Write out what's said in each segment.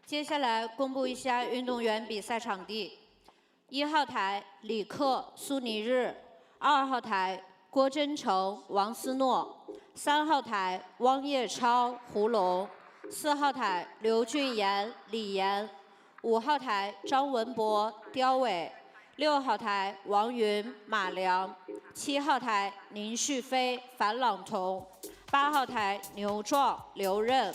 接下来公布一下运动员比赛场地：1号台李克、苏尼日，2号台郭真成、王思诺，3号台汪叶超、胡龙，4号台刘俊言、李岩，5号台张文博、刁伟，6号台王云、马良，7号台宁旭飞、樊朗彤，8号台牛壮、刘任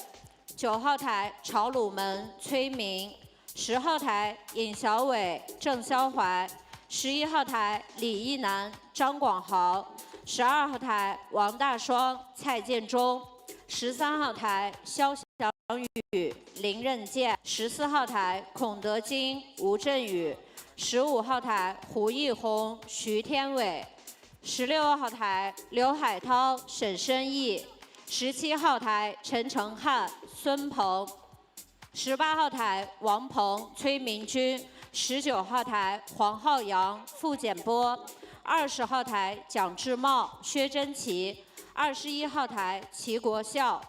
，9号台朝鲁门、崔明，10号台尹小伟、郑肖怀，11号台李一楠、张广豪，12号台王大双、蔡建忠，13号台肖翔宇、林任健，14号台孔德金、吴振宇，15号台胡奕红、徐天伟，16号台刘海涛、沈申毅，17号台陈成汉、孙鹏，18号台王鹏、崔明军，19号台黄浩洋、傅简波，20号台蒋志茂、薛贞琪，21号台齐国孝、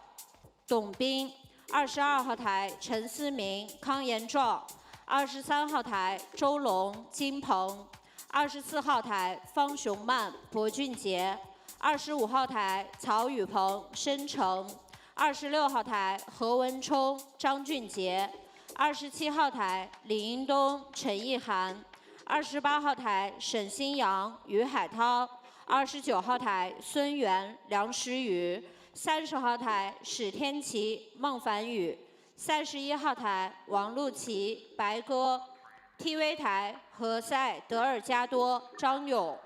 董斌，22号台陈思明、康延壮，23号台周龙、金鹏，24号台方雄曼、博俊杰，25号台曹宇鹏、申成，26号台何文冲、张俊杰，27号台李英东、陈意涵，28号台沈新阳、于海涛，29号台孙源、梁诗雨，30号台史天琪、孟凡宇，31号台王露琪、白鸽 ，TV 台何塞、德尔加多、张勇。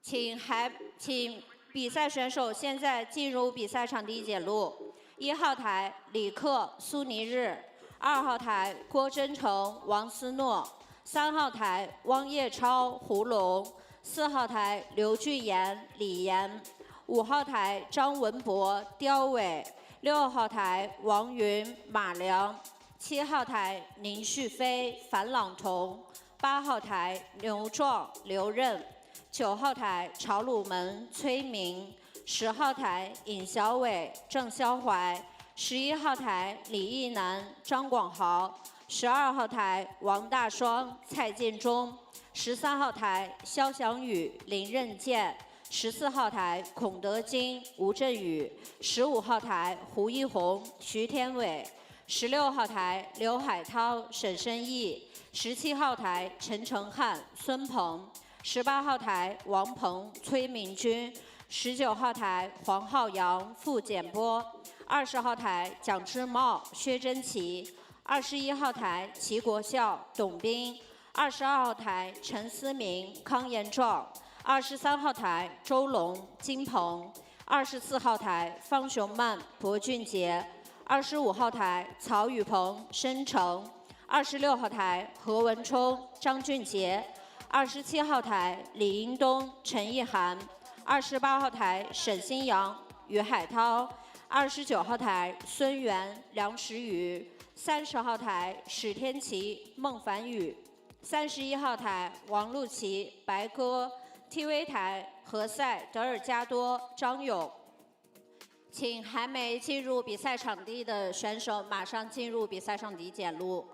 请比赛选手现在进入比赛场地检录。1号台李克、苏尼日，2号台郭真成、王思诺，3号台汪叶超、胡龙，4号台刘俊言、李岩，5号台张文博、刁伟，6号台王云、马良，7号台宁旭飞、樊朗彤，8号台牛壮、刘任，9号台朝鲁门、崔明，10号台尹小伟、郑肖怀，11号台李一楠、张广豪，12号台王大双、蔡建忠，13号台肖翔宇、林任健，14号台孔德金、吴振宇，15号台胡奕红、徐天伟，16号台刘海涛、沈申毅，17号台陈成汉、孙鹏，18号台王鹏、崔明军，19号台黄浩洋、傅简波，20号台蒋志茂、薛贞琪，21号台齐国孝、董斌，22号台陈思明、康延壮，23号台周龙、金鹏，24号台方雄曼、博俊杰，25号台曹宇鹏、申成，26号台何文冲、张俊杰，27号台李英东、陈意涵，28号台沈新阳、于海涛，29号台孙源、梁时雨，30号台史天琪、孟凡宇，31号台王露琪、白鸽 ，TV 台何塞、德尔加多、张勇。请还没进入比赛场地的选手马上进入比赛场地检录。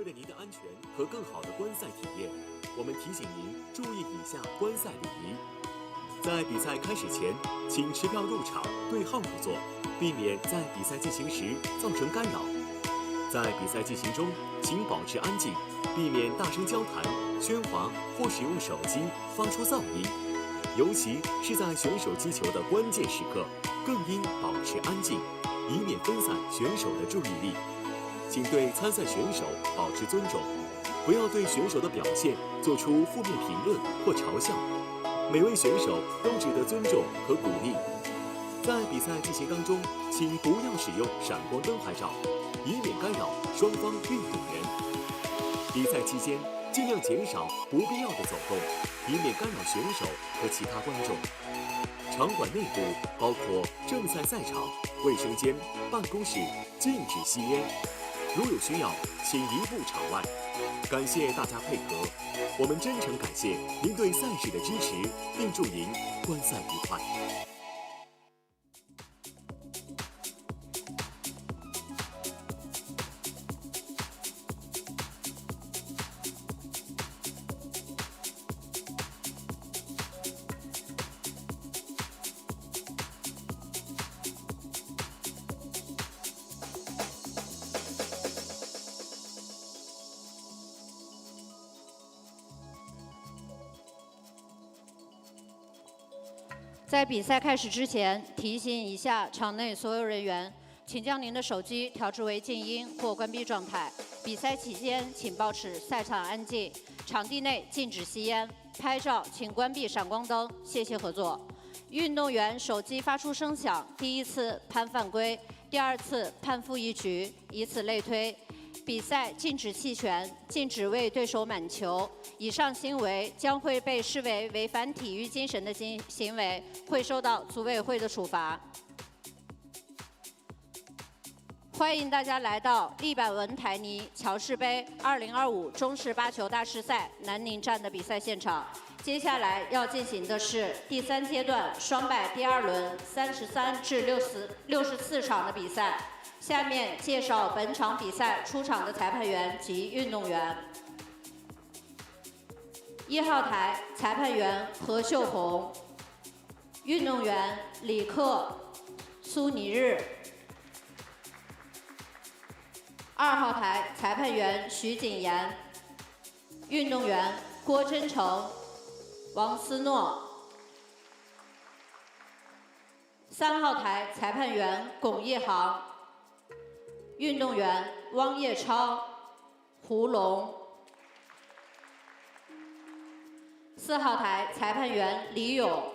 为了您的安全和更好的观赛体验，我们提醒您注意以下观赛礼仪：在比赛开始前，请持票入场，对号入座，避免在比赛进行时造成干扰。在比赛进行中，请保持安静，避免大声交谈、喧哗或使用手机发出噪音。尤其是在选手击球的关键时刻，更应保持安静，以免分散选手的注意力。请对参赛选手保持尊重，不要对选手的表现做出负面评论或嘲笑。每位选手都值得尊重和鼓励。在比赛进行当中，请不要使用闪光灯拍照，以免干扰双方运动员。比赛期间，尽量减少不必要的走动，以免干扰选手和其他观众。场馆内部包括正赛赛场、卫生间、办公室，禁止吸烟。如有需要，请移步场外。感谢大家配合，我们真诚感谢您对赛事的支持，并祝您观赛愉快。在比赛开始之前，提醒一下场内所有人员，请将您的手机调至为静音或关闭状态。比赛期间，请保持赛场安静，场地内禁止吸烟。拍照请关闭闪光灯，谢谢合作。运动员手机发出声响，第一次判犯规，第二次判负一局，以此类推。比赛禁止弃权，禁止为对手满球。以上行为将会被视为违反体育精神的行为，会受到组委会的处罚。欢迎大家来到利百文台尼乔氏杯2025中式八球大师赛南宁站的比赛现场。接下来要进行的是第3阶段双摆第2轮33至64场的比赛。下面介绍本场比赛出场的裁判员及运动员。1号台裁判员何秀红，运动员李克、苏尼日。2号台裁判员徐景言，运动员郭真成、王思诺。3号台裁判员龚一航，运动员汪叶超、胡龙。4号台裁判员李勇，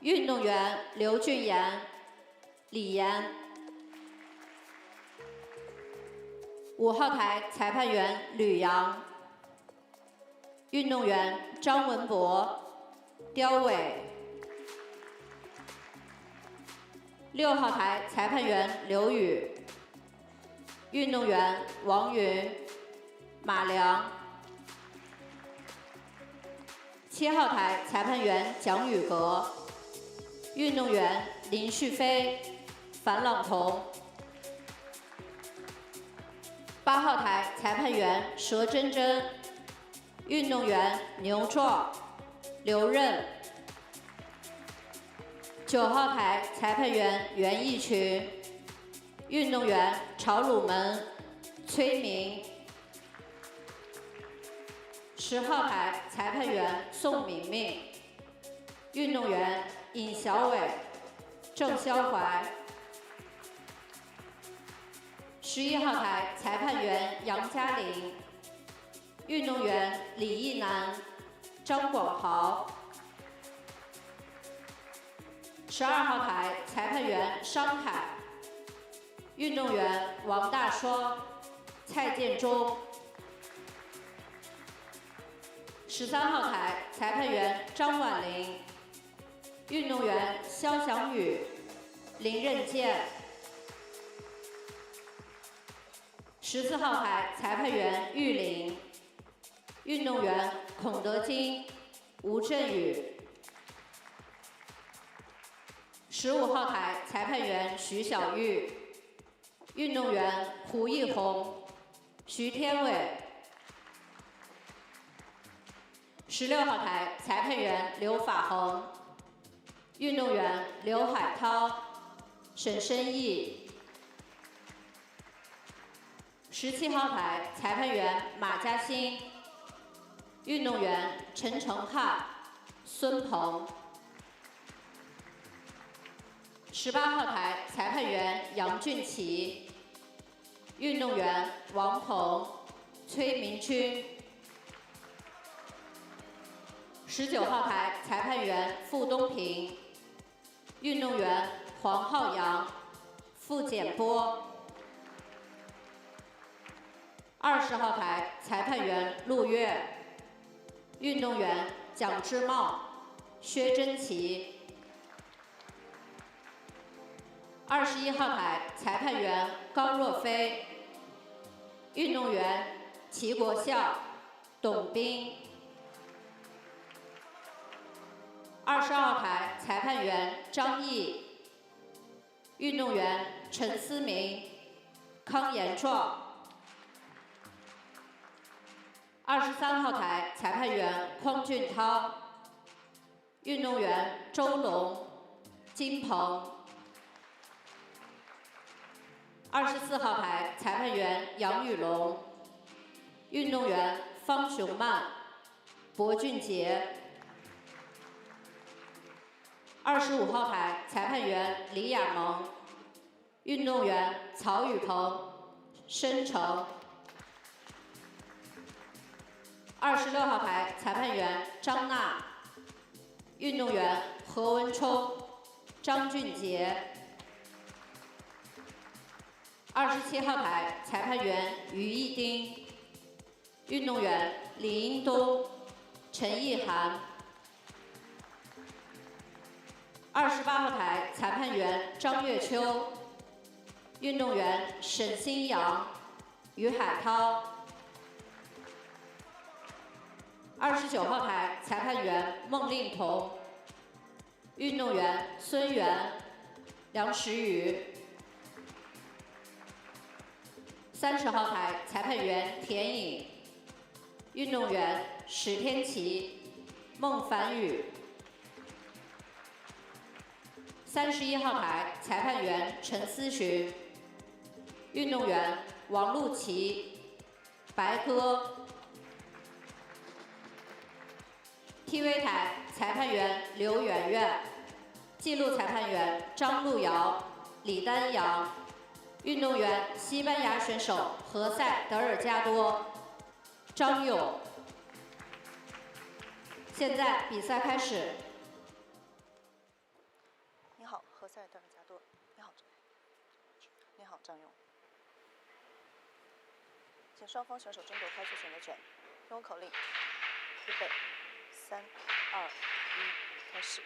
运动员刘俊言、李岩。5号台裁判员吕阳，运动员张文博、刁伟。6号台裁判员刘宇，运动员王云、马良。7号台裁判员蒋宇格，运动员林旭飞、樊朗彤。8号台裁判员佘真真，运动员牛壮、刘任。9号台裁判员袁义群，运动员朝鲁门、崔明。10号台裁判员宋敏敏，运动员尹小伟、郑肖怀。11号台裁判员杨嘉玲，运动员李义南、张广豪。12号台裁判员商凯，运动员王大双、蔡建忠。13号台裁判员张婉玲，运动员肖翔宇、林任健。14号台裁判员玉玲，运动员孔德金、吴振宇。15号台裁判员徐小玉，运动员胡义宏、徐天伟。16号台裁判员刘法恒，运动员刘海涛、沈申义。17号台裁判员马嘉欣，运动员陈成汉、孙鹏。18号台裁判员杨俊奇，运动员王鹏、崔明军。19号台裁判员傅东平，运动员黄浩洋、傅简波。20号台裁判员陆月，运动员蒋之茂、薛真奇。21号台裁判员高若飞，运动员齐国孝、董斌。22号台裁判员张毅，运动员陈思明、康延壮。23号台裁判员匡俊涛，运动员周龙、金鹏。24号台裁判员杨宇龙，运动员方雄曼、博俊杰。25号台裁判员李亚萌，运动员曹宇鹏、申成。26号台裁判员张娜，运动员何文冲、张俊杰。27号台裁判员于一丁，运动员李英东、陈意涵。28号台裁判员张月秋，运动员沈新阳、于海涛。29号台裁判员孟令彤，运动员孙源、梁时宇。30号台裁判员田颖，运动员史天琪、孟凡宇。31号台裁判员陈思寻，运动员王璐琪、白鸽。TV 台裁判员刘媛媛，记录裁判员张路遥、李丹阳，运动员西班牙选手何塞·德尔加多、张勇。现在比赛开始。你好，何塞·德尔加多。你好，你好，张勇。请双方选手争夺开出选择权。听我口令，预备，3、2、1，开始。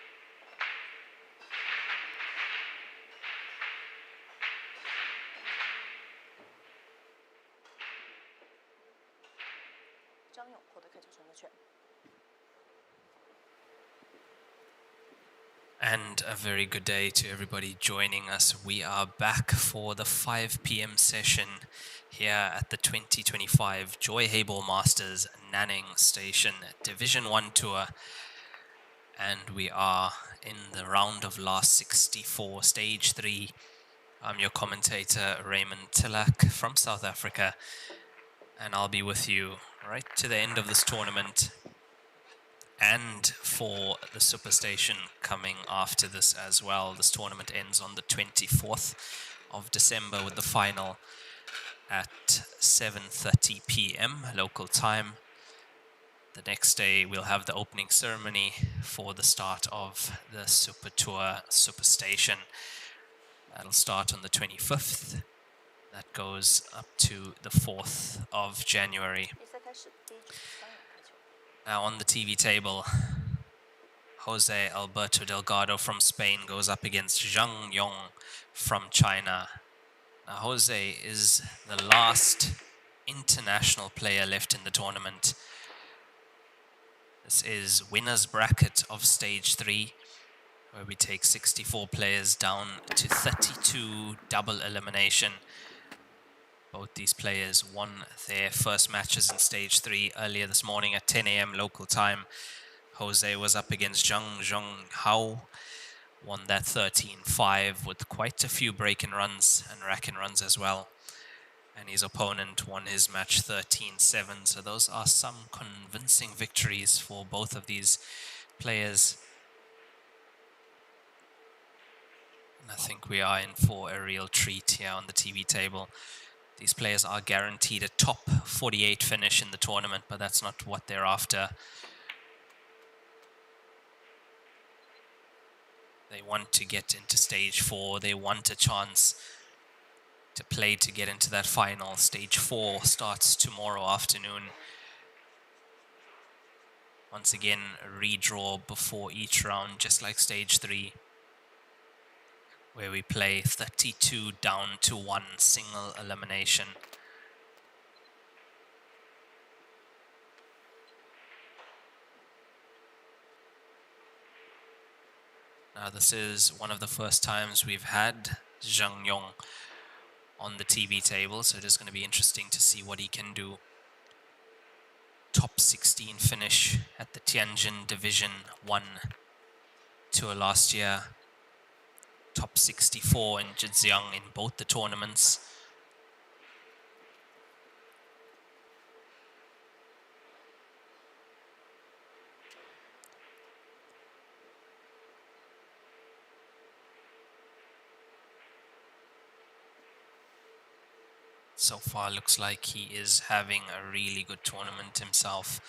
张勇获得开球选择权。And a very good day to everybody joining us. We are back for the 5 p.m. session here at the 2025 Joy Heyball Masters Nanning Station Division 1 Tour. And we are in the round of last 64, stage 3. I'm your commentator, Raymond Tillack from South Africa. And I'll be with you right to the end of this tournament and for the Superstation coming after this as well. This tournament ends on the 24th of December with the final at 7:30 p.m. local time. The next day we'll have the opening ceremony for the start of the Super Tour Superstation. That'll start on the 25th. That goes up to the 4th of January. Now on the TV table, Jose Alberto Delgado from Spain goes up against Zhang Yong from China. Now Jose is the last international player left in the tournament. This is winner's bracket of stage 3, where we take 64 players down to 32 double elimination. Both these players won their first matches in stage 3 earlier this morning at 10 a.m. local time. Jose was up against Zhang Zhonghao, won that 13-5 with quite a few break-in runs and rack-in runs as well. And his opponent won his match 13-7. So those are some convincing victories for both of these players. And I think we are in for a real treat here on the TV table. These players are guaranteed a top 48 finish in the tournament, but that's not what they're after. They want to get into stage 4. They want a chance to play to get into that final. Stage 4 starts tomorrow afternoon. Once again, a redraw before each round, just like stage 3, where we play 32 down to 1 single elimination. Now this is one of the first times we've had Zhang Yong on the TV table, so it is going to be interesting to see what he can do. Top 16 finish at the Tianjin Division 1 tour last year. Top 64 in Zhejiang in both the tournaments. So far looks like he is having a really good tournament himself.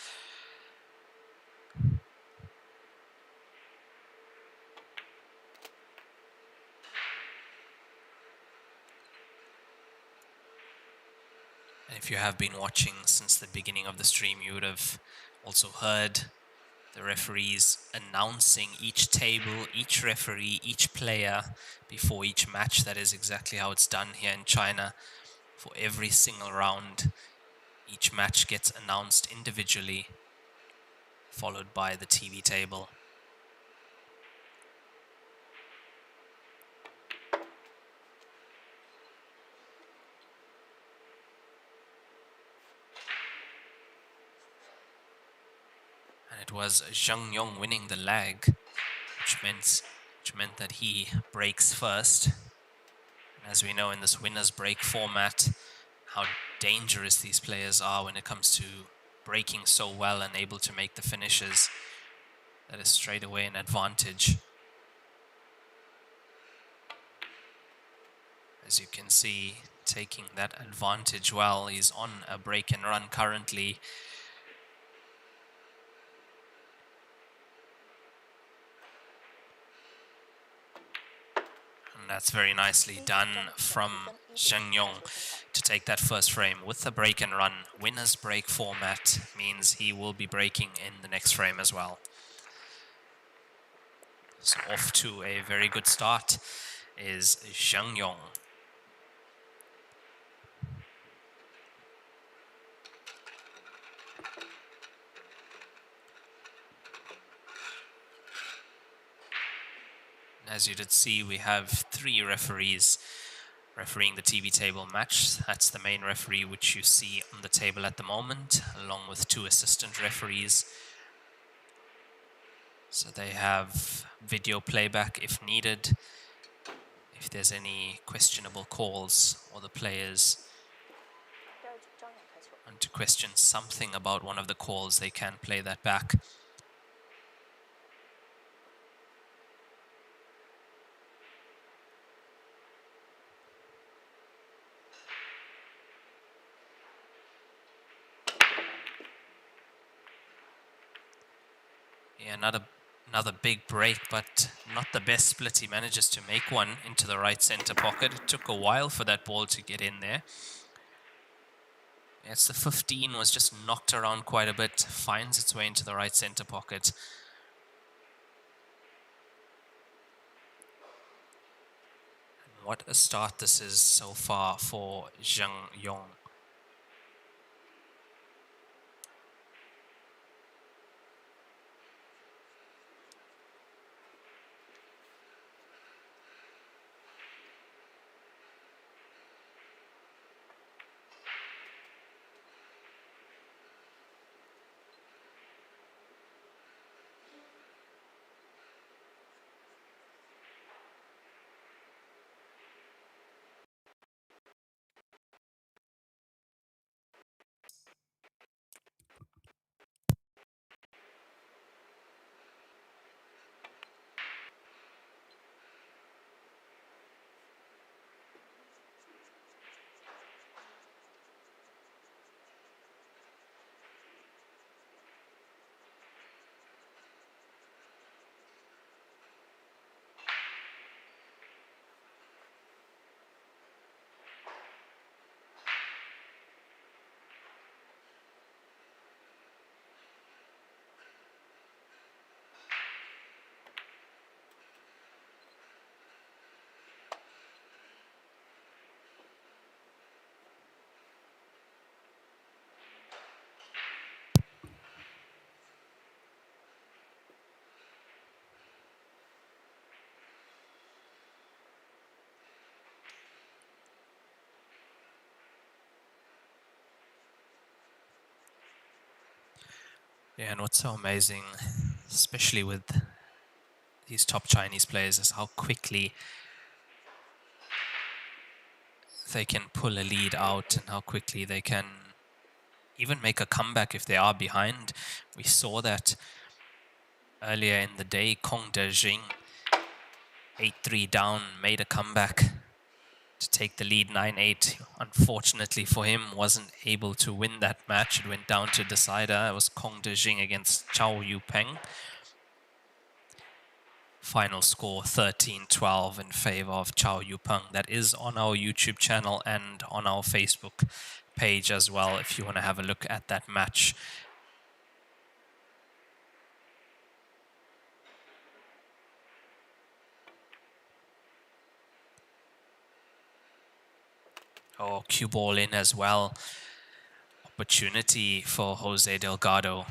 And if you have been watching since the beginning of the stream, you would have also heard the referees announcing each table, each referee, each player before each match. That is exactly how it's done here in China. For every single round, each match gets announced individually, followed by the TV table. And it was Zhang Yong winning the lag, which meant that he breaks first. As we know in this winner's break format, how dangerous these players are when it comes to breaking so well and able to make the finishes. That is straight away an advantage. As you can see, taking that advantage well. He's on a break and run currently. And that's very nicely done from Zheng Yong to take that first frame with the break and run. Winner's break format means he will be breaking in the next frame as well. So off to a very good start is Zheng Yong. As you did see, we have 3 referees refereeing the TV table match. That's the main referee, which you see on the table at the moment, along with 2 assistant referees. So they have video playback if needed, if there's any questionable calls or the players want to question something about one of the calls, they can play that back. Yeah, another big break, but not the best split. He manages to make one into the right center pocket. It took a while for that ball to get in there. Yes, the 15 was just knocked around quite a bit, finds its way into the right center pocket. And what a start this is so far for Zheng Yong. Yeah, and what's so amazing, especially with these top Chinese players, is how quickly they can pull a lead out and how quickly they can even make a comeback if they are behind. We saw that earlier in the day. Kong Dejing, 8-3 down, made a comeback to take the lead 9-8. Unfortunately for him, wasn't able to win that match. It went down to decider. It was Kong Dejing against Chao Yupeng. Final score 13-12 in favor of Chao Yupeng. That is on our YouTube channel and on our Facebook page as well if you want to have a look at that match. Oh, cue ball in as well. Opportunity for Jose Delgado.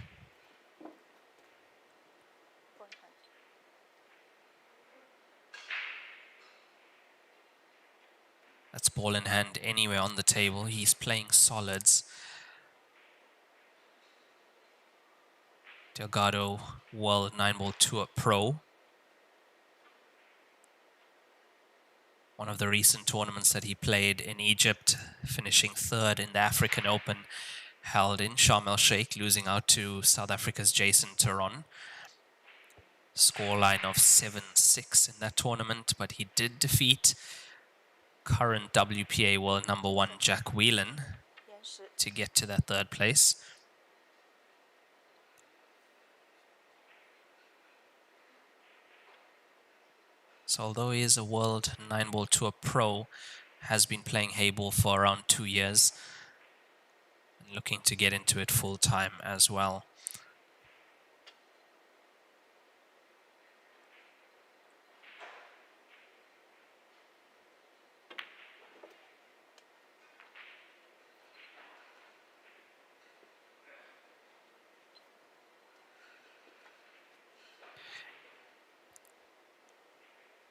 That's ball in hand anywhere on the table. He's playing solids. Delgado, World 9-Ball Tour Pro. One of the recent tournaments that he played in Egypt, finishing third in the African Open, held in Sharm el-Sheikh, losing out to South Africa's Jason Taron. Scoreline of 7-6 in that tournament, but he did defeat current WPA world number 1 Jack Whelan to get to that third place. So although he is a World 9-Ball Tour Pro, has been playing Heyball for around 2 years, and looking to get into it full time as well.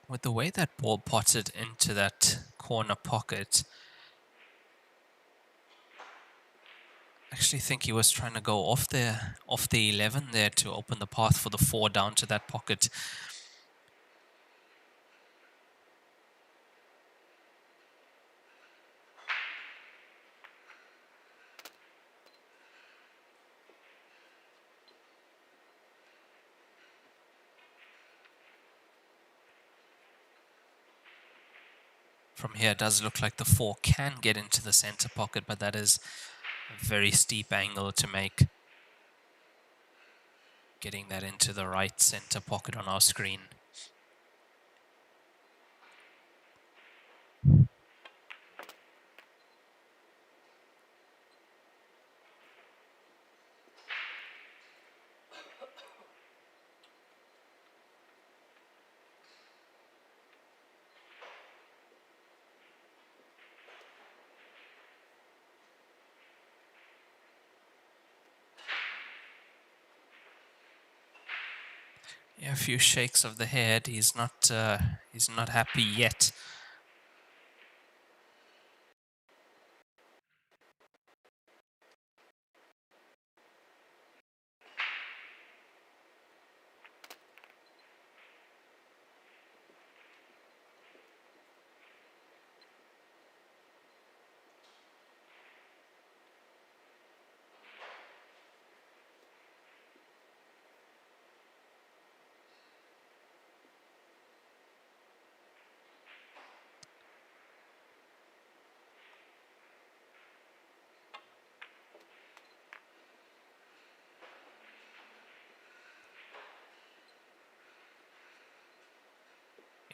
With the way that ball potted into that corner pocket, I actually think he was trying to go off the 11 there to open the path for the 4 down to that pocket. From here, it does look like the 4 can get into the center pocket, but that is a very steep angle to make. Getting that into the right center pocket on our screen. Yeah, a few shakes of the head. He's not happy yet.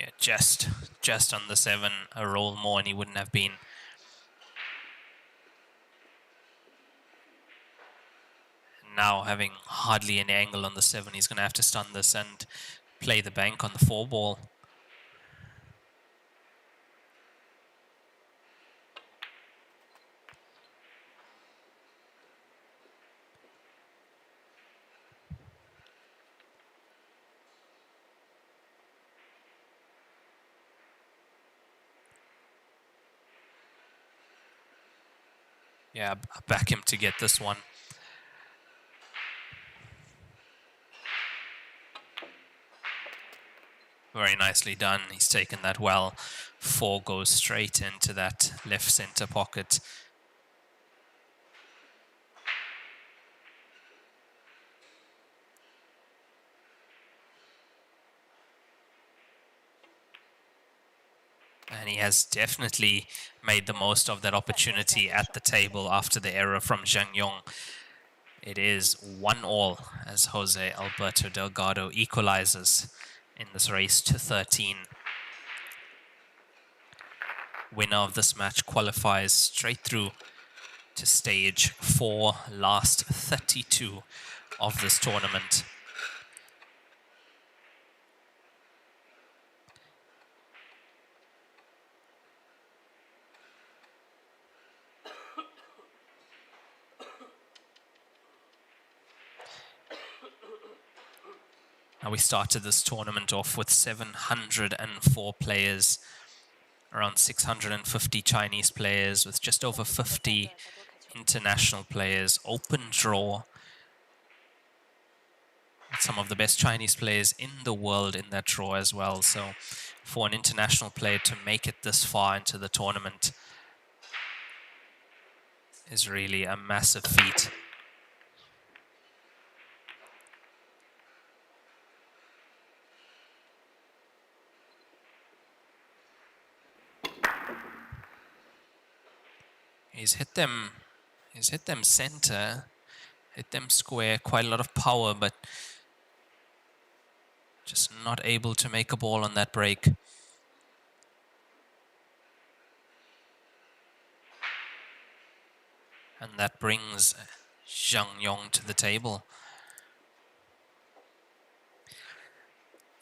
Yeah, just on the 7, a roll more and he wouldn't have been. Now having hardly any angle on the 7, he's going to have to stun this and play the bank on the 4 ball. Yeah, I back him to get this one. Very nicely done. He's taken that well. 4 goes straight into that left center pocket. And he has definitely made the most of that opportunity at the table after the error from Zhang Yong. It is 1-1 as Jose Alberto Delgado equalizes in this race to 13. Winner of this match qualifies straight through to stage 4, last 32 of this tournament. Now we started this tournament off with 704 players, around 650 Chinese players with just over 50 international players, open draw. Some of the best Chinese players in the world in that draw as well. So for an international player to make it this far into the tournament is really a massive feat. He's hit them center, hit them square, quite a lot of power, but just not able to make a ball on that break. And that brings Zhang Yong to the table.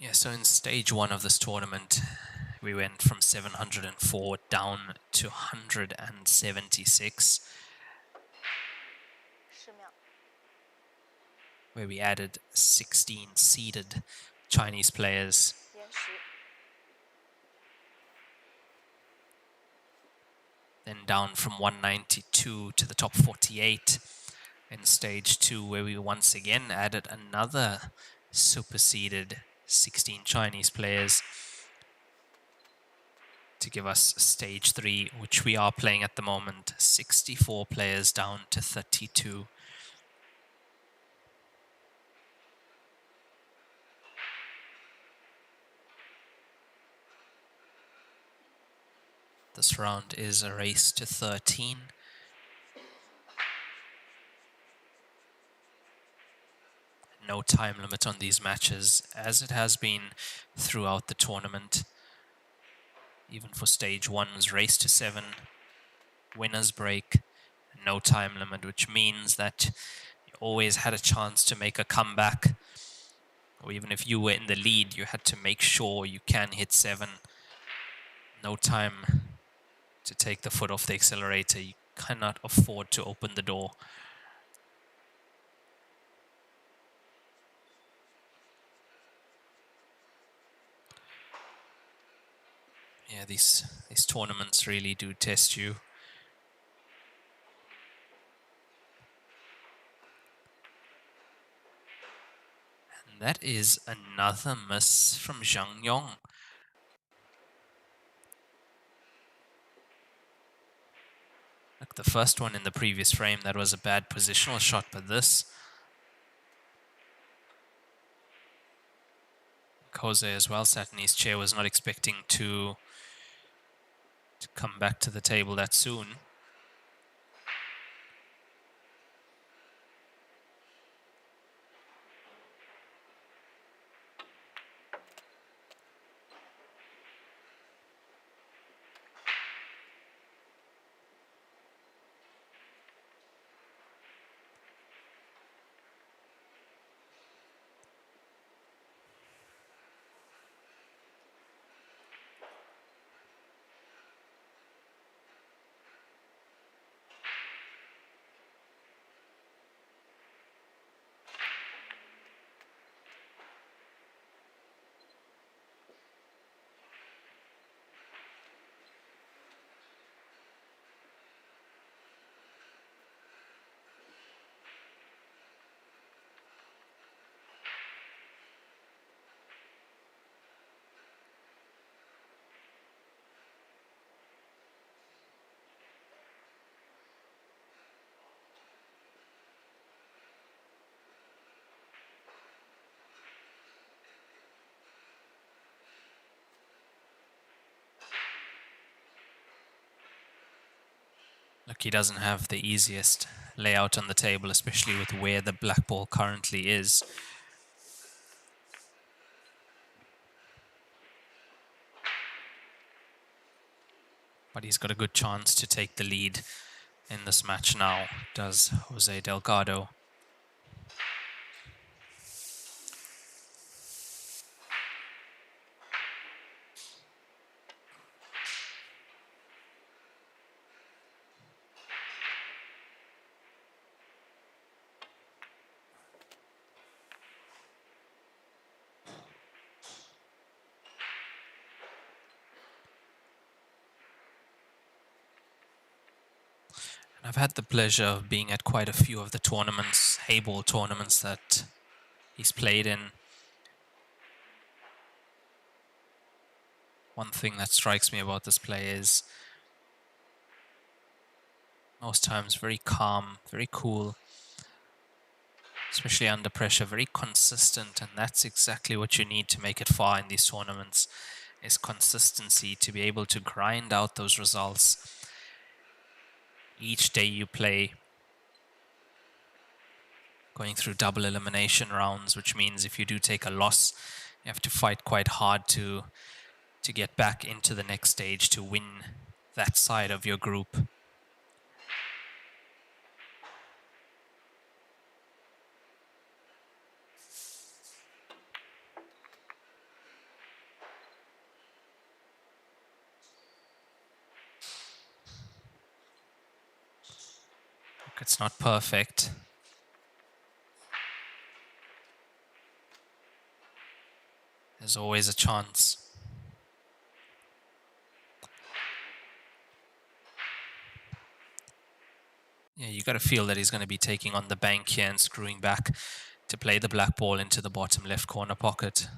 Yeah, so in stage 1 of this tournament, we went from 704 down to 176, where we added 16 seeded Chinese players. Then down from 192 to the top 48 in stage 2, where we once again added another superseded 16 Chinese players to give us stage 3, which we are playing at the moment. 64 players down to 32. This round is a race to 13. No time limit on these matches, as it has been throughout the tournament. Even for stage 1's race to 7, winner's break, no time limit, which means that you always had a chance to make a comeback. Or even if you were in the lead, you had to make sure you can hit 7. No time to take the foot off the accelerator. You cannot afford to open the door. Yeah, these tournaments really do test you. And that is another miss from Zhang Yong. Like the first one in the previous frame, that was a bad positional shot, but this, Jose as well sat in his chair, was not expecting to come back to the table that soon. Look, he doesn't have the easiest layout on the table, especially with where the black ball currently is. But he's got a good chance to take the lead in this match now, does Jose Delgado. I've had the pleasure of being at quite a few of the tournaments, Heyball tournaments that he's played in. One thing that strikes me about this player is most times very calm, very cool, especially under pressure, very consistent, and that's exactly what you need to make it far in these tournaments, is consistency, to be able to grind out those results each day you play, going through double elimination rounds, which means if you do take a loss, you have to fight quite hard to get back into the next stage to win that side of your group. Look, it's not perfect. There's always a chance. Yeah, you got to feel that he's going to be taking on the bank here and screwing back to play the black ball into the bottom left corner pocket.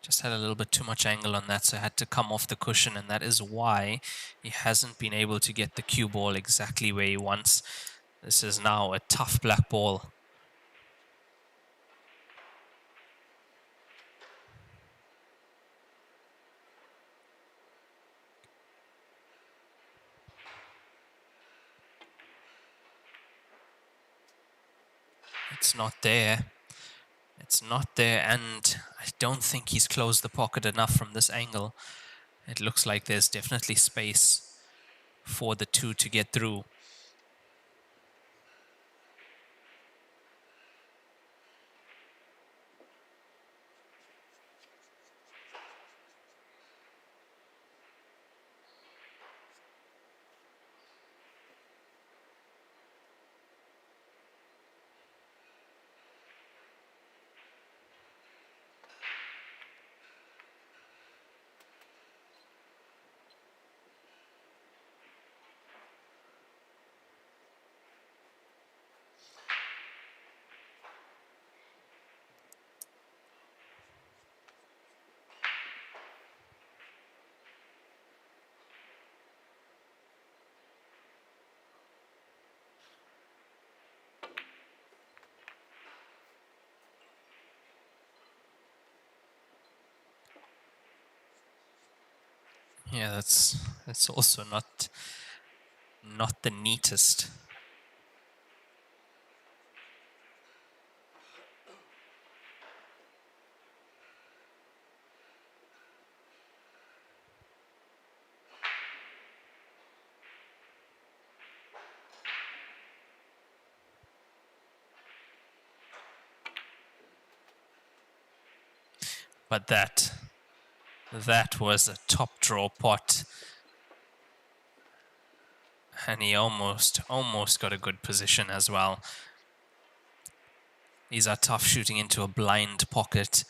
Just had a little bit too much angle on that, so I had to come off the cushion, and that is why he hasn't been able to get the cue ball exactly where he wants. This is now a tough black ball. It's not there. It's not there, and I don't think he's closed the pocket enough from this angle. It looks like there's definitely space for the two to get through. Yeah, that's also not the neatest. But that was a top draw pot. And he almost got a good position as well. These are tough shooting into a blind pocket.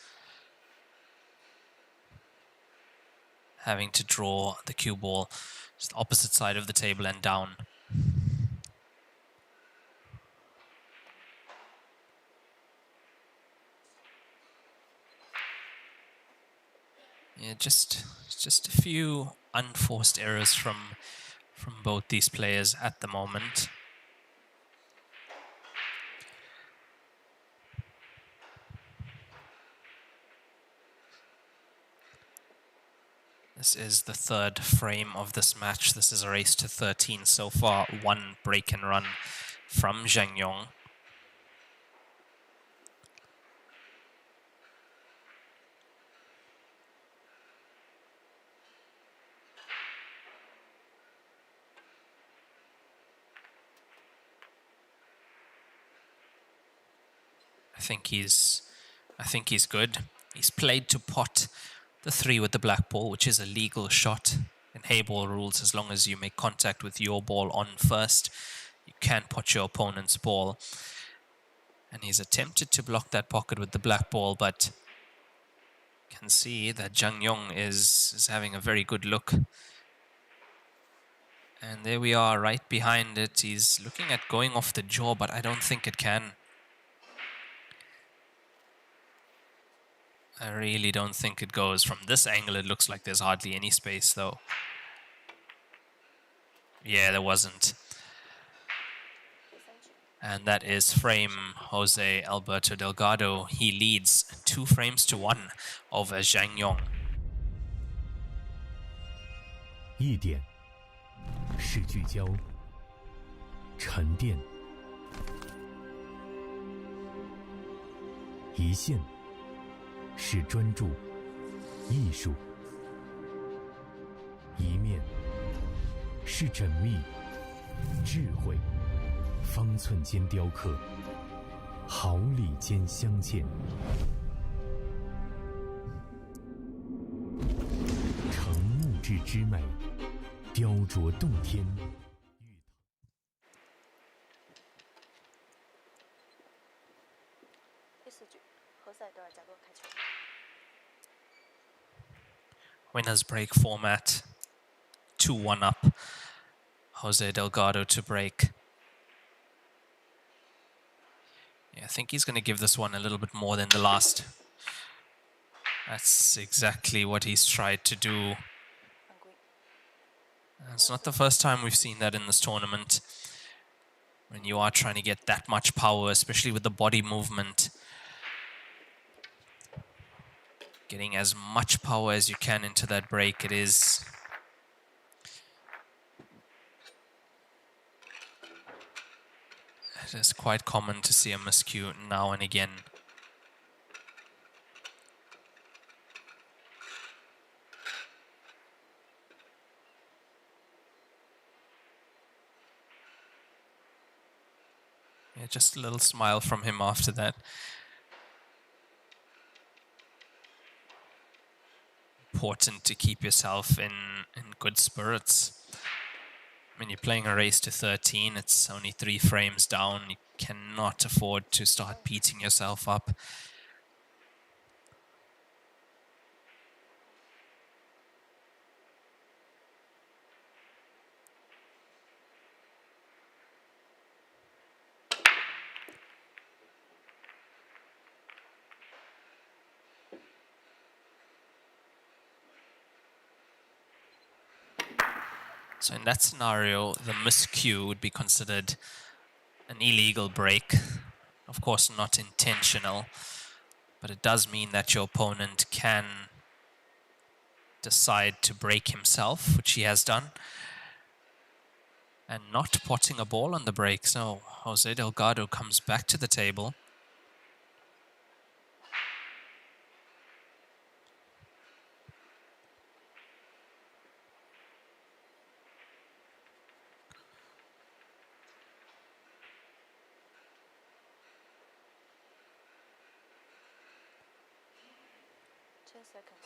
Having to draw the cue ball just the opposite side of the table and down. Yeah, just a few unforced errors from both these players at the moment. This is the third frame of this match. This is a race to 13 so far. One break and run from Zhang Yong. I think he's good. He's played to pot the 3 with the black ball, which is a legal shot in Heyball rules. As long as you make contact with your ball on first, you can pot your opponent's ball. And he's attempted to block that pocket with the black ball, but can see that Zhang Yong is having a very good look. And there we are, right behind it. He's looking at going off the jaw, but I don't think it can. I really don't think it goes. From this angle, it looks like there's hardly any space, though. Yeah, there wasn't. And that is frame Jose Alberto Delgado. He leads 2 frames to 1 over Zhang Yong. 一点是聚焦、沉淀；一线是专注、艺术；一面是缜密、智慧。方寸间雕刻，毫厘间镶嵌。成木质之美，雕琢洞天。第4局，何塞德尔加多开球。Winners break format. 2-1 up. Jose Delgado to break. Yeah, I think he's going to give this one a little bit more than the last. That's exactly what he's tried to do. It's not the first time we've seen that in this tournament. When you are trying to get that much power, especially with the body movement. Getting as much power as you can into that break. It is quite common to see a miscue now and again. Yeah, just a little smile from him after that. Important to keep yourself in good spirits. When you're playing a race to 13, it's only 3 frames down. You cannot afford to start beating yourself up. So in that scenario, the miscue would be considered an illegal break. Of course, not intentional, but it does mean that your opponent can decide to break himself, which he has done, and not potting a ball on the break. So Jose Delgado comes back to the table. Seconds.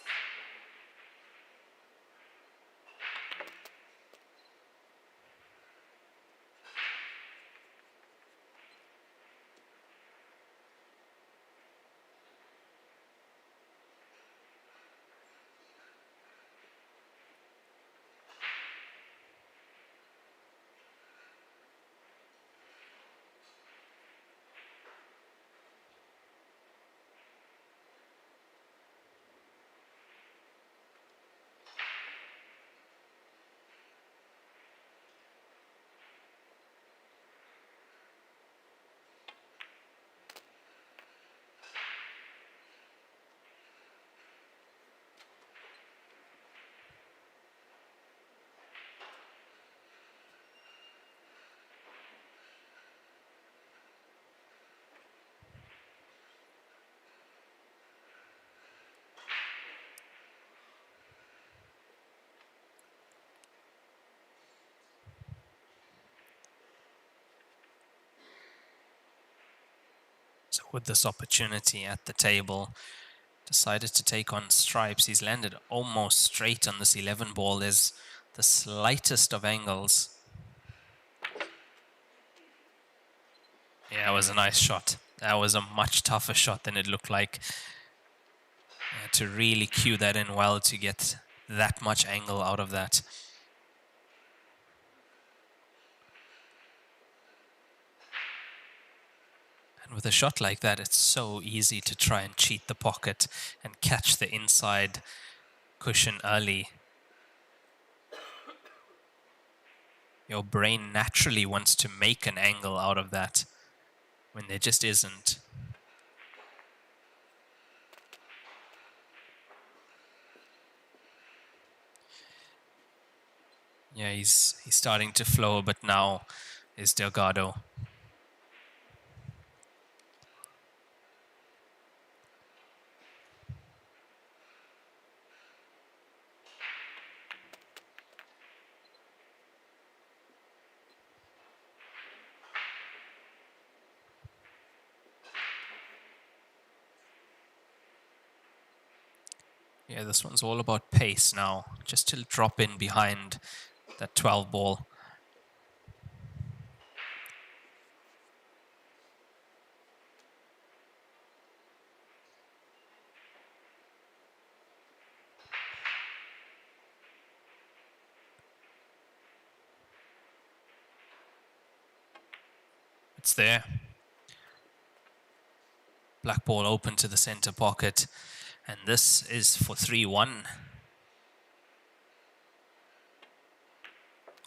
So with this opportunity at the table, decided to take on stripes. He's landed almost straight on this 11 ball. There's the slightest of angles. Yeah, it was a nice shot. That was a much tougher shot than it looked like. To really cue that in well to get that much angle out of that. And with a shot like that, it's so easy to try and cheat the pocket and catch the inside cushion early. Your brain naturally wants to make an angle out of that when there just isn't. Yeah, he's starting to flow, but now is Delgado. Yeah, this one's all about pace now, just to drop in behind that 12 ball. It's there. Black ball open to the center pocket, and this is for 3-1.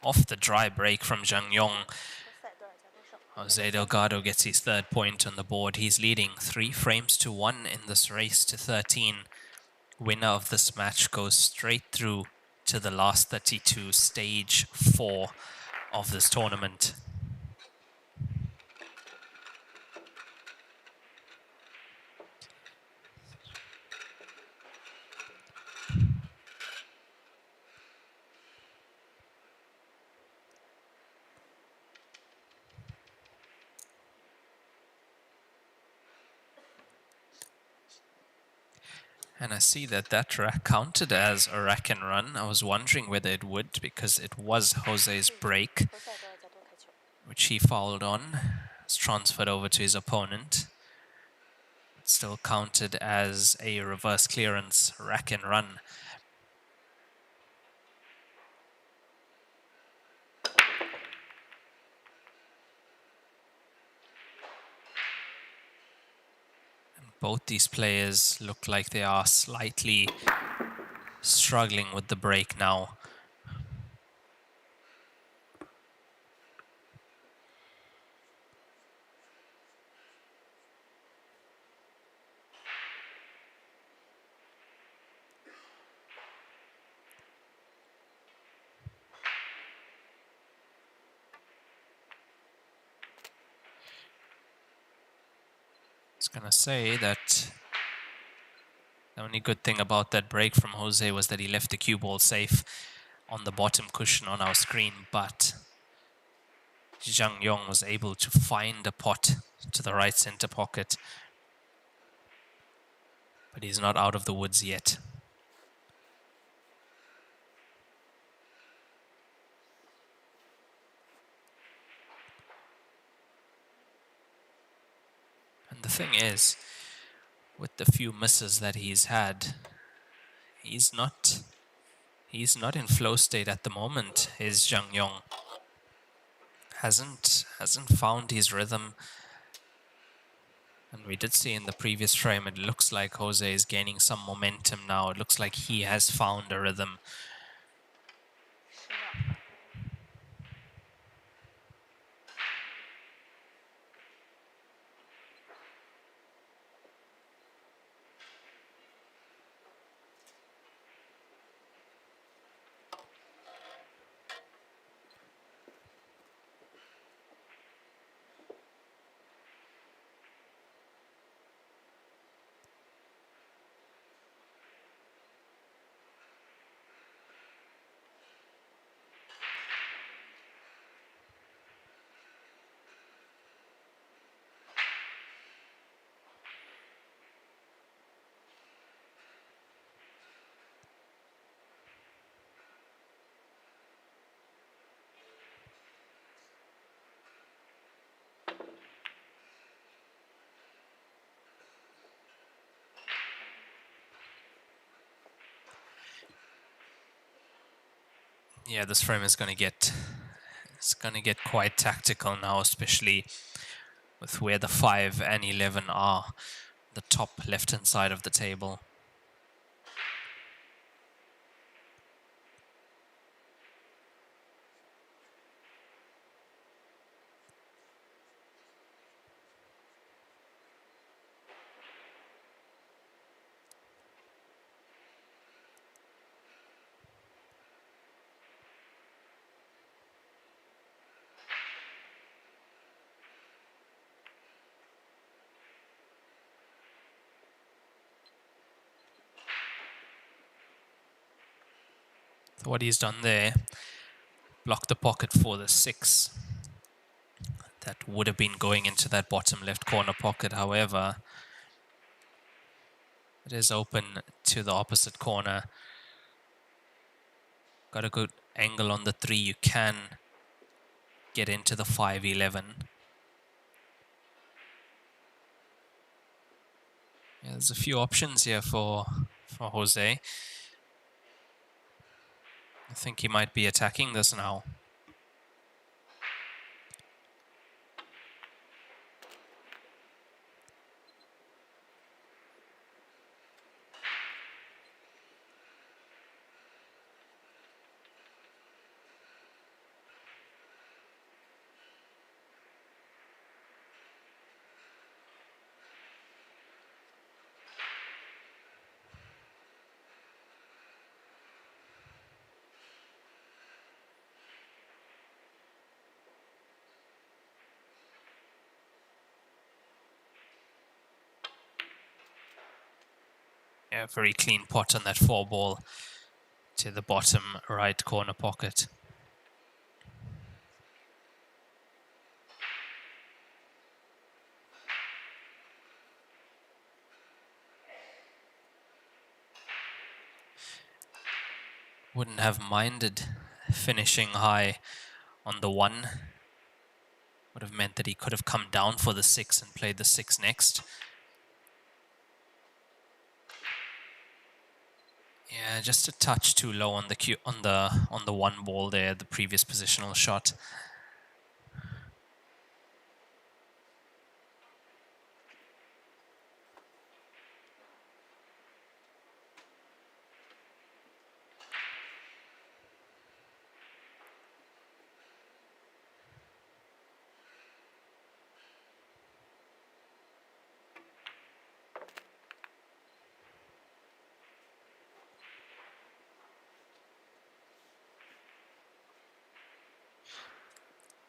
Off the dry break from Zhang Yong, Jose Delgado gets his third point on the board. He's leading 3 frames to 1 in this race to 13. Winner of this match goes straight through to the last 32, stage 4 of this tournament. And I see that rack counted as a rack and run. I was wondering whether it would, because it was Jose's break, which he fouled on. It's transferred over to his opponent. It's still counted as a reverse clearance rack and run. Both these players look like they are slightly struggling with the break now. I was gonna say that the only good thing about that break from Jose was that he left the cue ball safe on the bottom cushion on our screen, but Zhang Yong was able to find a pot to the right center pocket. But he's not out of the woods yet. And the thing is, with the few misses that he's had, he's not in flow state at the moment. Is Zhang Yong hasn't found his rhythm. And we did see in the previous frame, it looks like Jose is gaining some momentum now. It looks like he has found a rhythm. Yeah, this frame is going to get quite tactical now, especially with where the 5 and 11 are, the top left-hand side of the table. So what he's done there, blocked the pocket for the 6. That would have been going into that bottom left corner pocket. However, it is open to the opposite corner. Got a good angle on the 3. You can get into the 5-11. Yeah, there's a few options here for Jose. I think he might be attacking this now. Yeah, very clean pot on that 4 ball to the bottom right corner pocket. Wouldn't have minded finishing high on the 1. Would have meant that he could have come down for the 6 and played the 6 next. Yeah, just a touch too low on the 1 ball there, the previous positional shot.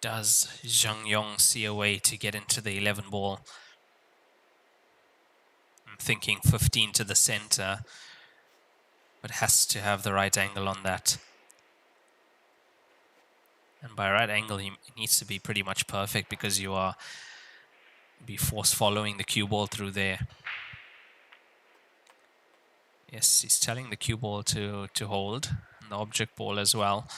Does Zhang Yong see a way to get into the 11 ball? I'm thinking 15 to the center, but has to have the right angle on that. And by right angle, he needs to be pretty much perfect because you are be force following the cue ball through there. Yes, he's telling the cue ball to hold, and the object ball as well.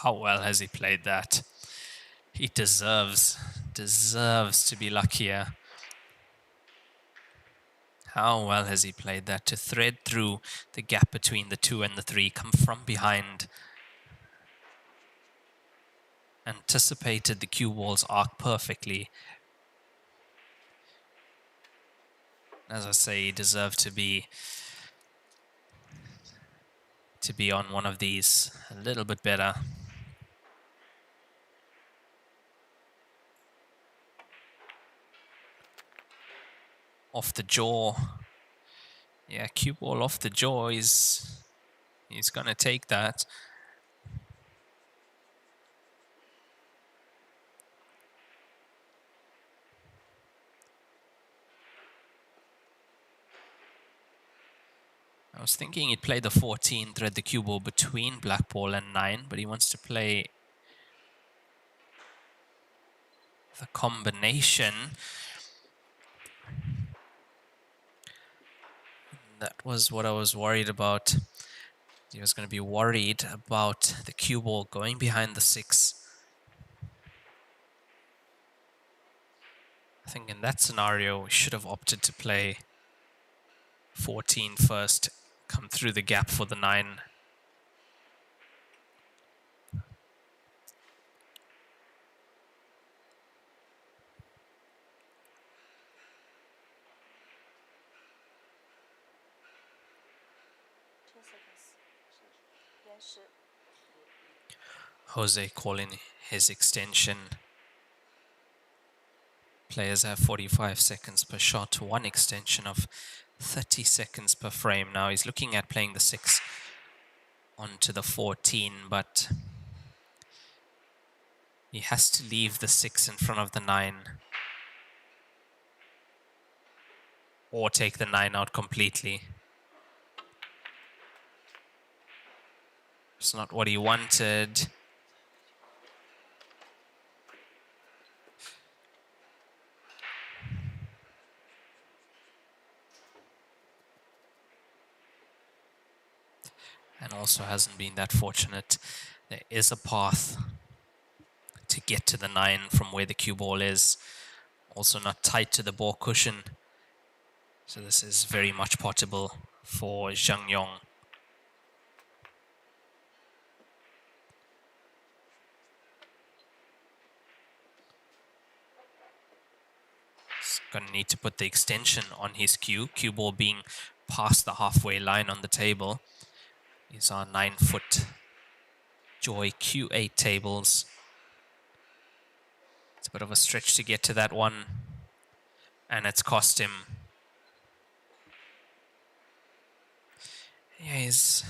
How well has he played that? He deserves to be luckier. How well has he played that to thread through the gap between the 2 and the 3, come from behind. Anticipated the cue ball's arc perfectly. As I say, he deserved to be on one of these a little bit better. Off the jaw. Yeah, cue ball off the jaw. He's going to take that. I was thinking he'd play the 14, thread the cue ball between black ball and 9, but he wants to play the combination. that was what I was worried about. He was going to be worried about the cue ball going behind the 6. I think in that scenario, we should have opted to play 14 first, come through the gap for the 9. Jose calling his extension. Players have 45 seconds per shot, one extension of 30 seconds per frame. Now he's looking at playing the 6 onto the 14, but he has to leave the 6 in front of the 9. Or take the 9 out completely. It's not what he wanted. And also hasn't been that fortunate. There is a path to get to the 9 from where the cue ball is. Also not tight to the ball cushion. So this is very much potable for Zhang Yong. He's going to need to put the extension on his cue ball being past the halfway line on the table. These are 9-foot Joy Q8 tables. It's a bit of a stretch to get to that one, and it's cost him. Yeah, he's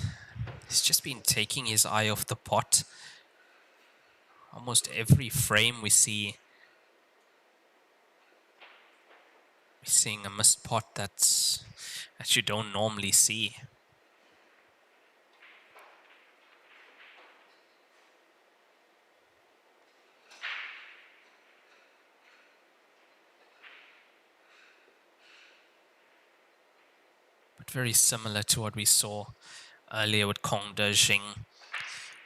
just been taking his eye off the pot. Almost every frame we're seeing a missed pot that you don't normally see. But very similar to what we saw earlier with Kong Dejing.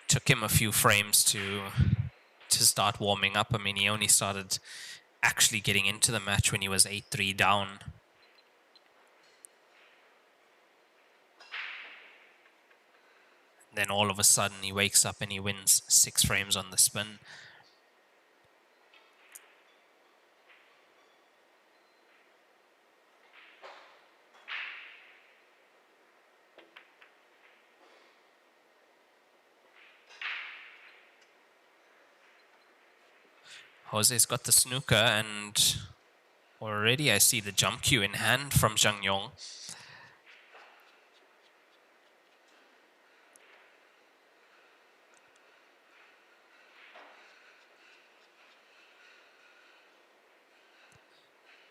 Took him a few frames to start warming up. I mean, he only started actually getting into the match when he was 8-3 down. Then all of a sudden he wakes up and he wins 6 frames on the spin. Jose's got the snooker, and already I see the jump cue in hand from Zhang Yong.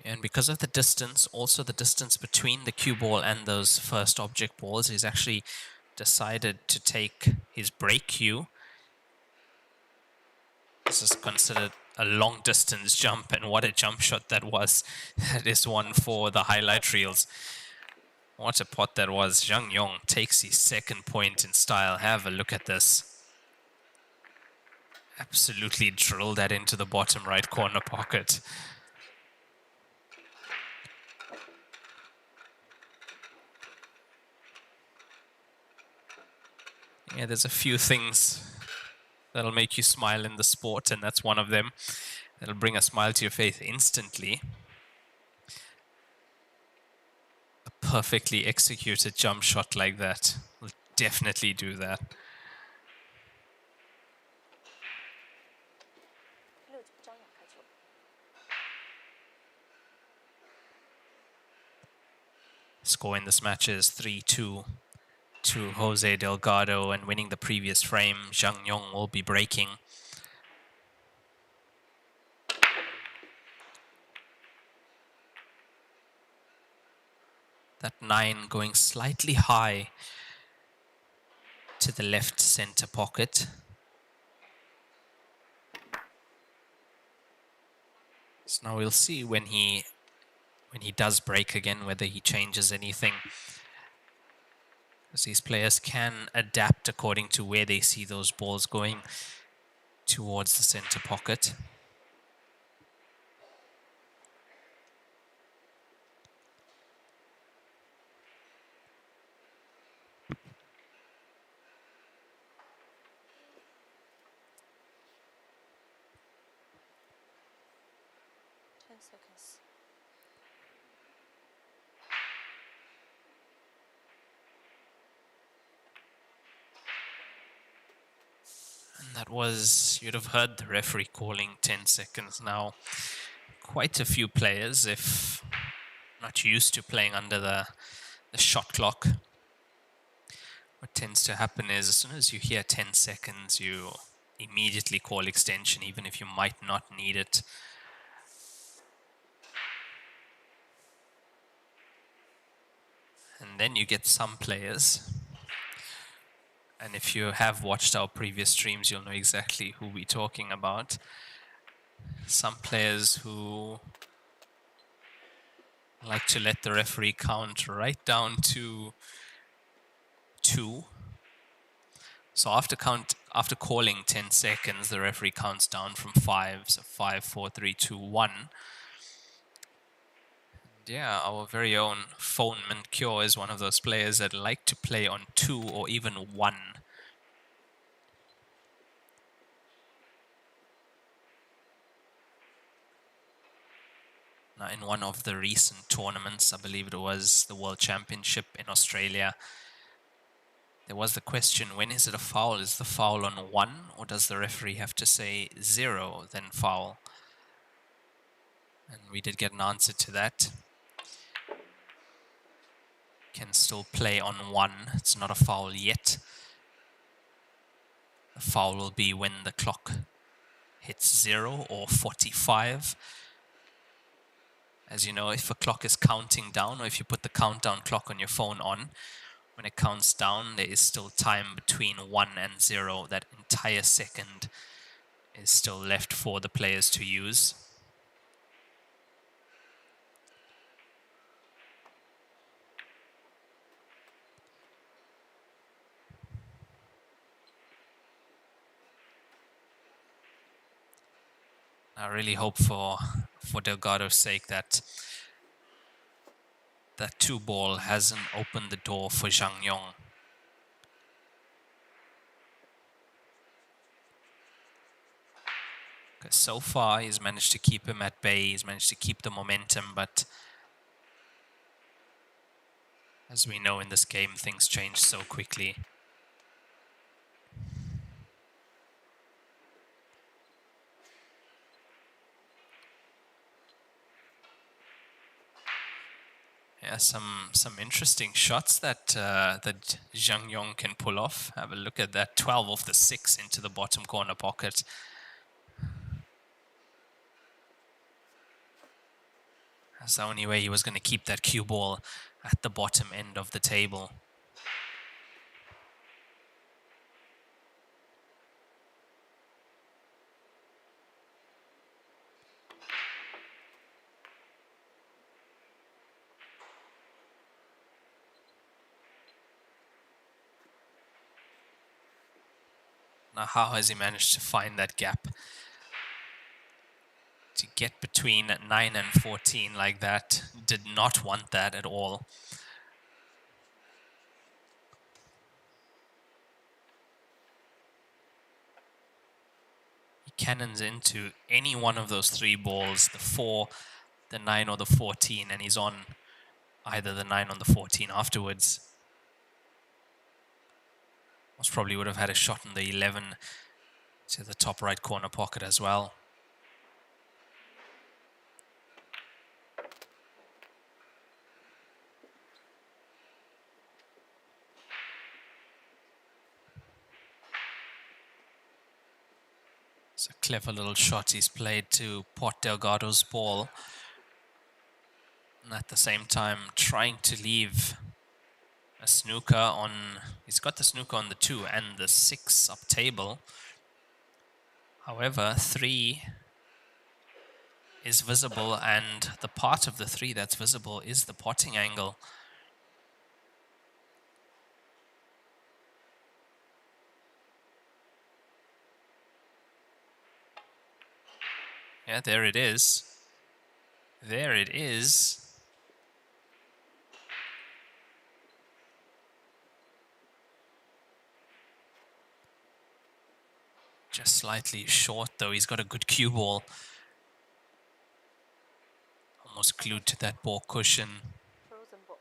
And because of the distance, also the distance between the cue ball and those first object balls, he's actually decided to take his break cue. This is considered a long distance jump, and what a jump shot that was. That is one for the highlight reels. What a pot that was. Zhang Yong takes his 2nd point in style. Have a look at this. Absolutely drilled that into the bottom right corner pocket. Yeah, there's a few things that'll make you smile in the sport, and that's one of them. That'll bring a smile to your face instantly. A perfectly executed jump shot like that will definitely do that. Score in this match is 3-2 to Jose Delgado, and winning the previous frame, Zhang Yong will be breaking. That 9 going slightly high to the left center pocket. So now we'll see when he does break again, whether he changes anything. Because these players can adapt according to where they see those balls going towards the center pocket. Seconds. And that was, you'd have heard the referee calling 10 seconds now. Quite a few players, if not used to playing under the shot clock. What tends to happen is as soon as you hear 10 seconds, you immediately call extension, even if you might not need it. And then you get some players, and if you have watched our previous streams, you'll know exactly who we're talking about. Some players who like to let the referee count right down to 2. So after calling 10 seconds, the referee counts down from 5. So 5, 4, 3, 2, 1. Yeah, our very own Phone Cure is one of those players that like to play on 2 or even 1. Now, in one of the recent tournaments, I believe it was the World Championship in Australia, there was the question, when is it a foul? Is the foul on 1, or does the referee have to say 0, then foul? And we did get an answer to that. Can still play on 1. It's not a foul yet. The foul will be when the clock hits 0 or 45. As you know, if a clock is counting down, or if you put the countdown clock on your phone on, when it counts down, there is still time between 1 and 0. That entire second is still left for the players to use. I really hope for Delgado's sake that 2 ball hasn't opened the door for Zhang Yong. Because so far he's managed to keep him at bay, he's managed to keep the momentum, but as we know in this game, things change so quickly. Yeah, some interesting shots that that Zhang Yong can pull off. Have a look at that, 12 off the 6 into the bottom corner pocket. That's the only way he was going to keep that cue ball at the bottom end of the table. Now, how has he managed to find that gap? To get between 9 and 14 like that, did not want that at all. He cannons into any one of those 3 balls, the 4, the 9 or the 14, and he's on either the 9 or the 14 afterwards. Most probably would have had a shot in the 11 to the top right corner pocket as well. It's a clever little shot he's played to pot Delgado's ball. And at the same time, trying to leave a snooker on... He's got the snooker on the 2 and the 6 up table. However, 3 is visible, and the part of the 3 that's visible is the potting angle. Yeah, there it is. There it is. Just slightly short though. He's got a good cue ball. Almost glued to that ball cushion. Frozen ball.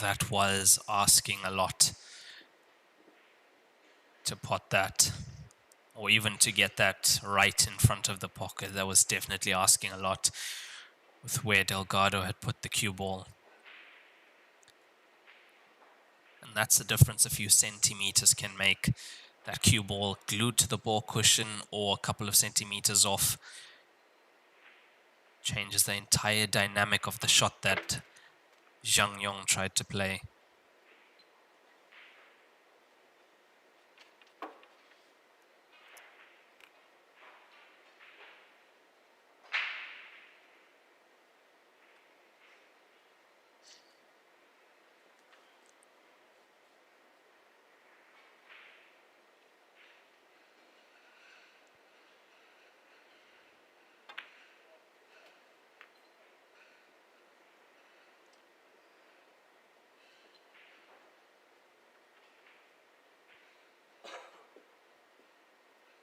That was asking a lot to pot that, or even to get that right in front of the pocket. That was definitely asking a lot with where Delgado had put the cue ball. And that's the difference a few centimeters can make. That cue ball glued to the ball cushion or a couple of centimeters off changes the entire dynamic of the shot that Zhang Yong tried to play.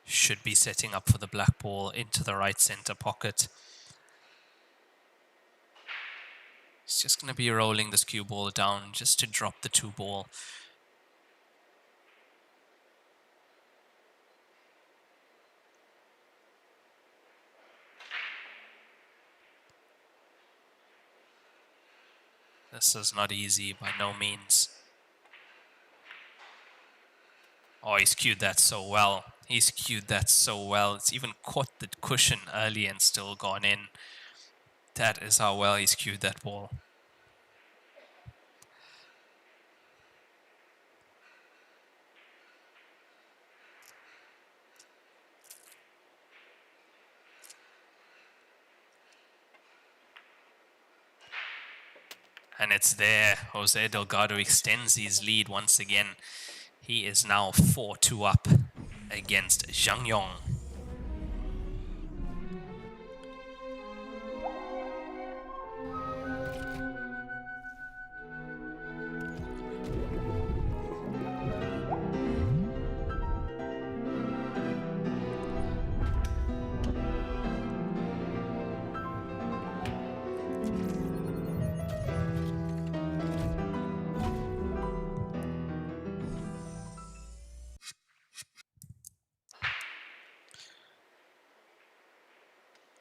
Should be setting up for the black ball into the right center pocket. He's just going to be rolling this cue ball down just to drop the two ball. This is not easy by no means. Oh, he's cued that so well. He's cued that so well. It's even caught the cushion early and still gone in. That is how well he's cued that ball. And it's there. Jose Delgado extends his lead once again. He is now 4-2 up against Zhang Yong.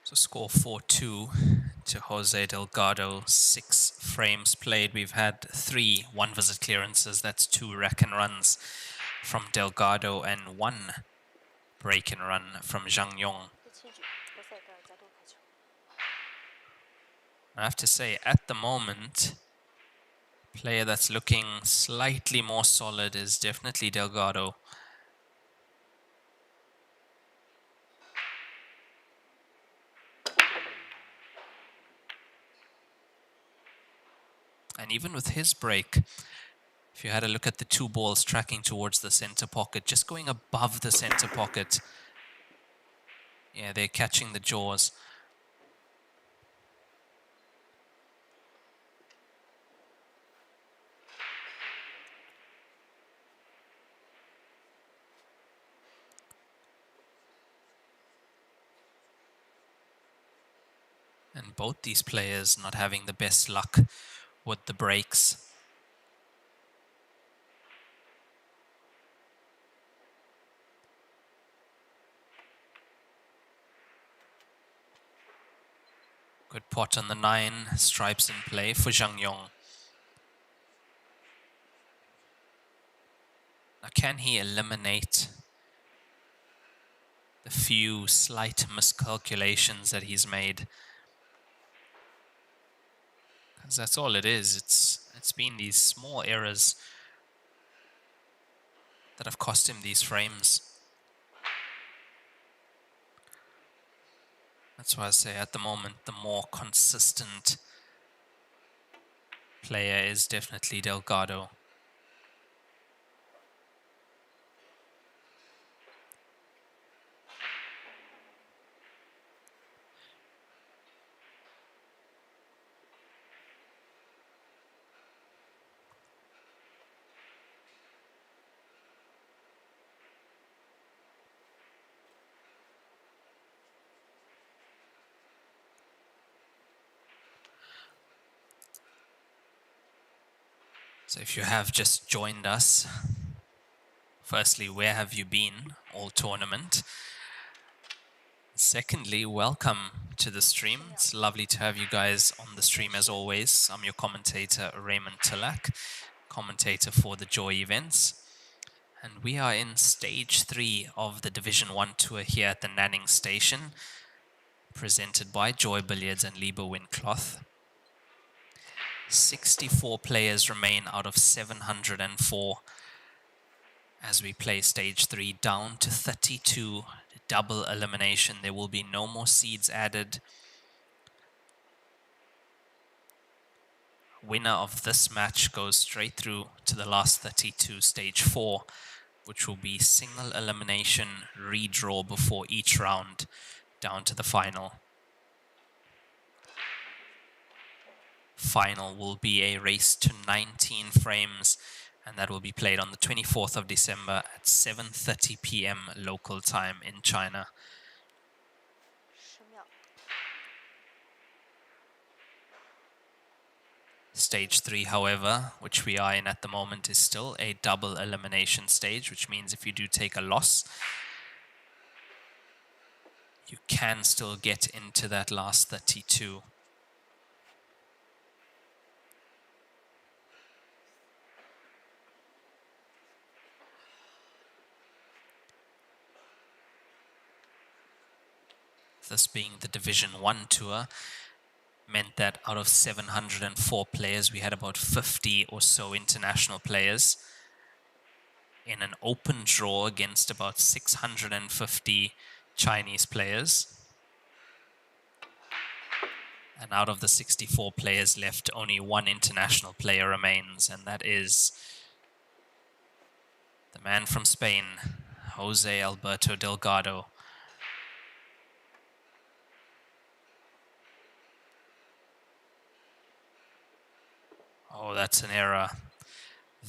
So score 4-2 to Jose Delgado. 6 frames played. We've had 3 one-visit clearances. That's 2 rack and runs from Delgado and 1 break and run from Zhang Yong. 第7局，波塞德尔加多开球。 I have to say, at the moment, player that's looking slightly more solid is definitely Delgado. And even with his break, if you had a look at the 2 balls tracking towards the center pocket, just going above the center pocket, yeah, they're catching the jaws. And both these players not having the best luck with the breaks. Good pot on the 9, stripes in play for Zhang Yong. Now can he eliminate the few slight miscalculations that he's made? Because that's all it is. It's It's been these small errors that have cost him these frames. That's why I say at the moment the more consistent player is definitely Delgado. So if you have just joined us, firstly, where have you been all tournament? Secondly, welcome to the stream. It's lovely to have you guys on the stream as always. I'm your commentator, Raymond Tillack, commentator for the Joy events. And we are in stage 3 of the Division 1 tour here at the Nanning station, presented by Joy Billiards and Liebe Windcloth. 64 players remain out of 704 as we play stage 3 down to 32, double elimination. There will be no more seeds added. Winner of this match goes straight through to the last 32, stage 4, which will be single elimination redraw before each round down to the final. Final will be a race to 19 frames, and that will be played on the 24th of December at 7:30 p.m. local time in China. Stage 3, however, which we are in at the moment, is still a double elimination stage, which means if you do take a loss, you can still get into that last 32. This being the Division 1 tour, meant that out of 704 players, we had about 50 or so international players in an open draw against about 650 Chinese players. And out of the 64 players left, only one international player remains, and that is the man from Spain, Jose Alberto Delgado. Oh, that's an error.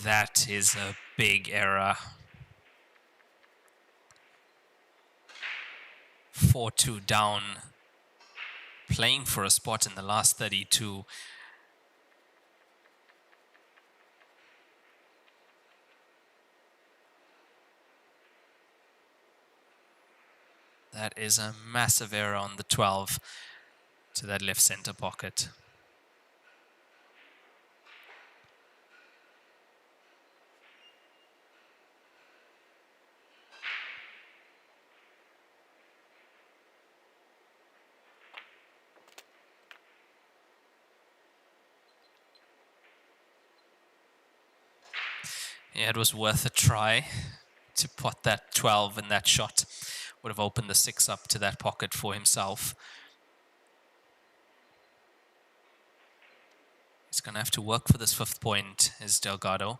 That is a big error. 4-2 down, playing for a spot in the last 32. That is a massive error on the 12 to that left center pocket. Yeah, it was worth a try to pot that 12 in that shot. Would have opened the 6 up to that pocket for himself. He's going to have to work for this 5th point, is Delgado.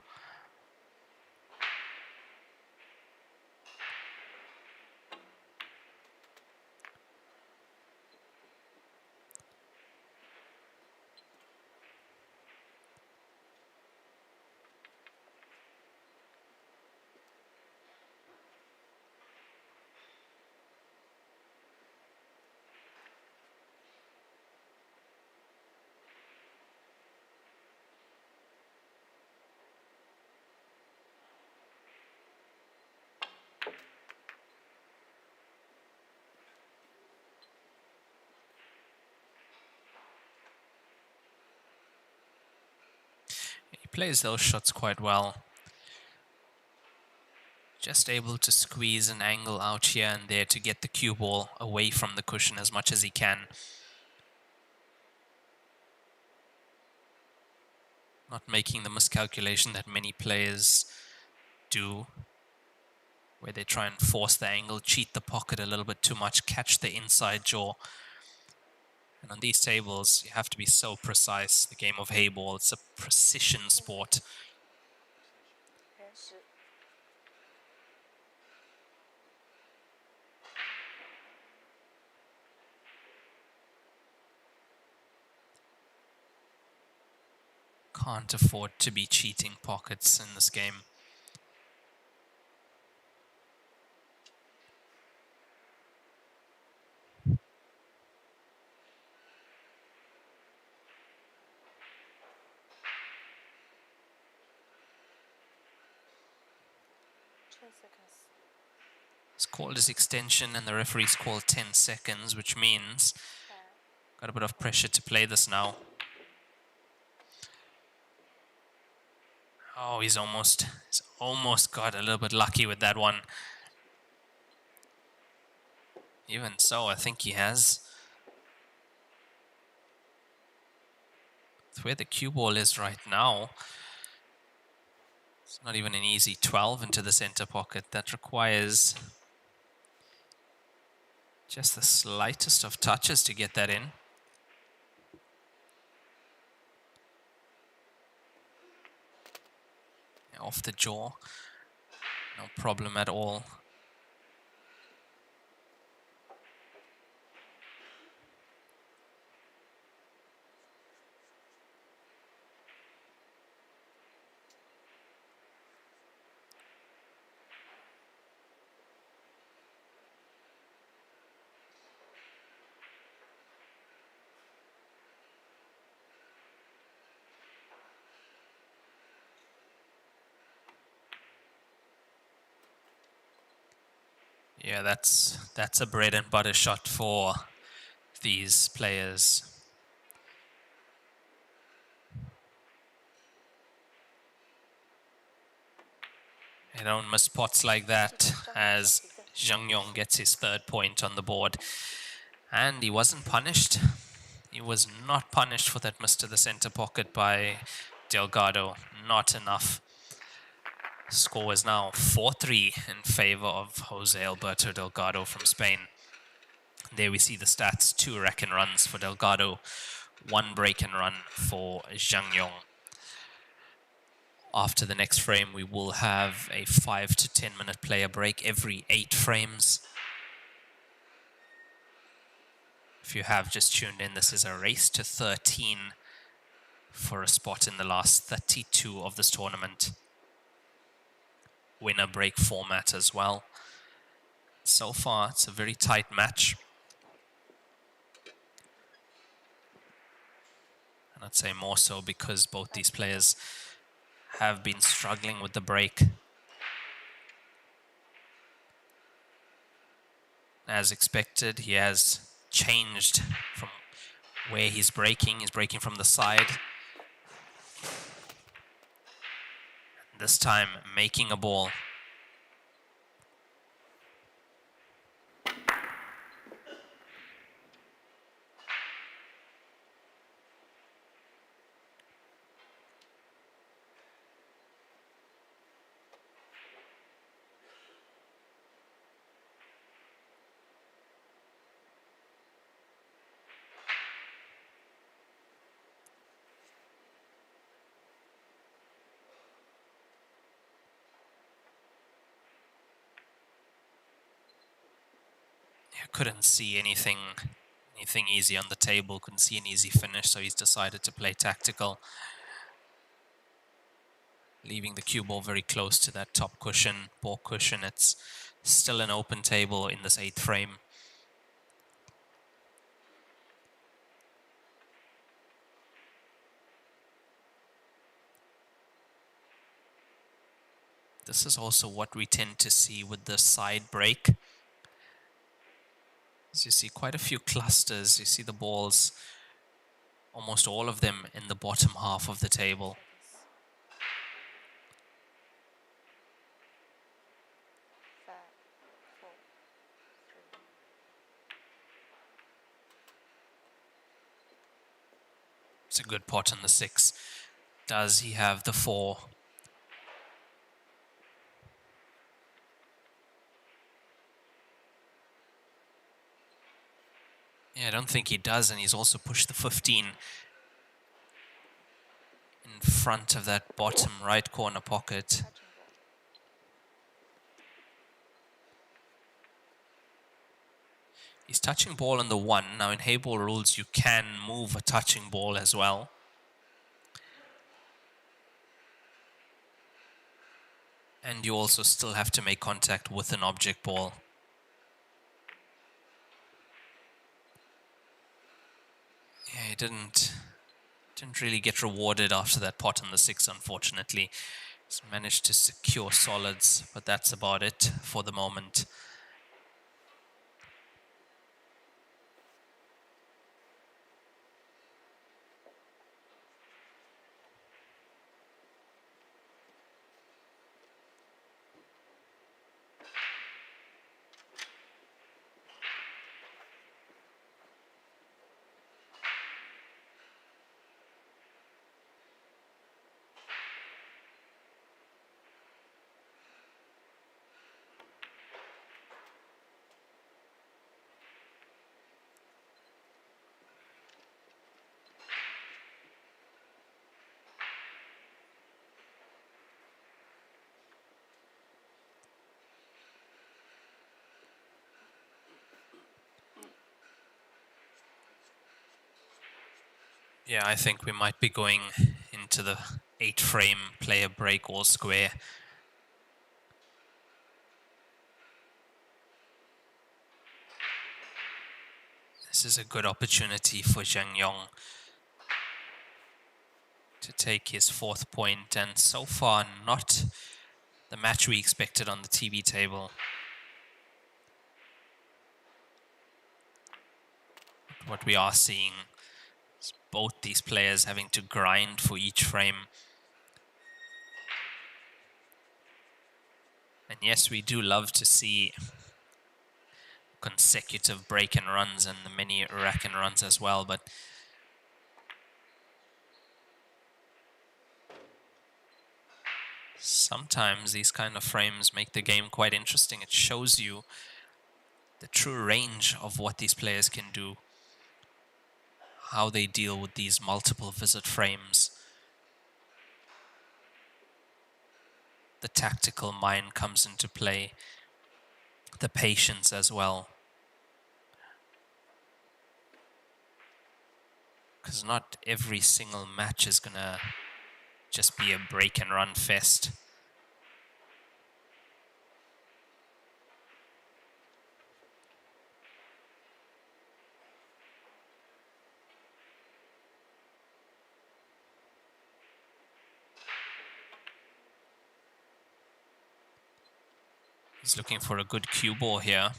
He plays those shots quite well. Just able to squeeze an angle out here and there to get the cue ball away from the cushion as much as he can. Not making the miscalculation that many players do, where they try and force the angle, cheat the pocket a little bit too much, catch the inside jaw. And on these tables, you have to be so precise. The game of Heyball, it's a precision sport. 人10 Can't afford to be cheating pockets in this game. seconds. It's called as extension and the referee's called 10 seconds, which means got a bit of pressure to play this now. Oh, he's almost got a little bit lucky with that one. Even so, I think he has. With where the cue ball is right now, it's not even an easy 12 into the center pocket. That requires just the slightest of touches to get that in. Off the jaw, no problem at all. Yeah, that's a bread and butter shot for these players. They don't miss pots like that as Zhang Yong gets his third point on the board. And he wasn't punished. He was not punished for that miss to the center pocket by Delgado. Not enough. Score is now 4-3 in favor of Jose Alberto Delgado from Spain. There we see the stats, 2 rack and runs for Delgado, 1 break and run for Zhang Yong. After the next frame, we will have a 5 to 10 minute player break every 8 frames. If you have just tuned in, this is a race to 13 for a spot in the last 32 of this tournament. Winner break format as well. So far, it's a very tight match. And I'd say more so because both these players have been struggling with the break. As expected, he has changed from where he's breaking. He's breaking from the side. This time, making a ball. Couldn't see anything easy on the table, couldn't see an easy finish, so he's decided to play tactical. Leaving the cue ball very close to that top cushion, ball cushion. It's still an open table in this 8th frame. This is also what we tend to see with the side break. As you see quite a few clusters, you see the balls, almost all of them in the bottom half of the table. It's a good pot on the 6. Does he have the 4? Yeah, I don't think he does, and he's also pushed the 15 in front of that bottom right corner pocket. He's touching ball on the 1. Now in Heyball rules, you can move a touching ball as well. And you also still have to make contact with an object ball. Yeah, he didn't really get rewarded after that pot on the 6, unfortunately. He's managed to secure solids, but that's about it for the moment. Yeah, I think we might be going into the 8-frame player break all square. This is a good opportunity for Zhang Yong to take his 4th point, and so far not the match we expected on the TV table. What we are seeing is both these players having to grind for each frame. And yes, we do love to see consecutive break and runs and the many rack and runs as well, but sometimes these kind of frames make the game quite interesting. It shows you the true range of what these players can do, how they deal with these multiple visit frames. The tactical mind comes into play, the patience as well. Because not every single match is gonna just be a break and run fest. He's looking for a good cue ball here.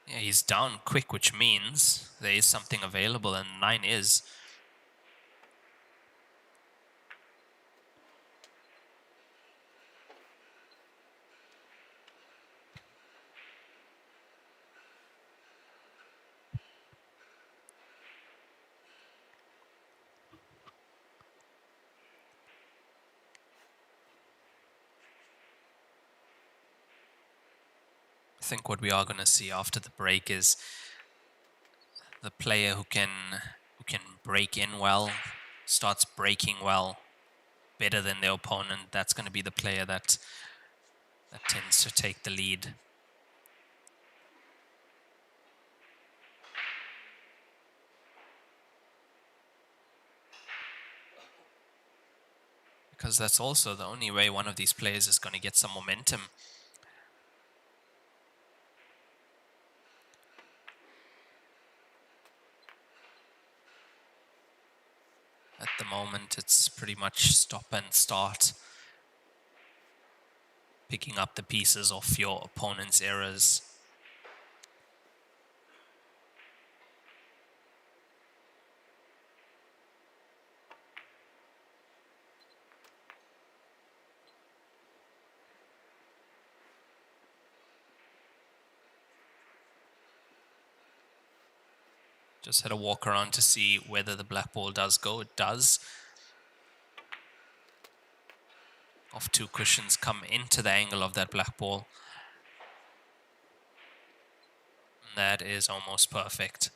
Yeah, he's down quick, which means there is something available, and 9 is. I think what we are going to see after the break is the player who can break in well, starts breaking well, better than their opponent. That's going to be the player that tends to take the lead. Because that's also the only way one of these players is going to get some momentum. At the moment, it's pretty much stop and start. Picking up the pieces off your opponent's errors. Just had a walk around to see whether the black ball does go. It does. Off 2 cushions, come into the angle of that black ball. That is almost perfect.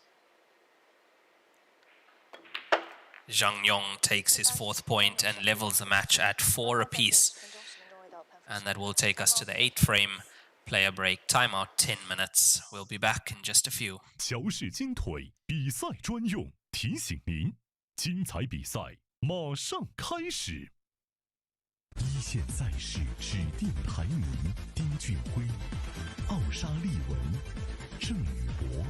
Zhang Yong takes his 4th point and levels the match at 4 apiece. And that will take us to the 8th frame. Player break, timeout 10 minutes. We'll be back in just a few. 乔氏金腿比赛专用，提醒您，精彩比赛马上开始。一线赛事指定台迷：丁俊晖、奥沙利文、郑宇博、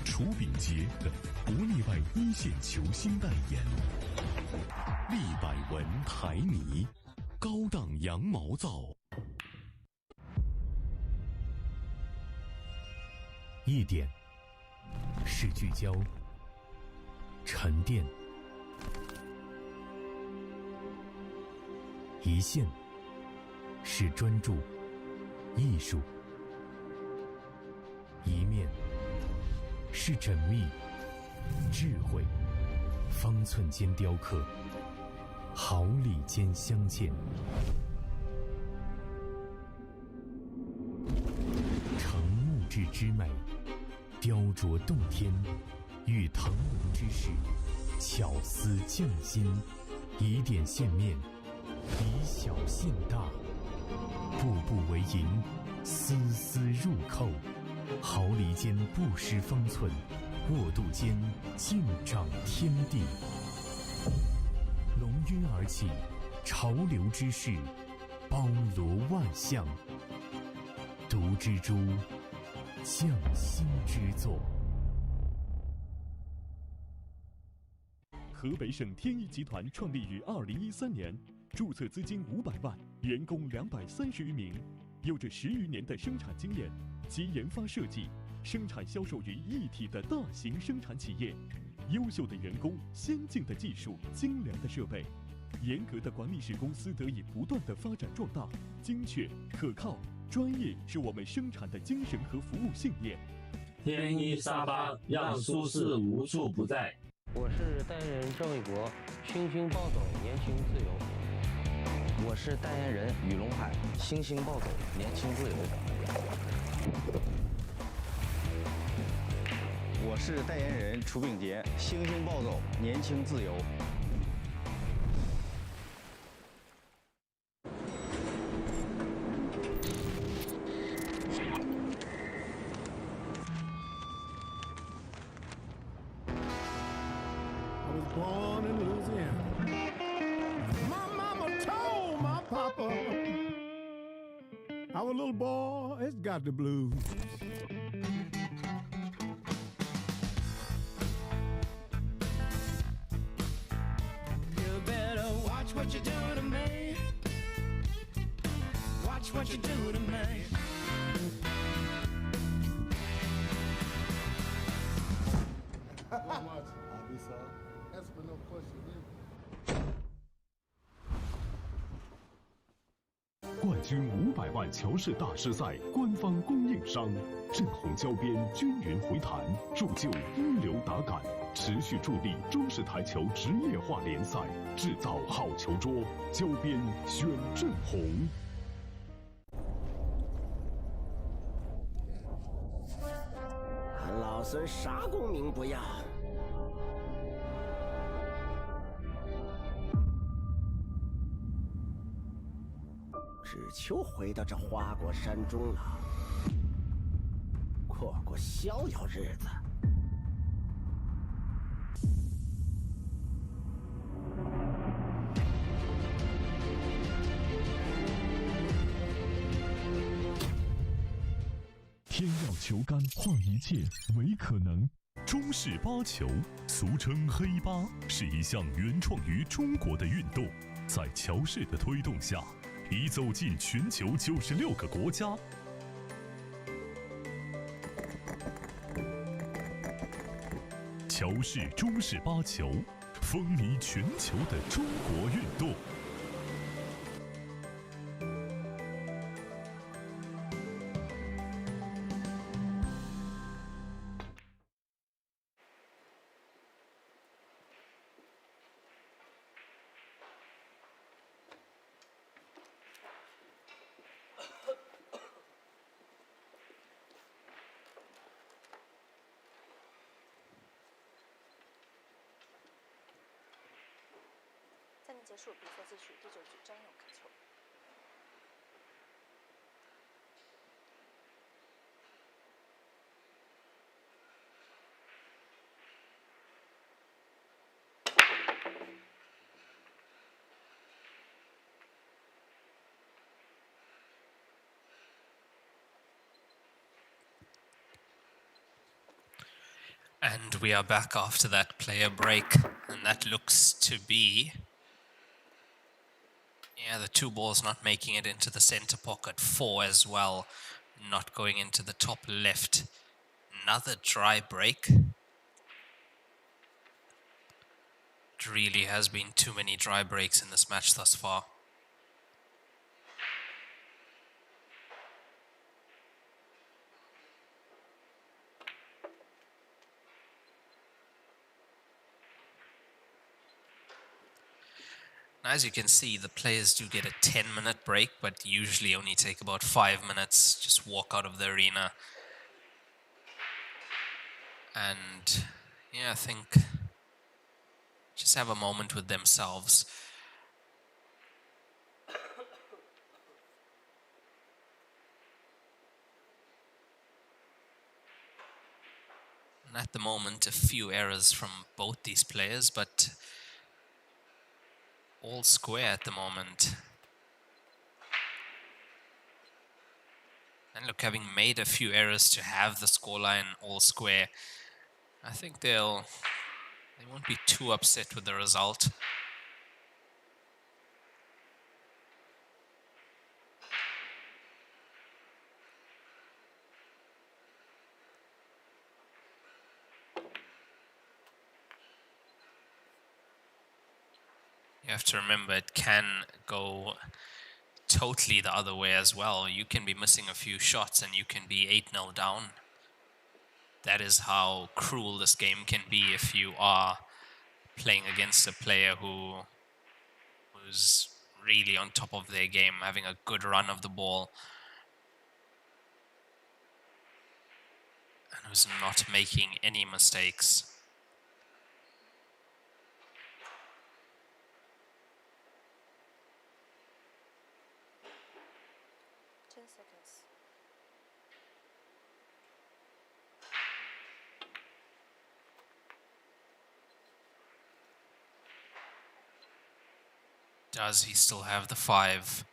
楚秉杰等国内外一线球星代言。利百文台迷，高档羊毛皂。一点是聚焦、沉淀；一线是专注、艺术；一面是缜密、智慧，方寸间雕刻，毫厘间镶嵌。成木质之美，雕琢洞天，与腾龙之势，巧思匠心，以点线面，以小现大，步步为营，丝丝入扣，毫厘间不失方寸，握度间尽长天地。龙晕而起，潮流之势，包罗万象，独蜘蛛匠心之作。河北省天一集团创立于2013年，注册资金500万，员工230余名，有着10余年的生产经验及研发设计、生产销售于一体的大型生产企业。优秀的员工、先进的技术、精良的设备，严格的管理使公司得以不断的发展壮大。精确、可靠、专业是我们生产的精神和服务信念。天一沙发让舒适无处不在。我是代言人郑伟国，星星暴走，年轻自由。我是代言人雨龙海，星星暴走，年轻自由。我是代言人楚秉杰，星星暴走，年轻自由。I was born in Louisiana. My mama told my papa, our little boy has got the blues. You better watch what you do to me. Watch what you do to me. That's for no question. 冠军500万乔氏大师赛官方供应商，正红胶边均匀回弹，铸就一流打感，持续助力中式台球职业化联赛，制造好球桌，胶边选正红。俺老孙啥功名不要，只求回到这花果山中了，过过逍遥日子。天要球杆，换一切为可能。中式八球，俗称黑八，是一项原创于中国的运动，在乔氏的推动下，已走进全球96个国家。乔氏中式八球，风靡全球的中国运动。名结束，比赛继续。第9局张勇开球。And we are back after that player break, and that looks to be, yeah, the 2 balls not making it into the center pocket, 4 as well, not going into the top left. Another dry break. It really has been too many dry breaks in this match thus far. As you can see, the players do get a 10-minute break, but usually only take about 5 minutes, just walk out of the arena. And yeah, I think just have a moment with themselves. And at the moment, a few errors from both these players, but all square at the moment. And look, having made a few errors to have the scoreline all square, I think they won't be too upset with the result. You have to remember, it can go totally the other way as well. You can be missing a few shots and you can be 8-0 down. That is how cruel this game can be if you are playing against a player who's really on top of their game, having a good run of the ball, and who's not making any mistakes. Does he still have the 5?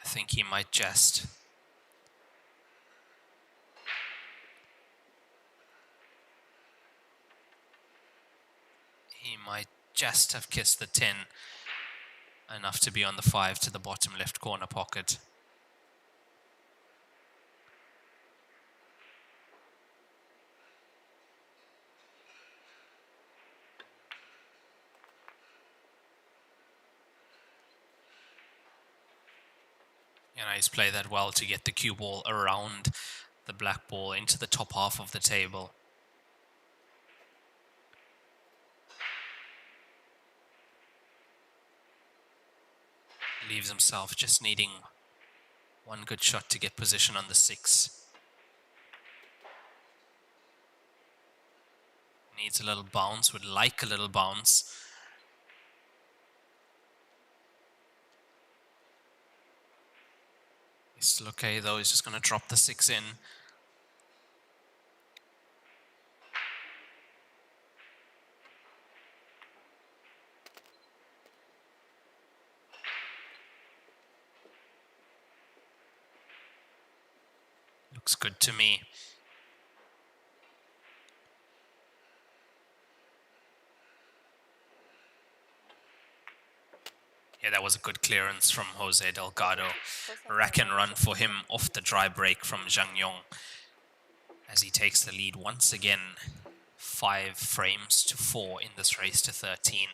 I think he might just. He might just have kissed the 10, enough to be on the 5 to the bottom left corner pocket. And he's played that well to get the cue ball around the black ball into the top half of the table. Leaves himself just needing one good shot to get position on the 6. Needs a little bounce, would like a little bounce. He's still okay though, he's just going to drop the 6 in. Looks good to me. Yeah, that was a good clearance from Jose Delgado. Rack and run for him off the dry break from Zhang Yong as he takes the lead once again. 5 frames to 4 in this race to 13.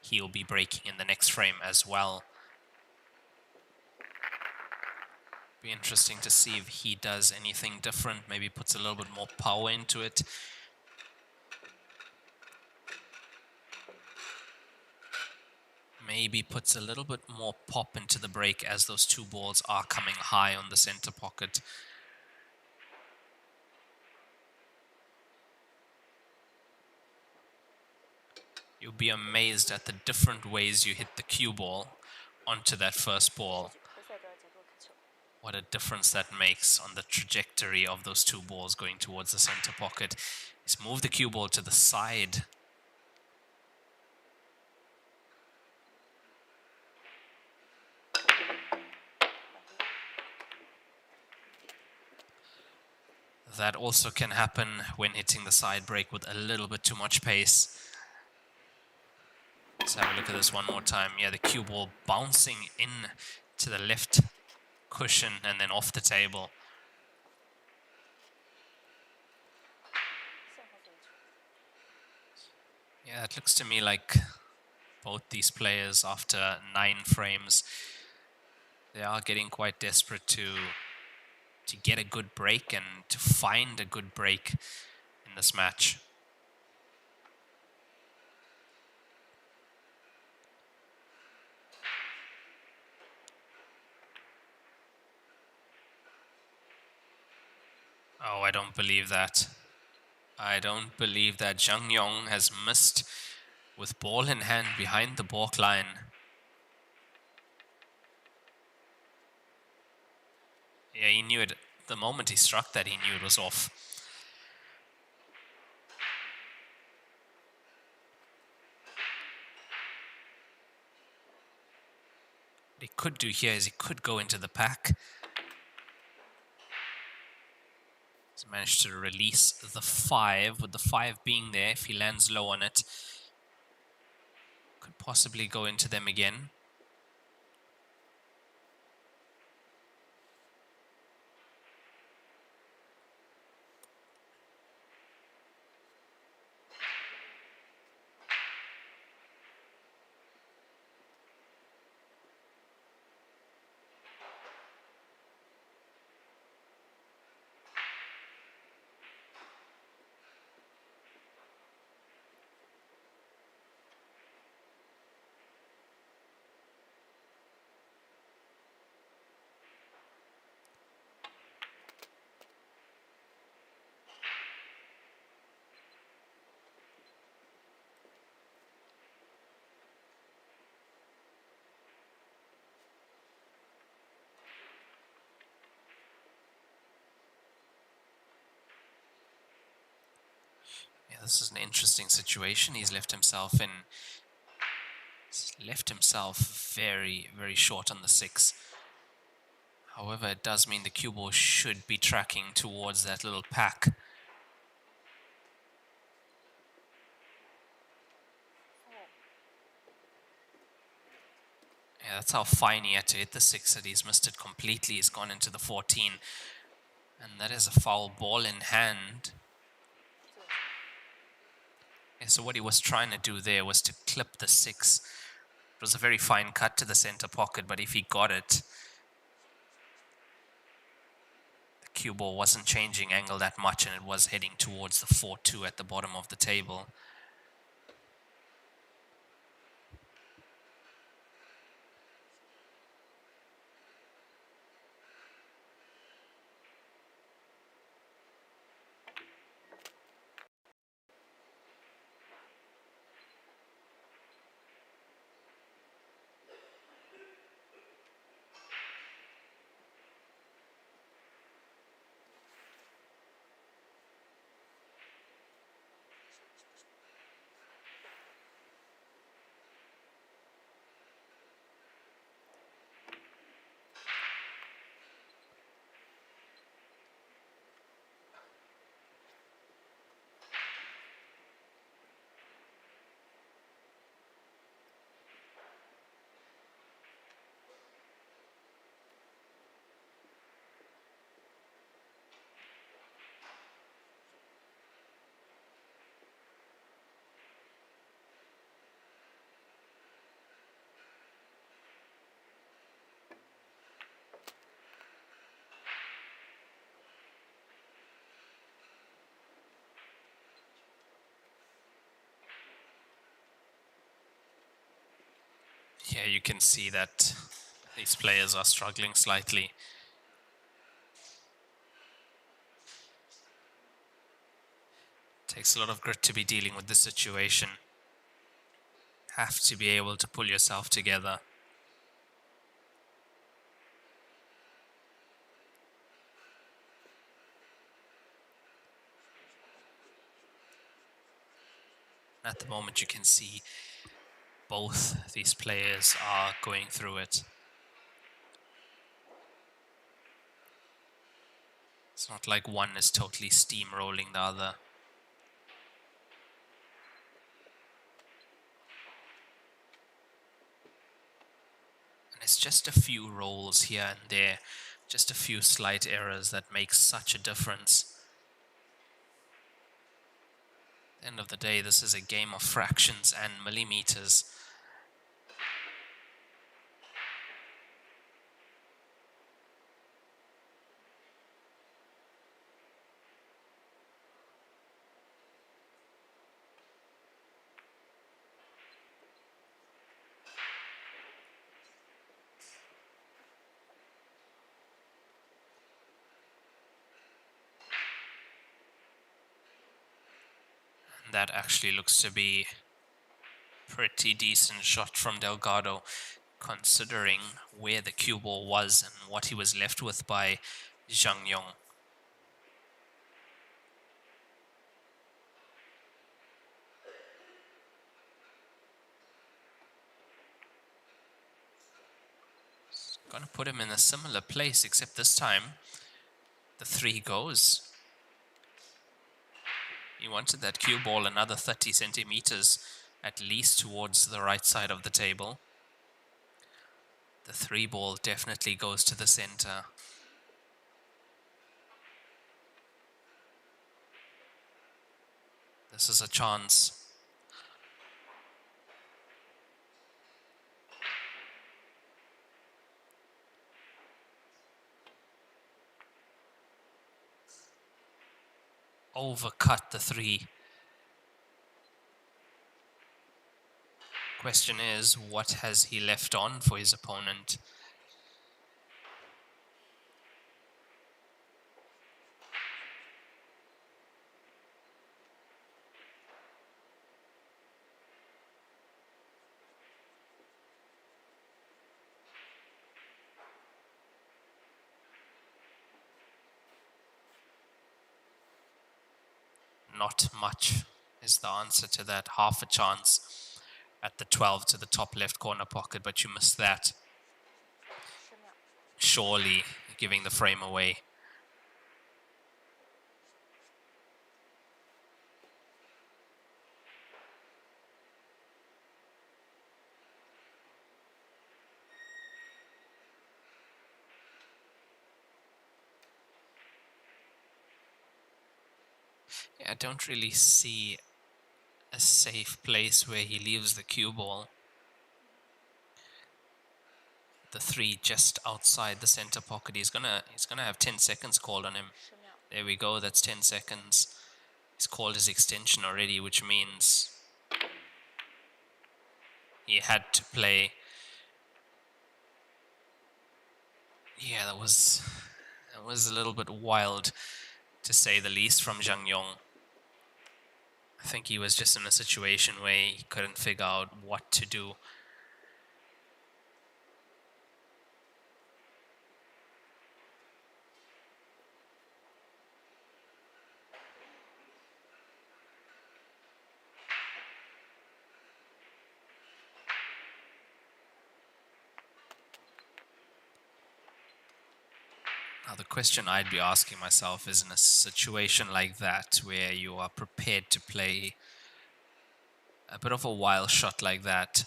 He'll be breaking in the next frame as well. Be interesting to see if he does anything different, maybe puts a little bit more power into it. Maybe puts a little bit more pop into the break as those 2 balls are coming high on the center pocket. You'll be amazed at the different ways you hit the cue ball onto that first ball. What a difference that makes on the trajectory of those two balls going towards the center pocket. He's moved the cue ball to the side. That also can happen when hitting the side break with a little bit too much pace. Let's have a look at this one more time. Yeah, the cue ball bouncing in to the left cushion and then off the table. Yeah, it looks to me like both these players, after 9 frames, they are getting quite desperate to get a good break and to find a good break in this match. Oh, I don't believe that. I don't believe that. Zhang Yong has missed with ball in hand behind the balk line. Yeah, he knew it. The moment he struck that, he knew it was off. What he could do here is he could go into the pack. He's managed to release the 5, with the 5 being there. If he lands low on it, could possibly go into them again. Yeah, this is an interesting situation. He's left himself very, very short on the 6. However, it does mean the cue ball should be tracking towards that little pack. Yeah, that's how fine he had to hit the 6 that he's missed it completely. He's gone into the 14. And that is a foul ball in hand. Yeah, so what he was trying to do there was to clip the 6. It was a very fine cut to the center pocket, but if he got it, the cue ball wasn't changing angle that much, and it was heading towards the 4-2 at the bottom of the table. Yeah, you can see that these players are struggling slightly. Takes a lot of grit to be dealing with this situation. Have to be able to pull yourself together. At the moment you can see both these players are going through it. It's not like one is totally steamrolling the other. And it's just a few rolls here and there, just a few slight errors that make such a difference. At the end of the day, this is a game of fractions and millimeters. That actually looks to be a pretty decent shot from Delgado, considering where the cue ball was and what he was left with by Zhang Yong. Gonna put him in a similar place, except this time the 3 goes. He wanted that cue ball another 30 centimeters at least towards the right side of the table. The 3 ball definitely goes to the center. This is a chance. Overcut the 3. Question is, what has he left on for his opponent? Not much is the answer to that. Half a chance at the 12 to the top left corner pocket, but you missed that. Surely giving the frame away. Yeah, I don't really see a safe place where he leaves the cue ball. The 3 just outside the center pocket. He's gonna have 10 seconds called on him. There we go, that's 10 seconds. He's called his extension already, which means he had to play. Yeah, that was a little bit wild, to say the least, from Zhang Yong. I think he was just in a situation where he couldn't figure out what to do. Now, the question I'd be asking myself is, in a situation like that, where you are prepared to play a bit of a wild shot like that,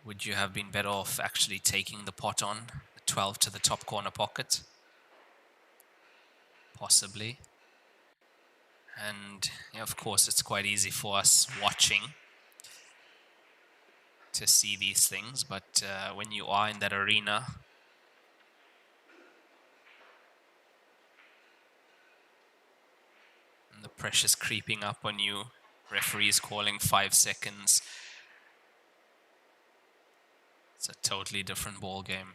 would you have been better off actually taking the pot on, the 12 to the top corner pocket? Possibly. And yeah, of course, it's quite easy for us watching to see these things, but when you are in that arena, and the pressure's creeping up on you, referee's calling 5 seconds, it's a totally different ball game.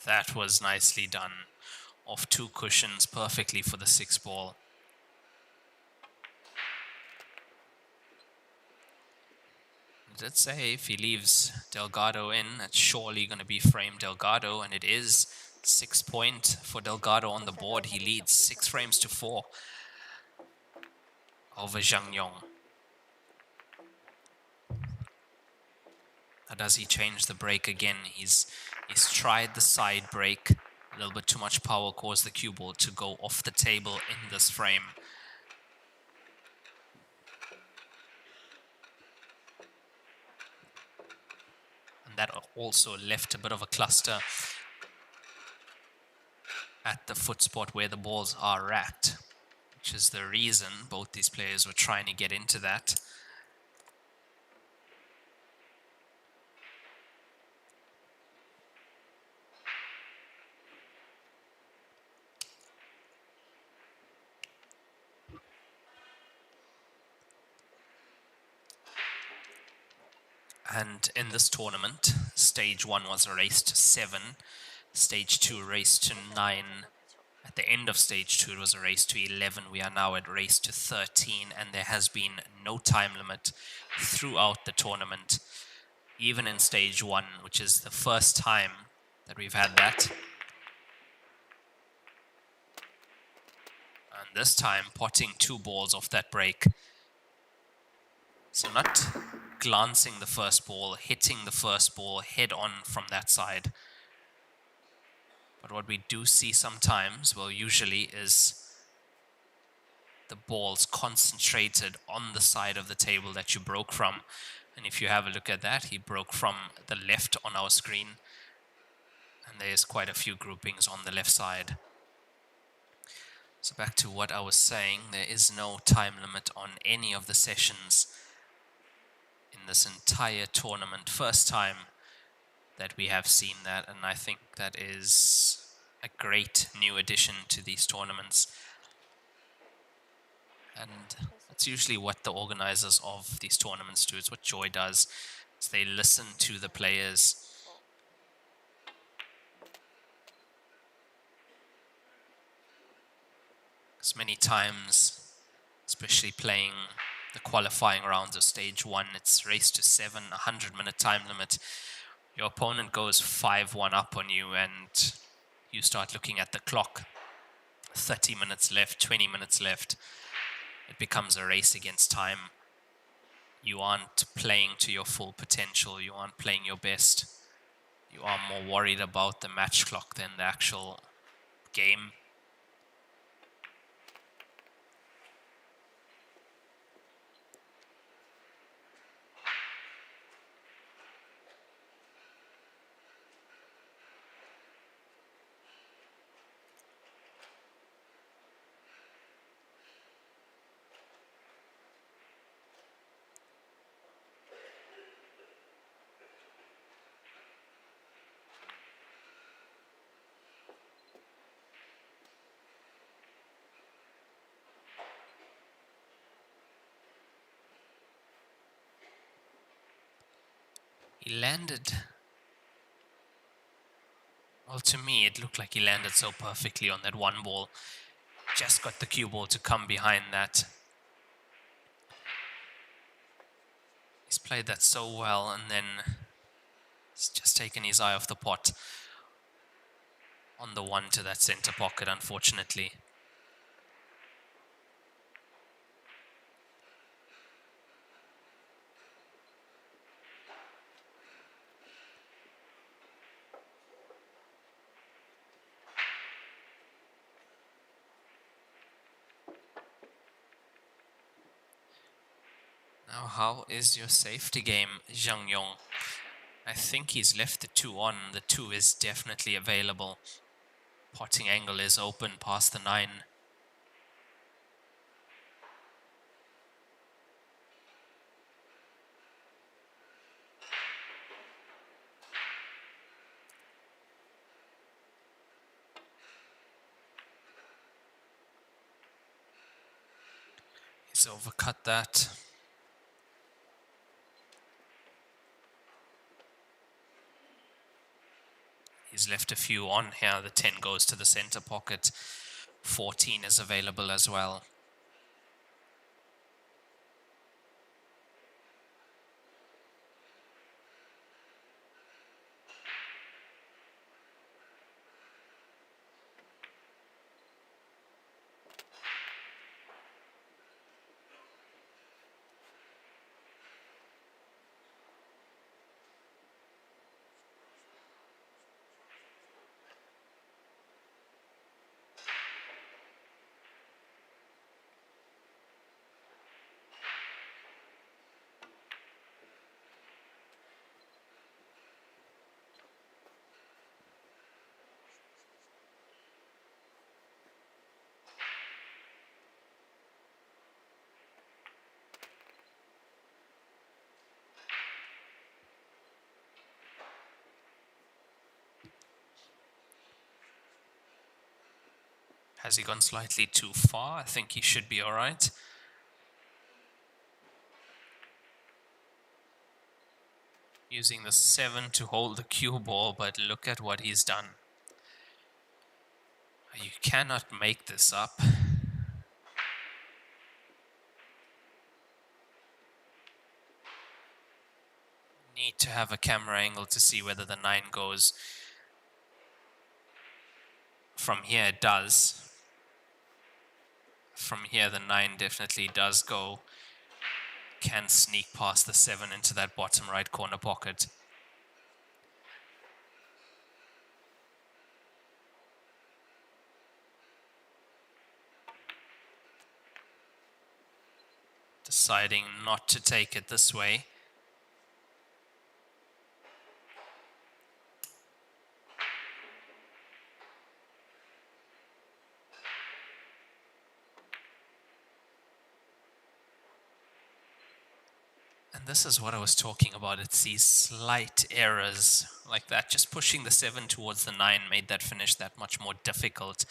That was nicely done. Off 2 cushions, perfectly for the 6 ball. I did say if he leaves Delgado in, it's surely going to be frame Delgado, and it is. 6 point for Delgado on the board. He leads 6 frames to 4 over Zhang Yong. Now does he change the break again? He's tried the side break. A little bit too much power caused the cue ball to go off the table in this frame. And that also left a bit of a cluster at the foot spot where the balls are at, which is the reason both these players were trying to get into that. And in this tournament, stage 1 was a race to 7, stage 2 race to 9. At the end of stage 2, it was a race to 11. We are now at race to 13, and there has been no time limit throughout the tournament, even in stage 1, which is the first time that we've had that. And this time, potting 2 balls off that break. So not glancing the first ball, hitting the first ball head on from that side. But what we do see sometimes, well, usually is the balls concentrated on the side of the table that you broke from. And if you have a look at that, he broke from the left on our screen. And there's quite a few groupings on the left side. So back to what I was saying, there is no time limit on any of the sessions in this entire tournament. First time that we have seen that, and I think that is a great new addition to these tournaments. And it's usually what the organizers of these tournaments do. It's what Joy does, is they listen to the players. Because many times, especially playing the qualifying rounds of stage 1, it's race to 7, 100-minute time limit. Your opponent goes 5-1 up on you, and you start looking at the clock. 30 minutes left, 20 minutes left. It becomes a race against time. You aren't playing to your full potential. You aren't playing your best. You are more worried about the match clock than the actual game. He landed, well, to me it looked like he landed so perfectly on that one ball. Just got the cue ball to come behind that. He's played that so well, and then he's just taken his eye off the pot on the one to that center pocket, unfortunately. Now, how is your safety game, Zhang Yong? I think he's left the 2 on. The 2 is definitely available. Potting angle is open past the 9. He's overcut that. He's He's left a few on here. The 10 goes to the center pocket. 14 is available as well. Has he gone slightly too far? I think he should be all right. Using the 7 to hold the cue ball, but look at what he's done. You cannot make this up. Need to have a camera angle to see whether the 9 goes. From here it does. From here the 9 definitely does go. Can sneak past the 7 into that bottom right corner pocket. Deciding not to take it this way. And this is what I was talking about. It's these slight errors like that. Just pushing the 7 towards the 9 made that finish that much more difficult.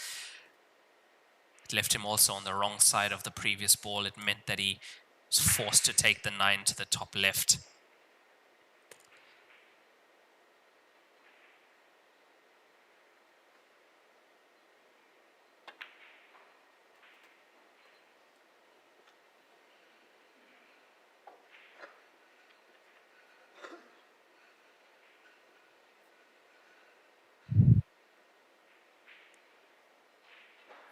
It left him also on the wrong side of the previous ball. It meant that he was forced to take the 9 to the top left.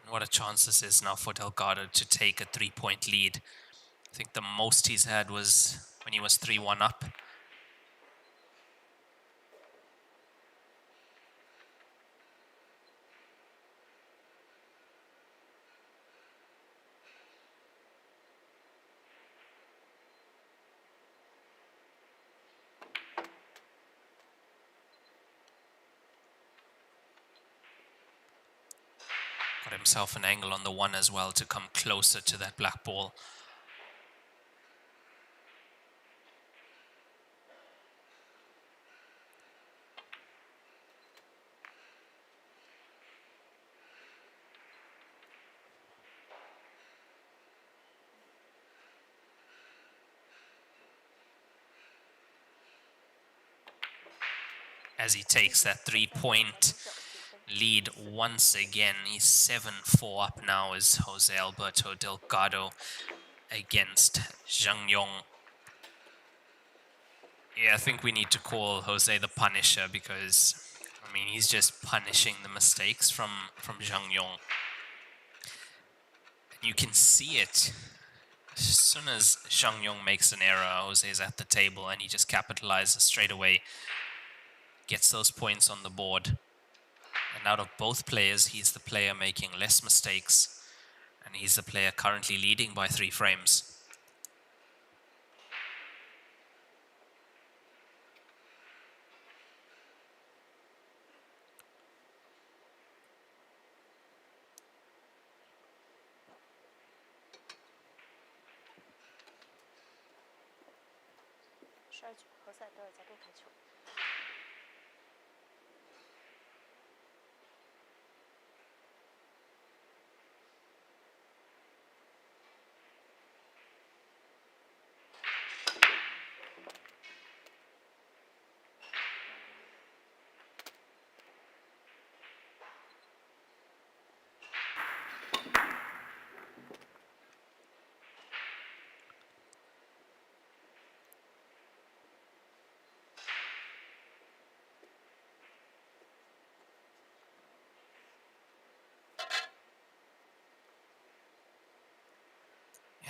What a chance this is now for Delgado to take a 3-point lead. I think the most he's had was when he was 3-1 up. Got himself an angle on the 1 as well to come closer to that black ball. As he takes that 3-point lead once again. He's 7-4 up now as Jose Alberto Delgado against Zhang Yong. Yeah, I think we need to call Jose the Punisher because, I mean, he's just punishing the mistakes from Zhang Yong. You can see it. As soon as Zhang Yong makes an error, Jose's at the table and he just capitalizes straight away. Gets those points on the board. And out of both players, he's the player making less mistakes. And he's the player currently leading by 3 frames.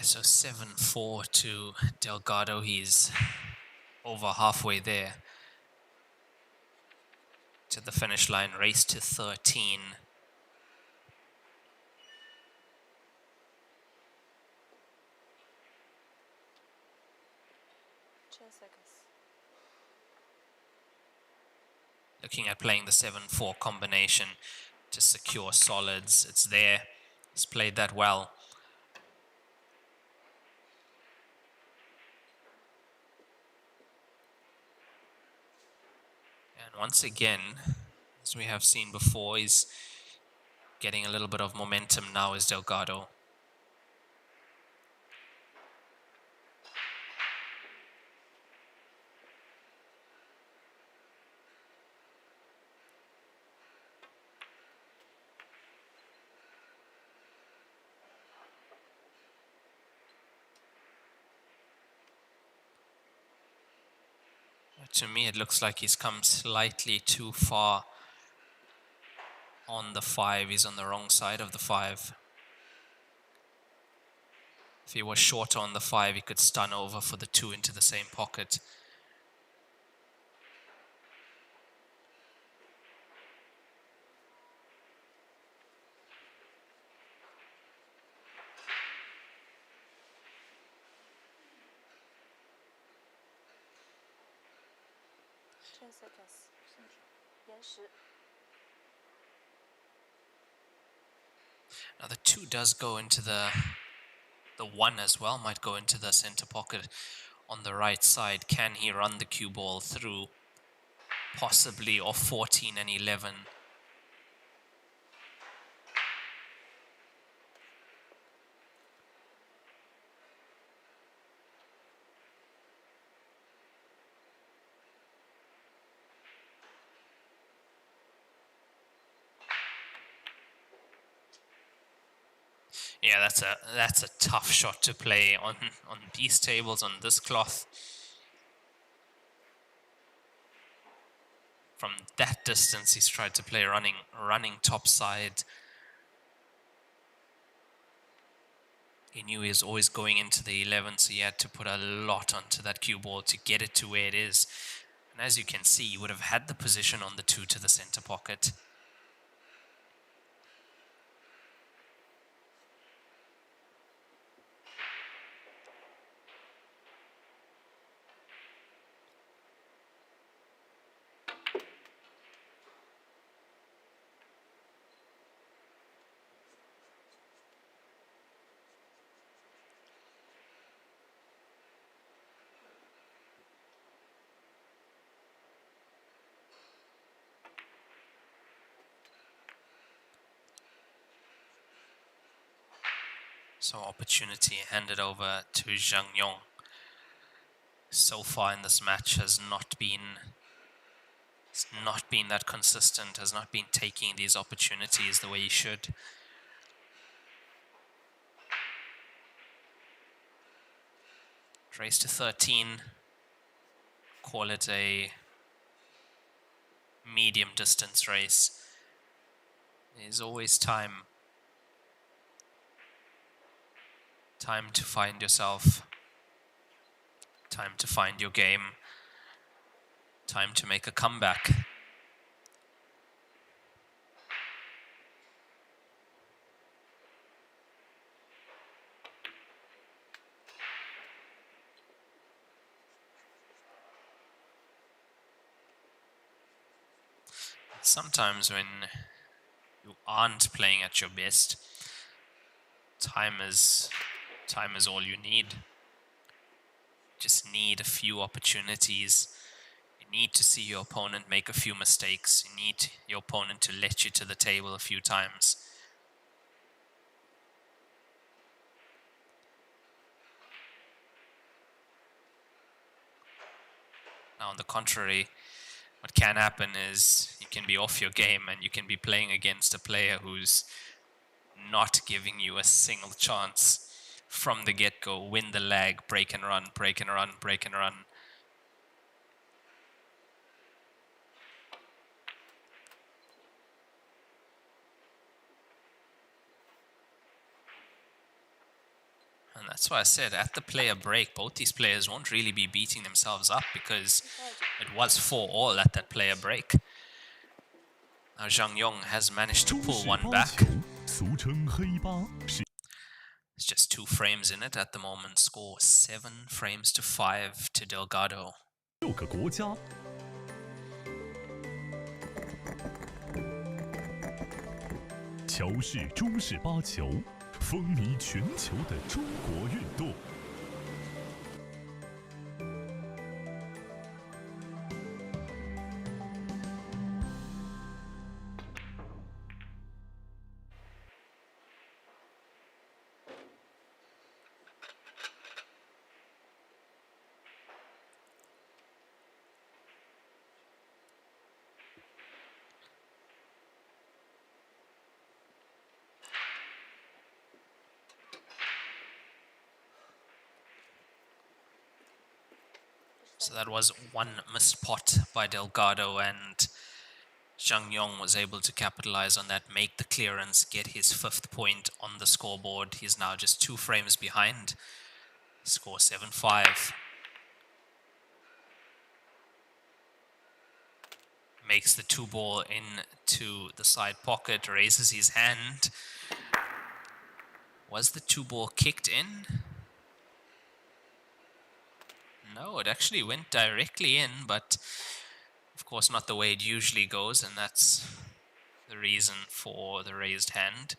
Yeah, so 7-4 to Delgado. He's over halfway there to the finish line. Race to 13. Looking at playing the 7-4 combination to secure solids. It's there. He's played that well. And once again, as we have seen before, he's getting a little bit of momentum now as Delgado. To me, it looks like he's come slightly too far on the 5. He's on the wrong side of the 5. If he was shorter on the 5, he could stun over for the 2 into the same pocket. Now the 2 does go into the 1 as well, might go into the center pocket on the right side. Can he run the cue ball through? Possibly, or 14 and 11. Yeah, that's a tough shot to play on these tables, on this cloth. From that distance, he's tried to play running top side. He knew he was always going into the 11, so he had to put a lot onto that cue ball to get it to where it is. And as you can see, he would have had the position on the 2 to the center pocket. So opportunity handed over to Zhang Yong. So far in this match has not been that consistent, has not been taking these opportunities the way he should. Race to 13. Call it a medium distance race. There's always time. Time to find yourself. Time to find your game. Time to make a comeback. Sometimes when you aren't playing at your best, time is all you need. Just need a few opportunities. You need to see your opponent make a few mistakes. You need your opponent to let you to the table a few times. Now, on the contrary, what can happen is you can be off your game and you can be playing against a player who's not giving you a single chance from the get-go. Win the leg, break and run, break and run, break and run. And That's why I said at the player break, both these players won't really be beating themselves up because it was 4-all at that player break. Now Zhang Yong has managed to pull one back. It's just 2 frames in it at the moment. Score 7 frames to 5 to Delgado. 6个国家。乔氏中式八球，风靡全球的中国运动。So that was 1 missed pot by Delgado, and Zhang Yong was able to capitalize on that, make the clearance, get his 5th point on the scoreboard. He's now just 2 frames behind. Score 7-5. Makes the 2 ball into the side pocket, raises his hand. Was the 2 ball kicked in? No, it actually went directly in, but of course not the way it usually goes, and that's the reason for the raised hand.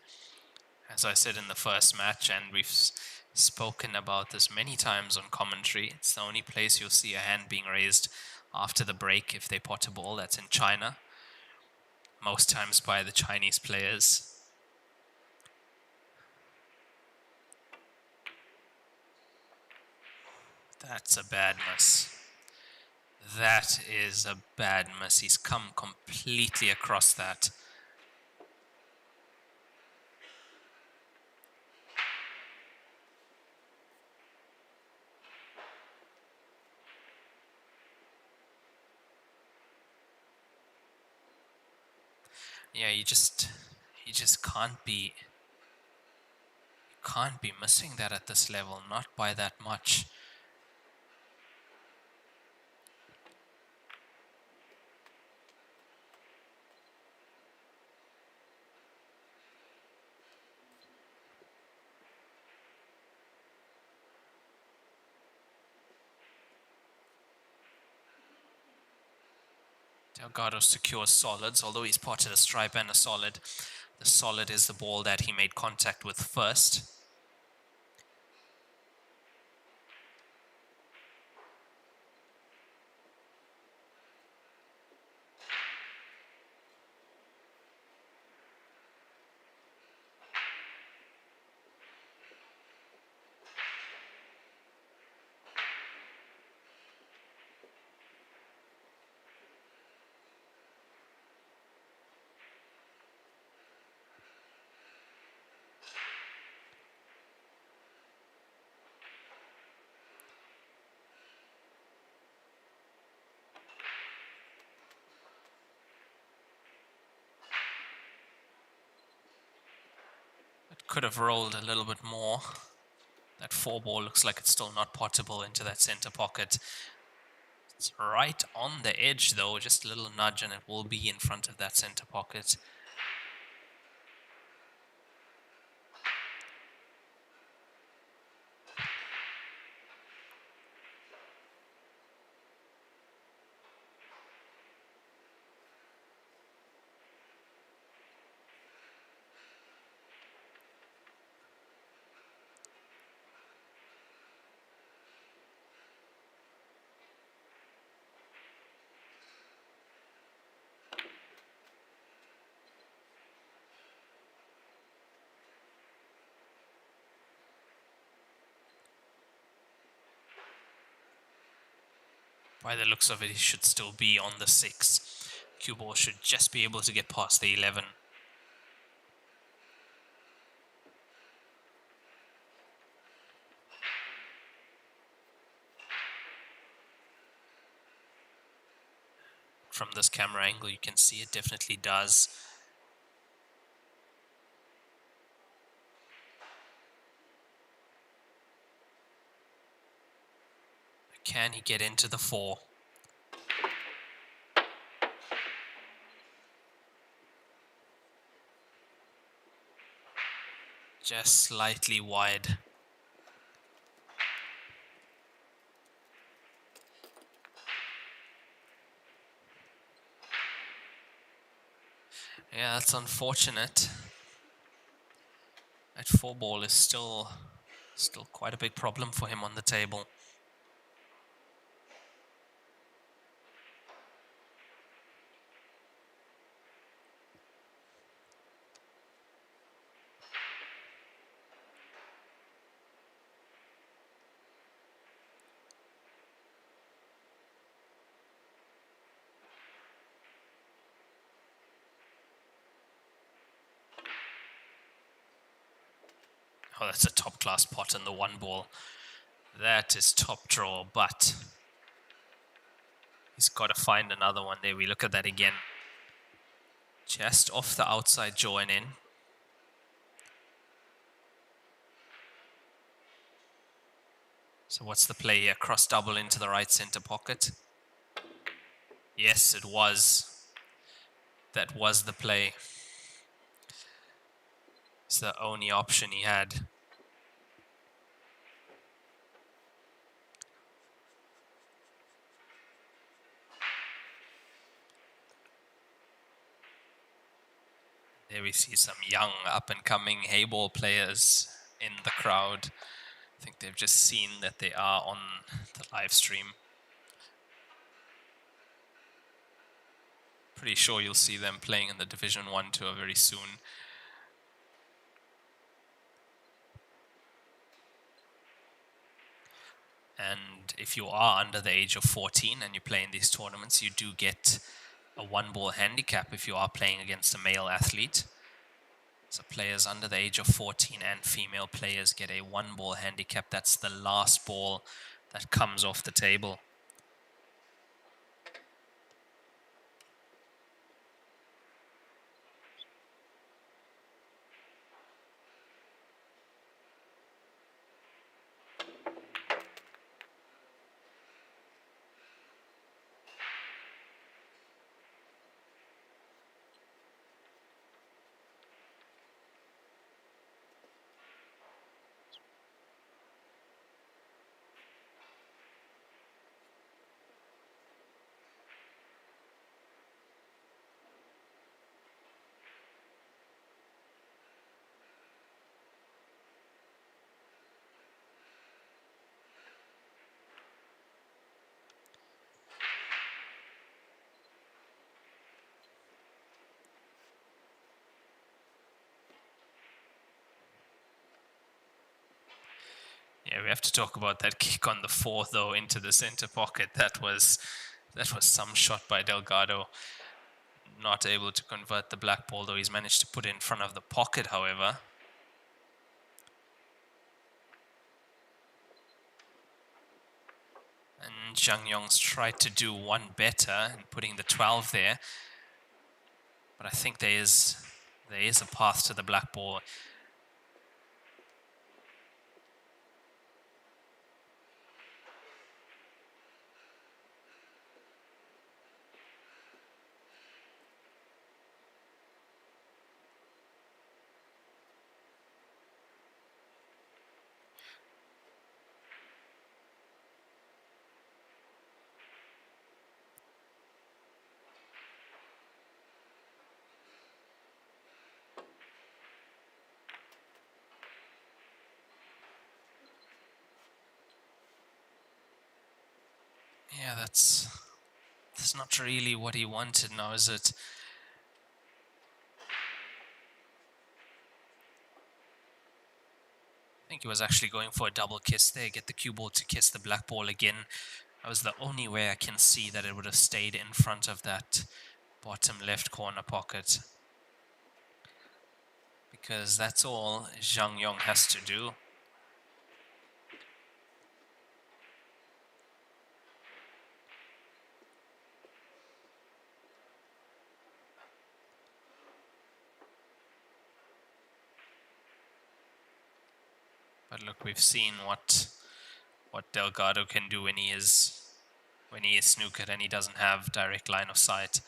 As I said in the first match, and we've spoken about this many times on commentary, it's the only place you'll see a hand being raised after the break if they pot a ball. That's in China, most times by the Chinese players. That's a bad miss. That is a bad miss. He's come completely across that. Yeah, you just can't be missing that at this level, not by that much. Delgado secures solids, although he's potted a stripe and a solid. The solid is the ball that he made contact with first. It could have rolled a little bit more. That 4 ball looks like it's still not potable into that center pocket. It's right on the edge though, just a little nudge and it will be in front of that center pocket. By the looks of it, he should still be on the 6. Cue ball should just be able to get past the 11. From this camera angle, you can see it definitely does. Can he get into the 4? Just slightly wide. Yeah, that's unfortunate. That 4 ball is still quite a big problem for him on the table. Oh, that's a top-class pot in the 1 ball. That is top draw, but he's got to find another one there. We look at that again. Just off the outside join in. So what's the play here? Cross double into the right center pocket. Yes, it was. That was the play. It's the only option he had. There we see some young up-and-coming Heyball players in the crowd. I think they've just seen that they are on the live stream. Pretty sure you'll see them playing in the Division 1 tour very soon. And if you are under the age of 14 and you play in these tournaments, you do get a 1 ball handicap if you are playing against a male athlete. So players under the age of 14 and female players get a 1 ball handicap. That's the last ball that comes off the table. Yeah, we have to talk about that kick on the 4th, though, into the center pocket. That was some shot by Delgado. Not able to convert the black ball, though he's managed to put it in front of the pocket, however. And Zhang Yong's tried to do one better and putting the 12 there. But I think there is a path to the black ball. Yeah, that's not really what he wanted now, is it? I think he was actually going for a double kiss there, get the cue ball to kiss the black ball again. That was the only way I can see that it would have stayed in front of that bottom left corner pocket. Because that's all Zhang Yong has to do. But look, we've seen what what Delgado can do when he is snookered and he doesn't have direct line of sight.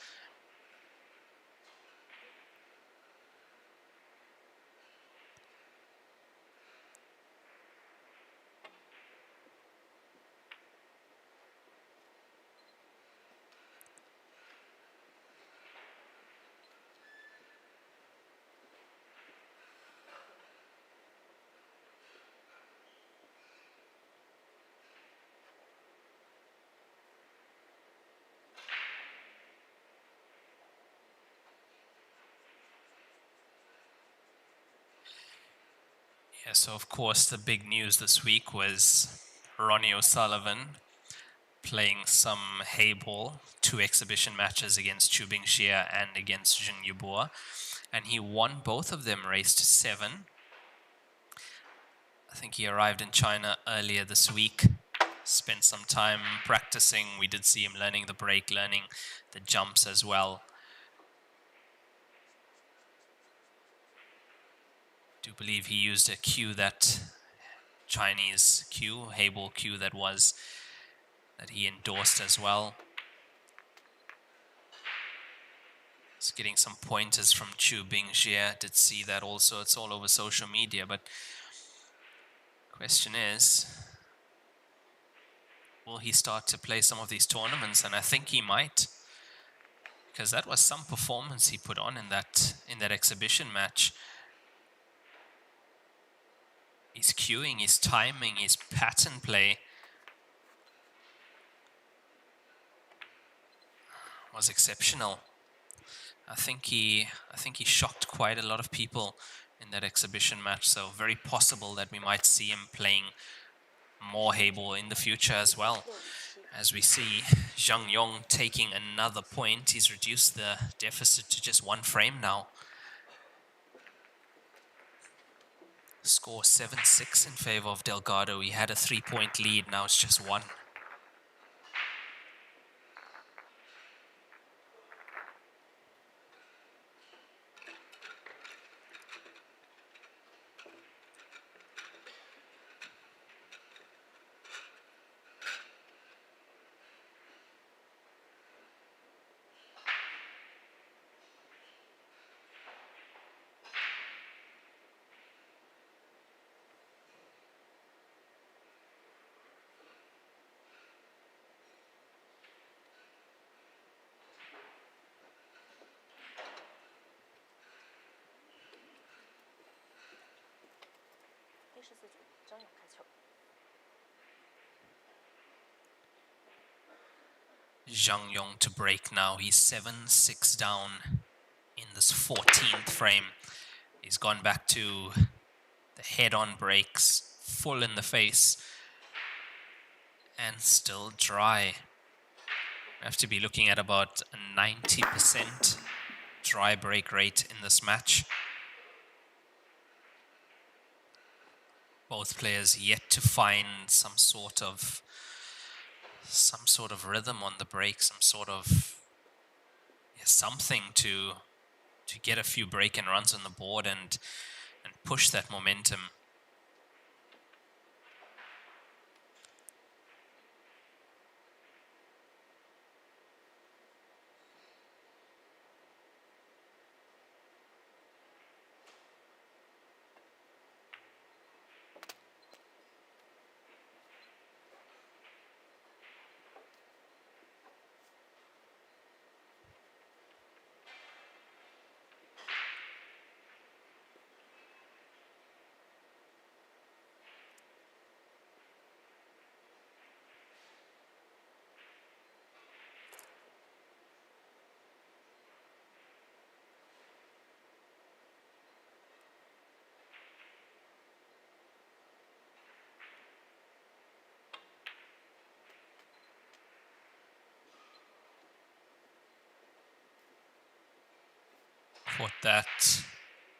Yeah, so of course the big news this week was Ronnie O'Sullivan playing some Heyball, 2 exhibition matches against Chu Bingxie and against Zheng Yubo, and he won both of them race to 7. I think he arrived in China earlier this week, spent some time practicing. We did see him learning the break, learning the jumps as well. I do believe he used a cue, that Chinese cue, Heyball cue that he endorsed as well. He's getting some pointers from Chu Bingxie. Did see that also. It's all over social media, but question is, will he start to play some of these tournaments? And I think he might, because that was some performance he put on in that exhibition match. His cueing, his timing, his pattern play was exceptional. I think he shocked quite a lot of people in that exhibition match, so very possible that we might see him playing more Heyball in the future as well. As we see Zhang Yong taking another point, he's reduced the deficit to just 1 frame now. Score 7-6 in favor of Delgado. He had a 3-point lead, now it's just 1. Zhang Yong to break now. He's 7-6 down in this 14th frame. He's gone back to the head-on breaks, full in the face, and still dry. We have to be looking at about a 90% dry break rate in this match. Both players yet to find some sort of rhythm on the break, some sort of something to get a few break and runs on the board and push that momentum. Caught that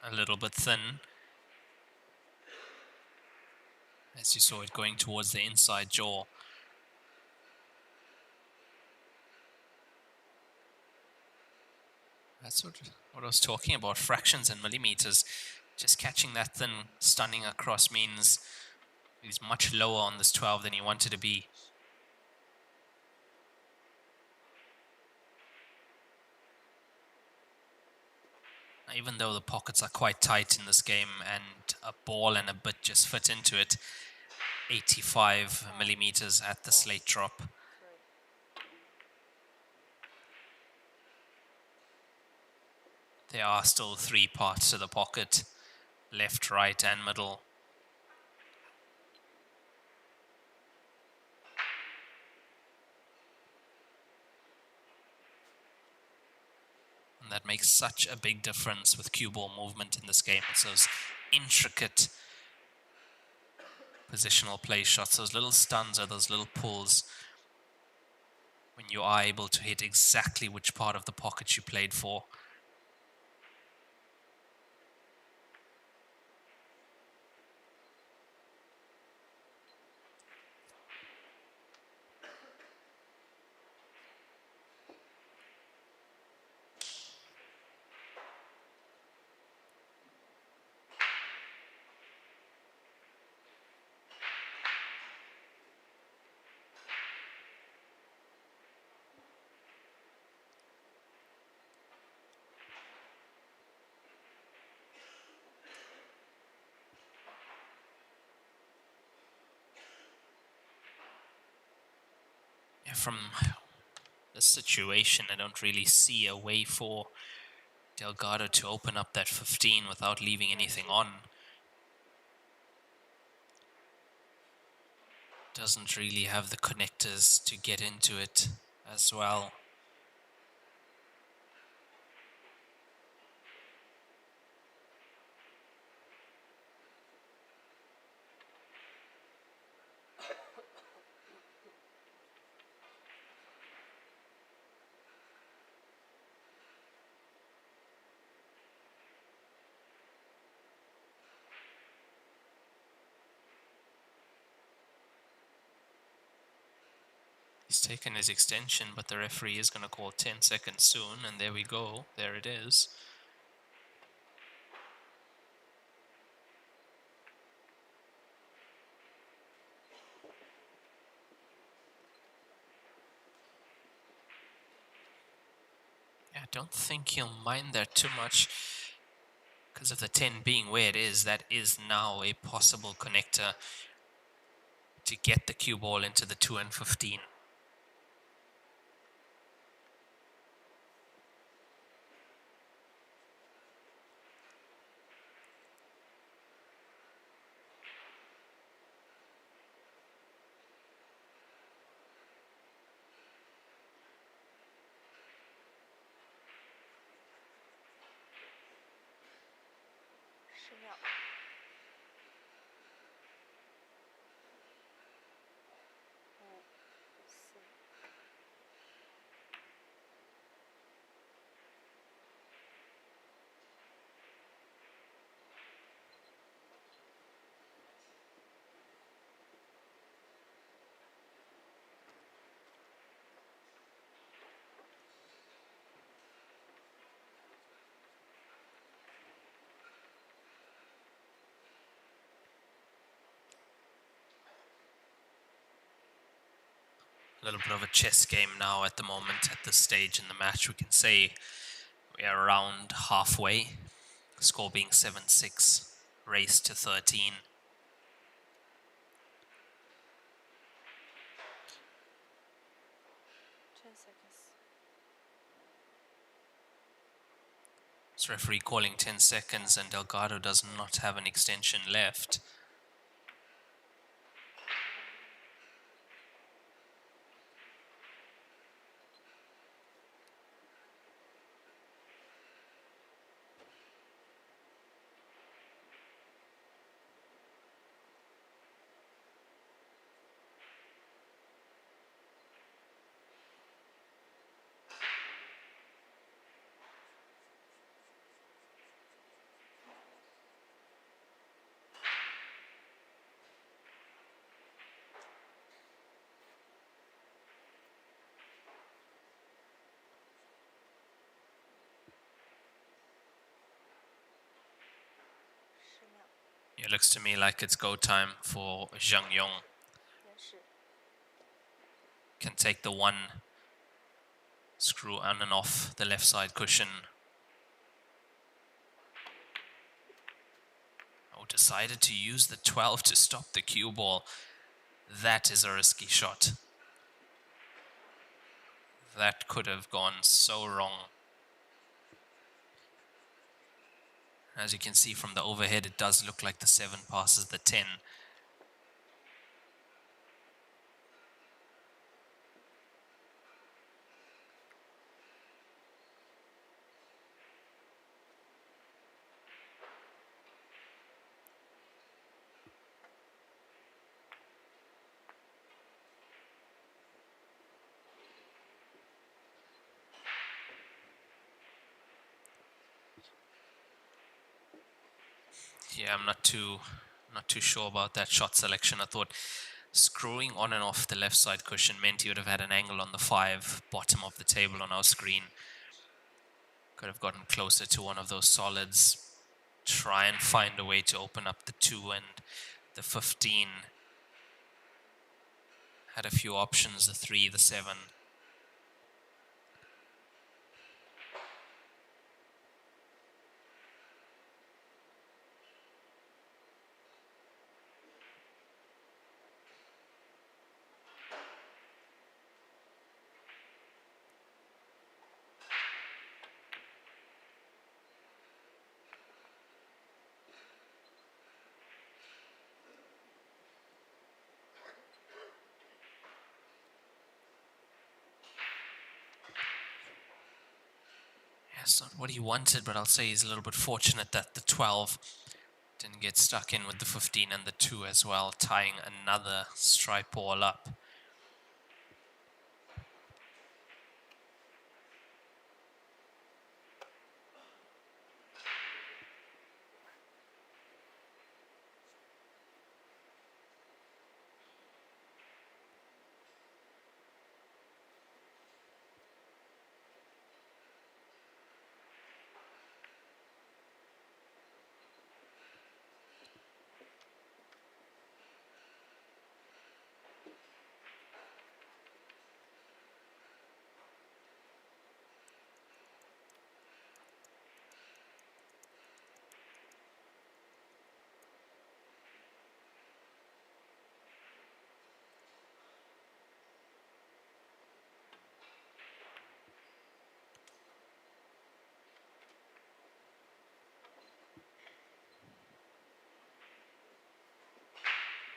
a little bit thin, as you saw it going towards the inside jaw. That's what I was talking about, fractions and millimeters. Just catching that thin, stunning across means He's much lower on this 12 than he wanted to be. Even though the pockets are quite tight in this game and a ball and a bit just fit into it, 85 millimeters at the slate drop. There are still 3 parts to the pocket, left, right, and middle. And that makes such a big difference with cue ball movement in this game. It's those intricate positional play shots, those little stuns or those little pulls, when you are able to hit exactly which part of the pocket you played for. From this situation, I don't really see a way for Delgado to open up that 15 without leaving anything on. Doesn't really have the connectors to get into it as well. He's taken his extension, but the referee is going to call 10 seconds soon, and there we go. There it is. Yeah, I don't think he'll mind that too much because of the 10 being where it is. That is now a possible connector to get the cue ball into the 2 and 15. A little bit of a chess game now at the moment. At this stage in the match, we can say we are around halfway. Score being 7-6, race to 13. This referee calling 10 seconds, and Delgado does not have an extension left. It looks to me like it's go time for Zhang Yong. Can take the one screw on and off the left side cushion. Oh, decided to use the 12 to stop the cue ball. That is a risky shot. That could have gone so wrong. As you can see from the overhead, it does look like the 7 passes the 10. Yeah, I'm not too sure about that shot selection. I thought screwing on and off the left side cushion meant he would have had an angle on the 5, bottom of the table on our screen. Could have gotten closer to one of those solids. Try and find a way to open up the 2 and the 15. Had a few options, the 3, the 7. It's not what he wanted, but I'll say he's a little bit fortunate that the 12 didn't get stuck in with the 15 and the 2 as well, tying another stripe ball up.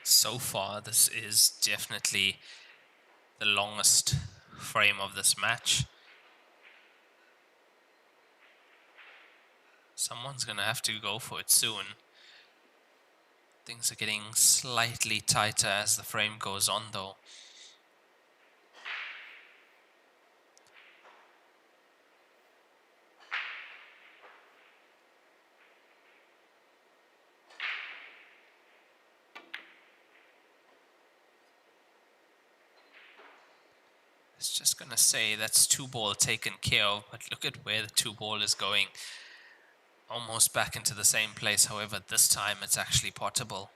So far, this is definitely the longest frame of this match. Someone's going to have to go for it soon. Things are getting slightly tighter as the frame goes on, though. It's just going to say that's 2 ball taken care of, but look at where the 2 ball is going. Almost back into the same place, however, this time it's actually potable.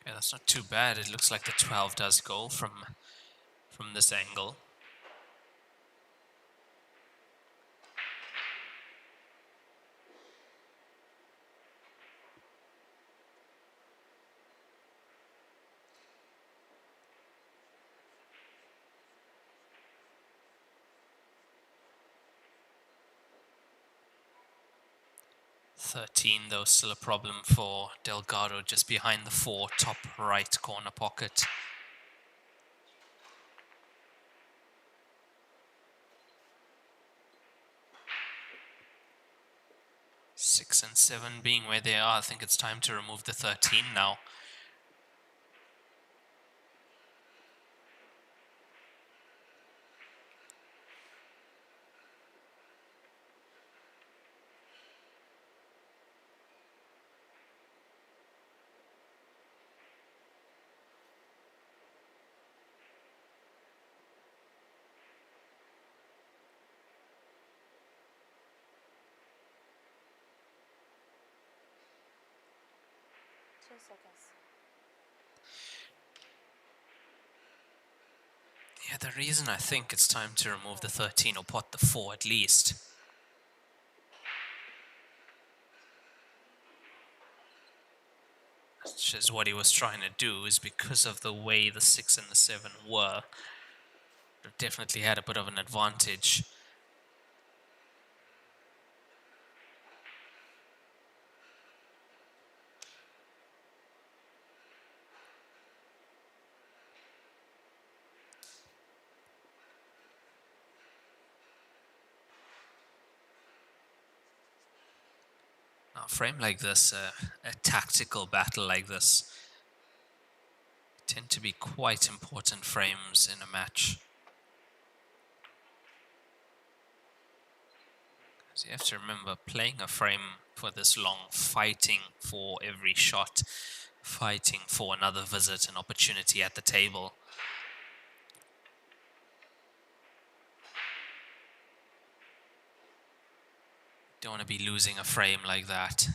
Yeah, that's not too bad. It looks like the 12 does go from this angle. Though still a problem for Delgado, just behind the 4, top right corner pocket. 6 and 7 being where they are, I think it's time to remove the 13 now. Seconds. Yeah, the reason I think it's time to remove the 13 or pot the 4 at least, which is what he was trying to do, is because of the way the 6 and the 7 were. It definitely had a bit of an advantage. Now, a frame like this, a tactical battle like this, tend to be quite important frames in a match. So you have to remember, playing a frame for this long, fighting for every shot, fighting for another visit, an opportunity at the table. Don't want to be losing a frame like that.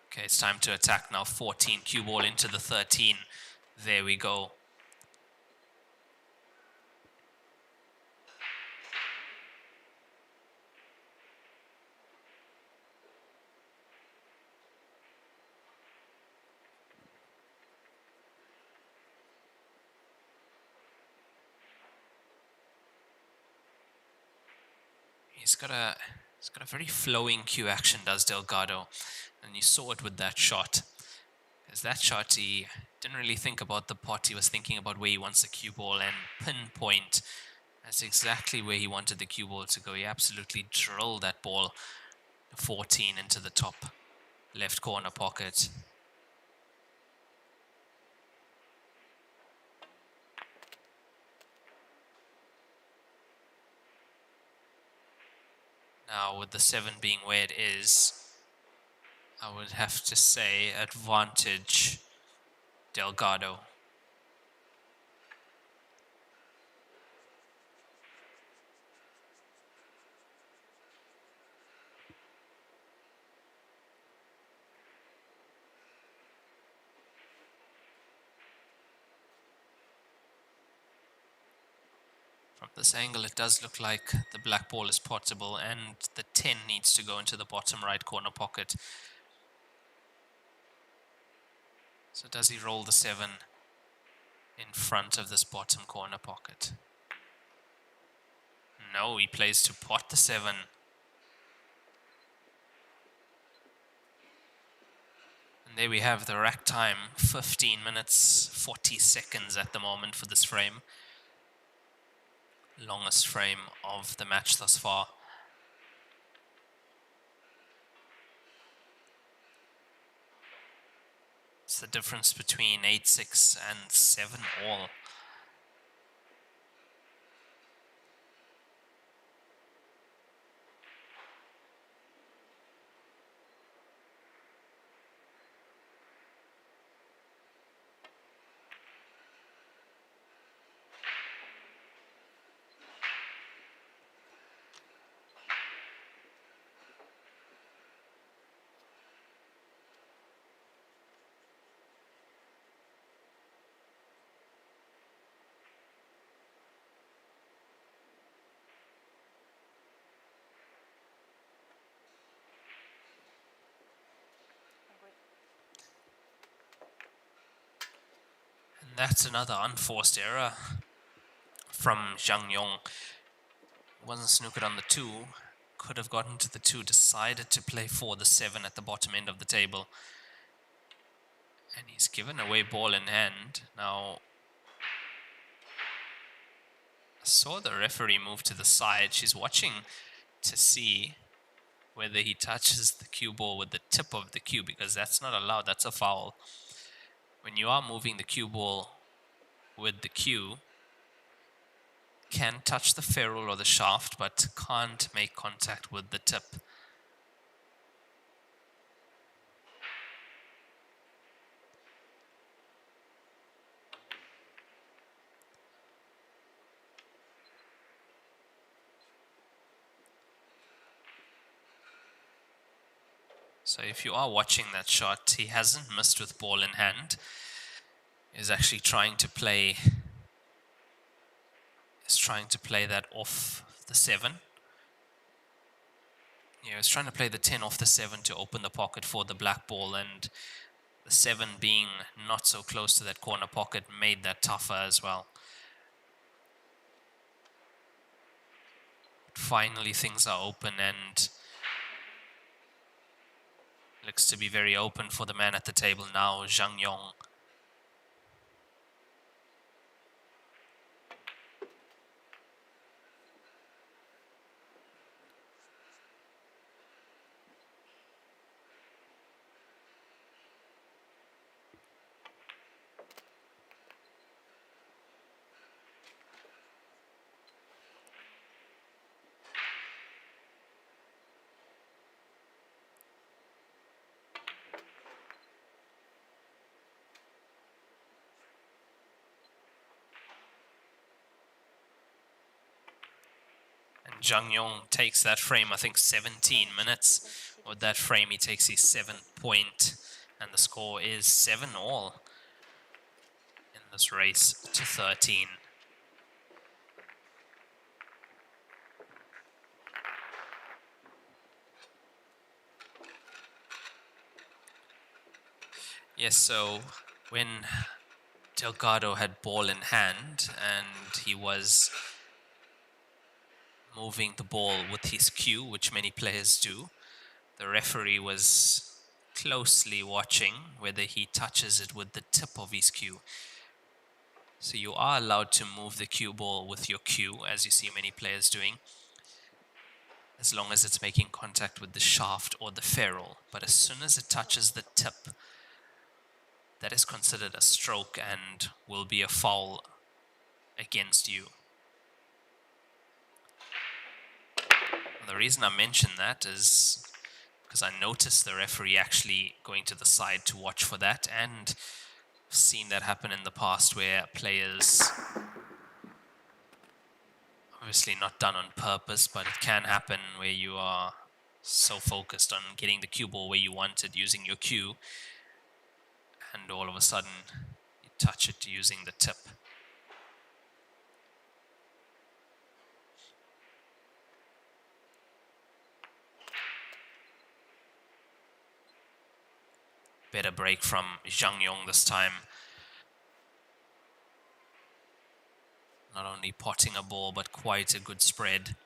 Okay, it's time to attack now. 14, cue ball into the 13. There we go. He's got a very flowing cue action, does Delgado, and you saw it with that shot. Because that shot, he didn't really think about the pot, he was thinking about where he wants the cue ball and pinpoint. That's exactly where he wanted the cue ball to go. He absolutely drilled that ball 14 into the top left corner pocket. Now, with the 7 being where it is, I would have to say advantage Delgado. From this angle, it does look like the black ball is potable, and the 10 needs to go into the bottom right corner pocket. So does he roll the 7 in front of this bottom corner pocket? No, he plays to pot the 7. And there we have the rack time, 15 minutes, 40 seconds at the moment for this frame. Longest frame of the match thus far. It's the difference between 8-6 and 7-all. That's another unforced error from Zhang Yong. Wasn't snookered on the 2. Could have gotten to the 2. Decided to play for the 7 at the bottom end of the table. And he's given away ball in hand. Now, Saw the referee move to the side. She's watching to see whether he touches the cue ball with the tip of the cue, because that's not allowed. That's a foul. When you are moving the cue ball with the cue, can touch the ferrule or the shaft, but can't make contact with the tip. So if you are watching that shot, he hasn't missed with ball in hand. He's actually trying to play that off the 7. Yeah, he's trying to play the 10 off the 7 to open the pocket for the black ball, and the 7 being not so close to that corner pocket made that tougher as well. Finally, things are open and looks to be very open for the man at the table now, Zhang Yong. Zhang Yong takes that frame, I think 17 minutes. With that frame, he takes his 7th point, and the score is 7-all in this race to 13. Yes, so when Delgado had ball in hand and he was moving the ball with his cue, which many players do, the referee was closely watching whether he touches it with the tip of his cue. So you are allowed to move the cue ball with your cue, as you see many players doing, as long as it's making contact with the shaft or the ferrule. But as soon as it touches the tip, that is considered a stroke and will be a foul against you. The reason I mention that is because I noticed the referee actually going to the side to watch for that, and seen that happen in the past where players, obviously not done on purpose, but it can happen where you are so focused on getting the cue ball where you want it using your cue, and all of a sudden you touch it using the tip. Better break from Zhang Yong this time. Not only potting a ball, but quite a good spread.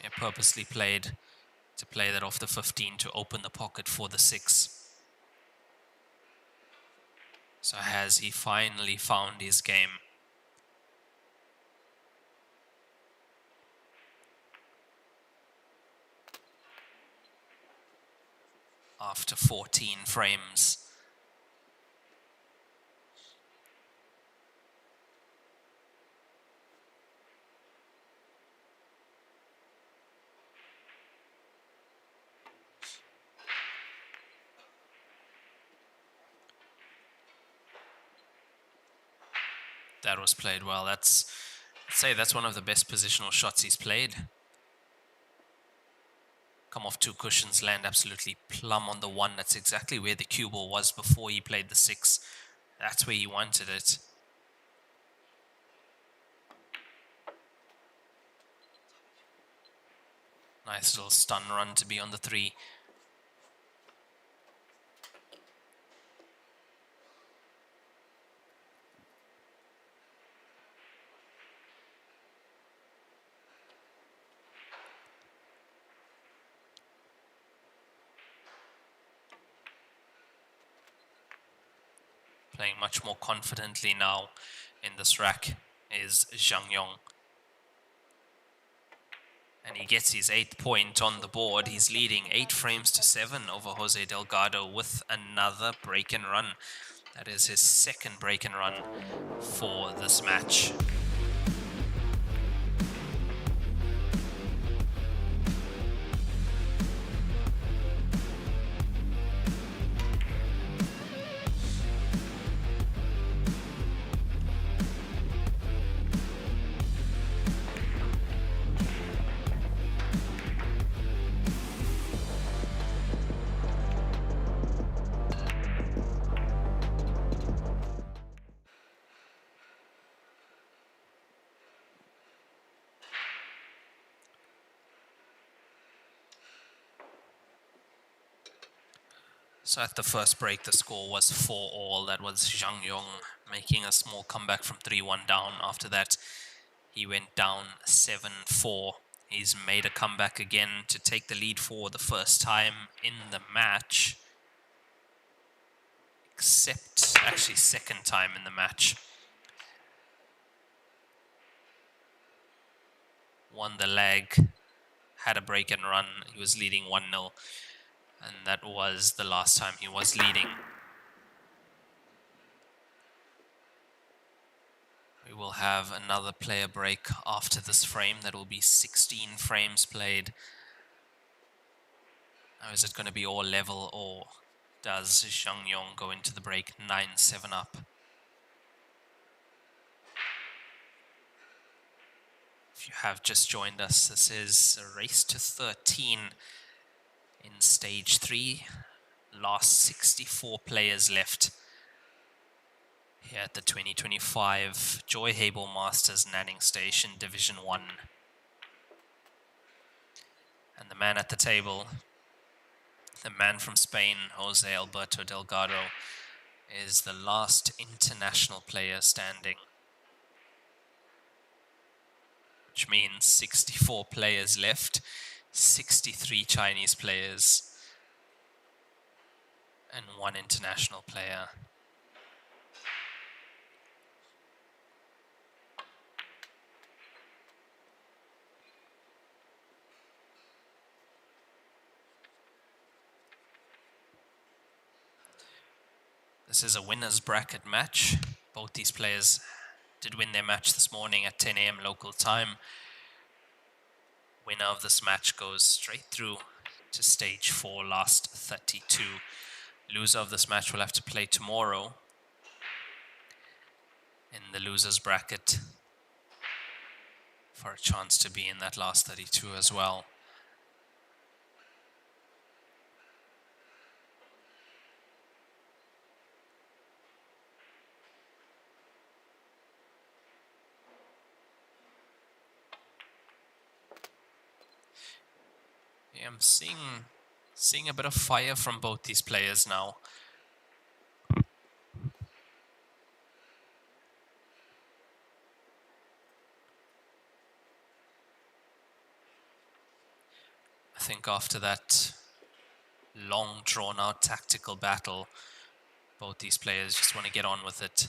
Yeah, purposely played to play that off the 15 to open the pocket for the 6. So has he finally found his game? After 14 frames. That was played well. I'd say that's one of the best positional shots he's played. Come off 2 cushions, land absolutely plumb on the 1. That's exactly where the cue ball was before he played the 6. That's where he wanted it. Nice little stun run to be on the 3. playing much more confidently now in this rack is Zhang Yong. And he gets his 8th point on the board. He's leading 8 frames to 7 over Jose Delgado with another break and run. That is his 2nd break and run for this match. So at the first break, the score was 4-all. That was Zhang Yong making a small comeback from 3-1 down. After that, he went down 7-4. He's made a comeback again to take the lead for the first time in the match. Except, actually, 2nd time in the match. Won the leg, had a break and run. He was leading 1-0. And that was the last time he was leading. We will have another player break after this frame. That will be 16 frames played. Now, is it going to be all level, or does Zhang Yong go into the break 9-7 up? If you have just joined us, this is a race to 13 in stage 3. Last 64 players left here at the 2025 Joy Heyball Masters Nanning Station Division 1. And the man at the table, the man from Spain, Jose Alberto Delgado, is the last international player standing. Which means 64 players left, 63 Chinese players, and 1 international player. This is a winner's bracket match. Both these players did win their match this morning at 10 AM local time. Winner of this match goes straight through to stage 4, last 32. Loser of this match will have to play tomorrow in the loser's bracket for a chance to be in that last 32 as well. Yeah, I'm seeing a bit of fire from both these players now. I think after that long drawn out tactical battle, both these players just want to get on with it.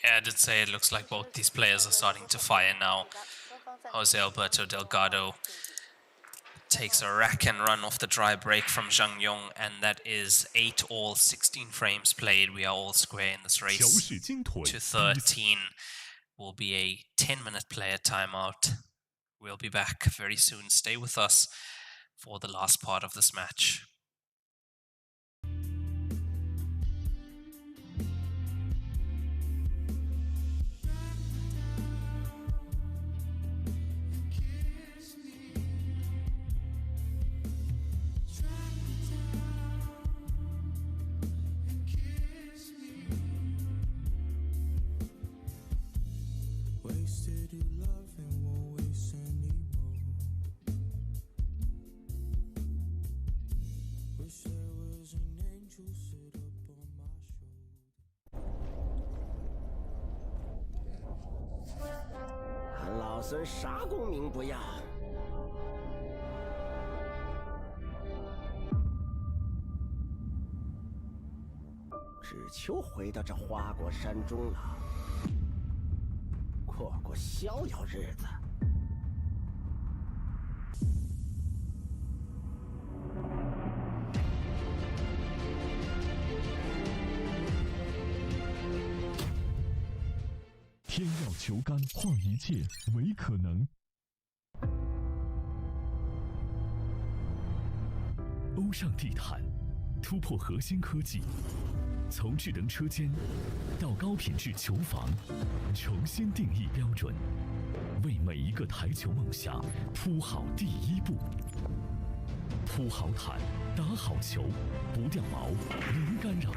Yeah, I did say it looks like both these players are starting to fire now. Jose Alberto Delgado takes a rack and run off the dry break from Zhang Yong, and that is 8-all, 16 frames played. We are all square in this race. To 13 will be a 10-minute player timeout. We'll be back very soon. Stay with us for the last part of this match.俺老孙啥功名不要，只求回到这花果山中了，过过逍遥日子。天要求干，换一切为可能。欧尚地毯突破核心科技，从智能车间到高品质球房，重新定义标准，为每一个台球梦想铺好第一步。铺好毯，打好球，不掉毛，零干扰。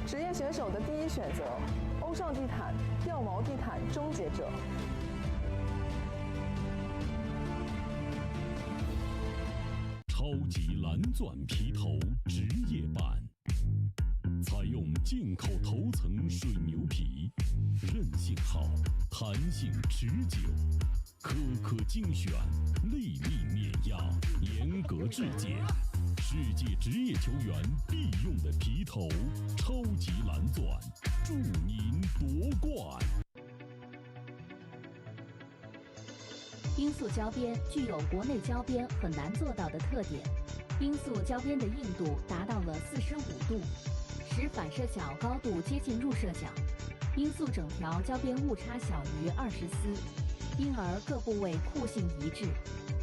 职业选手的第一选择，欧尚地毯掉毛地毯终结者。超级蓝钻皮头职业版，采用进口头层水牛皮，韧性好，弹性持久，颗颗精选，粒粒碾压，严格质检。世界职业球员必用的皮头，超级蓝钻，祝您夺冠！罂粟胶边具有国内胶边很难做到的特点，罂粟胶边的硬度达到了45度，使反射角高度接近入射角。罂粟整条胶边误差小于20丝，因而各部位酷性一致。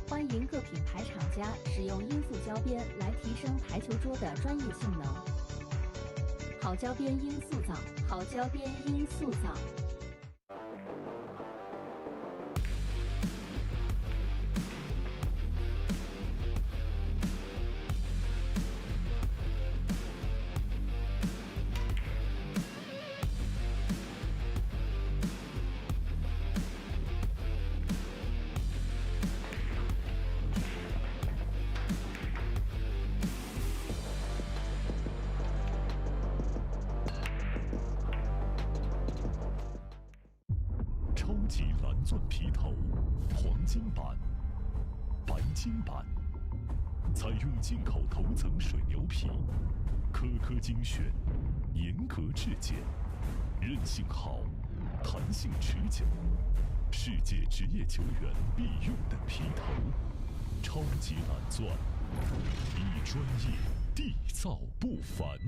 欢迎各品牌厂家使用罂粟胶边来提升台球桌的专业性能。好胶边罂粟皂，好胶边罂粟皂。钻皮头，黄金版、白金版，采用进口头层水牛皮，颗颗精选，严格质检，韧性好，弹性持久，世界职业球员必用的皮头，超级蓝钻，一专业，缔造不凡。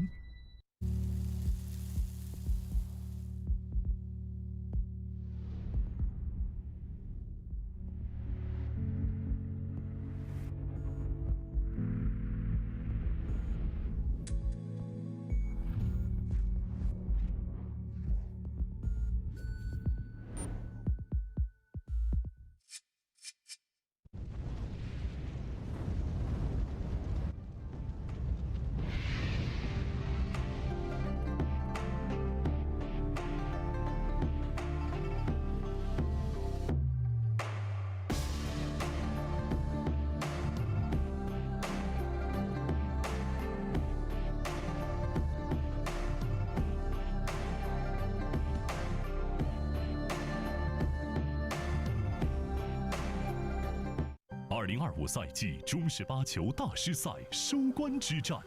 2025赛季中式8球大师赛收官之战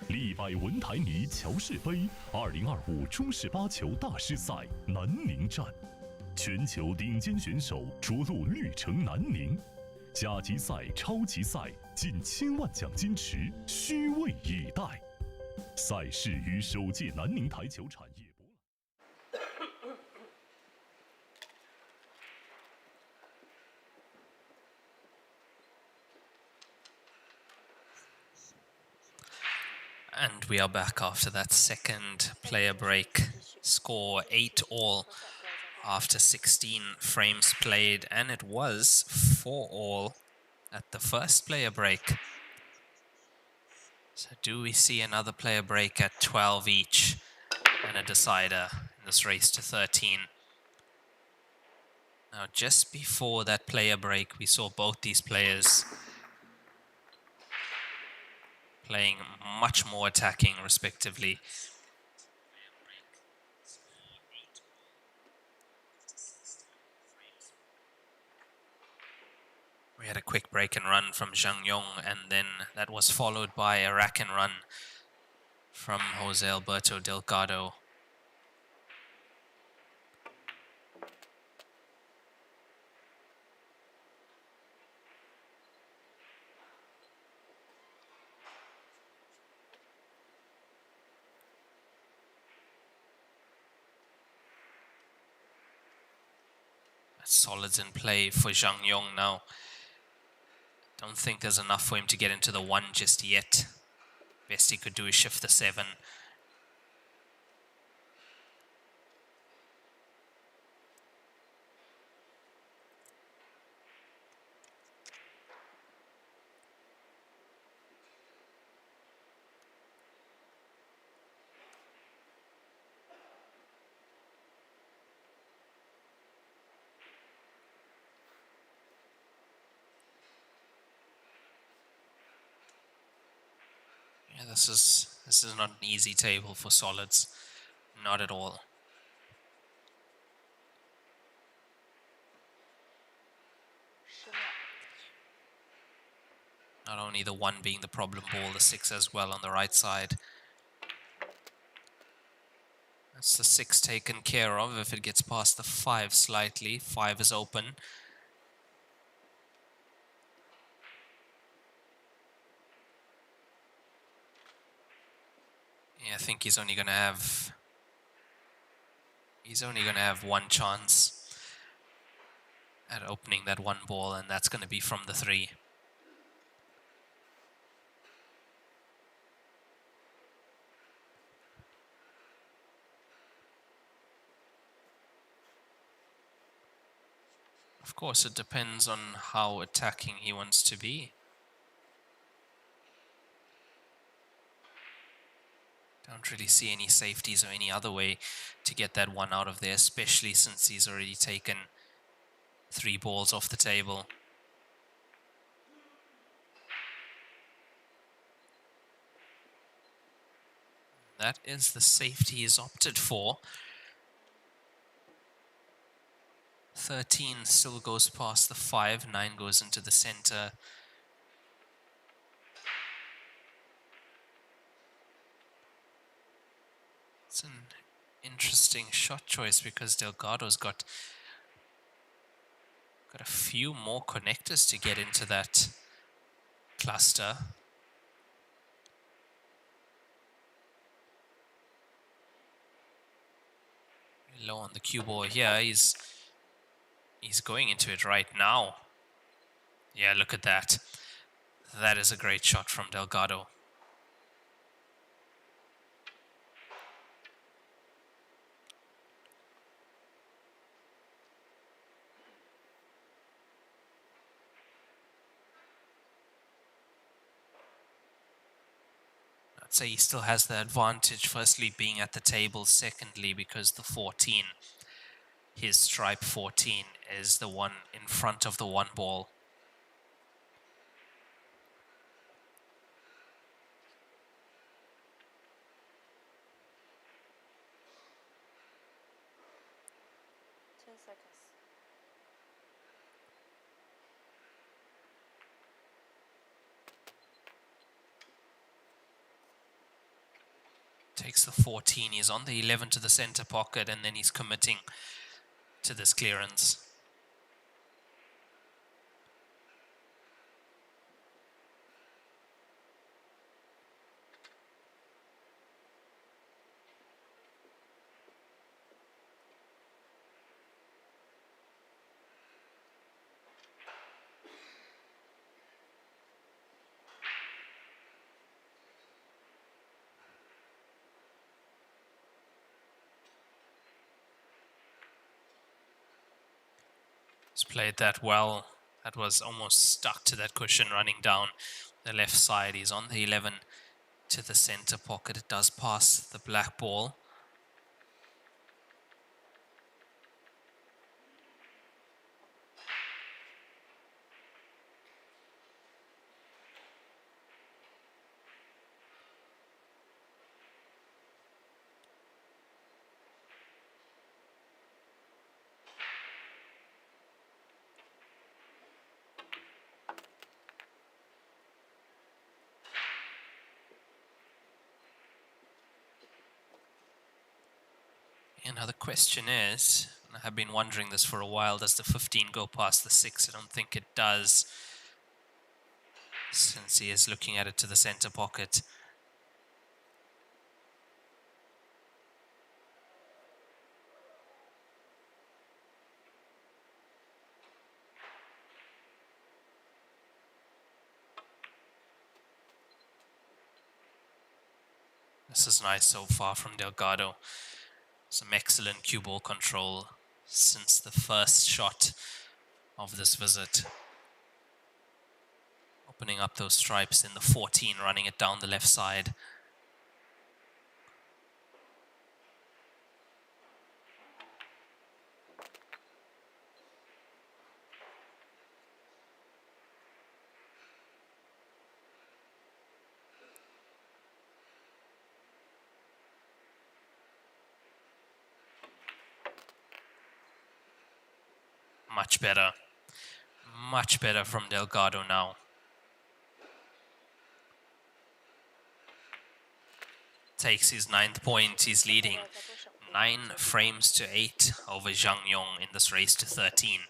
力百文台泥乔氏杯2025中式8球大师赛南宁站，全球顶尖选手着陆绿城南宁，甲级赛、超级赛近1000万奖金池，虚位以待。赛事于首届南宁台球产业博览。And we are back after that second player break. Score 8-all after 16 frames played, and it was 4-all at the first player break. So do we see another player break at 12 each and a decider in this race to 13? Now, just before that player break, we saw both these players playing much more attacking, respectively. We had a quick break and run from Zhang Yong, and then that was followed by a rack and run from Jose Alberto Delgado. Solids in play for Zhang Yong now. Don't think there's enough for him to get into the 1 just yet. Best he could do is shift the 7. Yeah, this is not an easy table for solids. Not at all. Not only the 1 being the problem ball, the 6 as well on the right side. That's the 6 taken care of. If it gets past the 5 slightly, 5 is open. Yeah, I think he's only gonna have 1 chance at opening that 1 ball, and that's gonna be from the 3. Of course, it depends on how attacking he wants to be. Don't really see any safeties or any other way to get that 1 out of there, especially since he's already taken 3 balls off the table. That is the safety he's opted for. 13 still goes past the 5, 9 goes into the center. It's an interesting shot choice because Delgado's got a few more connectors to get into that cluster. Low on the cue ball here. He's going into it right now. Yeah, look at that. That is a great shot from Delgado. I'd say he still has the advantage, firstly being at the table, secondly because the 14, his stripe 14, is the one in front of the 1 ball. Takes the 14. He's on the 11 to the center pocket, and then he's committing to this clearance. He's played that well. That was almost stuck to that cushion running down the left side. He's on the 11 to the center pocket. It does pass the black ball. And now the question is, and I have been wondering this for a while, does the 15 go past the 6? I don't think it does, since he is looking at it to the center pocket. This is nice so far from Delgado. Some excellent cue ball control since the first shot of this visit. Opening up those stripes in the 14, running it down the left side. Much better from Delgado now. Takes his 9th point. He's leading 9 frames to 8 over Zhang Yong in this race to 13.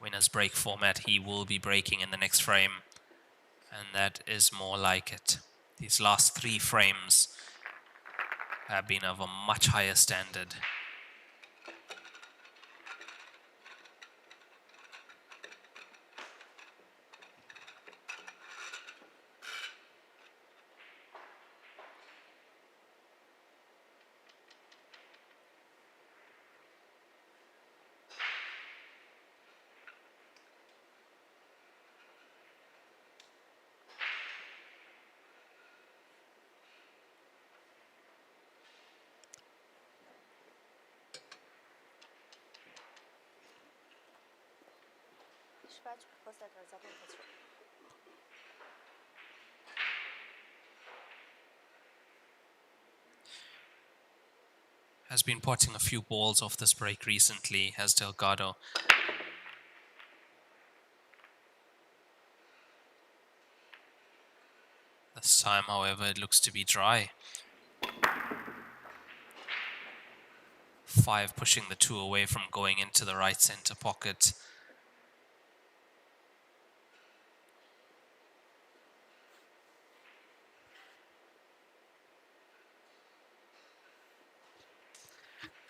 Winner's break format, he will be breaking in the next frame, and that is more like it. These last 3 frames have been of a much higher standard. Has been potting a few balls off this break recently, has Delgado. This time, however, it looks to be dry. 5 pushing the 2 away from going into the right center pocket.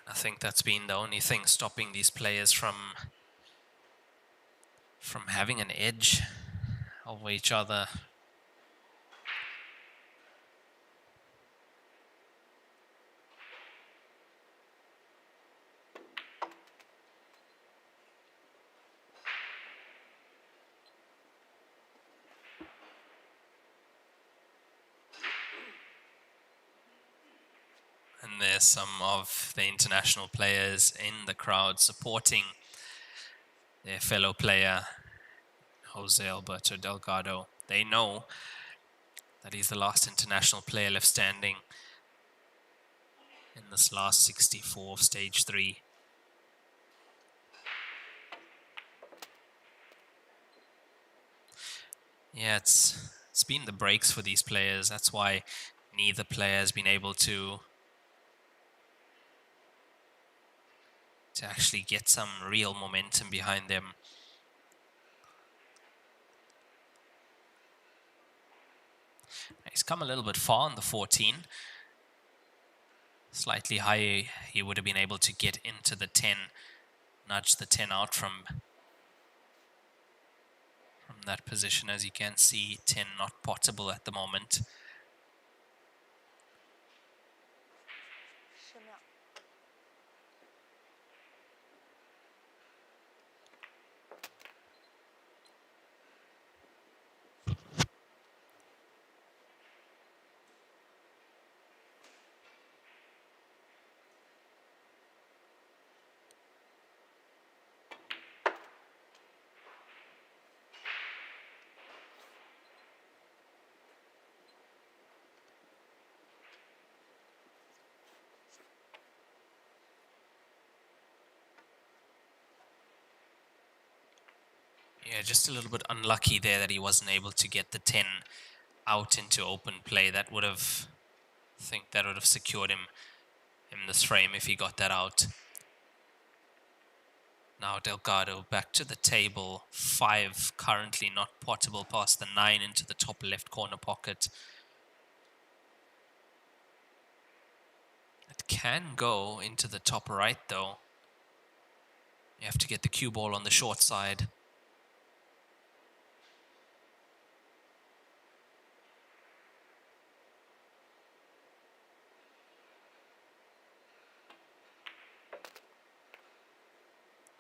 I think that's been the only thing stopping these players from having an edge over each other. And there's some of the international players in the crowd supporting their fellow player, Jose Alberto Delgado. They know that he's the last international player left standing in this last 64 of stage 3. Yeah, it's been the breaks for these players. That's why neither player has been able to actually get some real momentum behind them. He's come a little bit far on the 14. Slightly higher, he would have been able to get into the 10, nudge the 10 out from that position. As you can see, 10 not potable at the moment. Yeah, just a little bit unlucky there that he wasn't able to get the 10 out into open play. That would have, I think that would have secured him in this frame if he got that out. Now Delgado back to the table. 5 currently not potable past the 9 into the top left corner pocket. It can go into the top right though. You have to get the cue ball on the short side.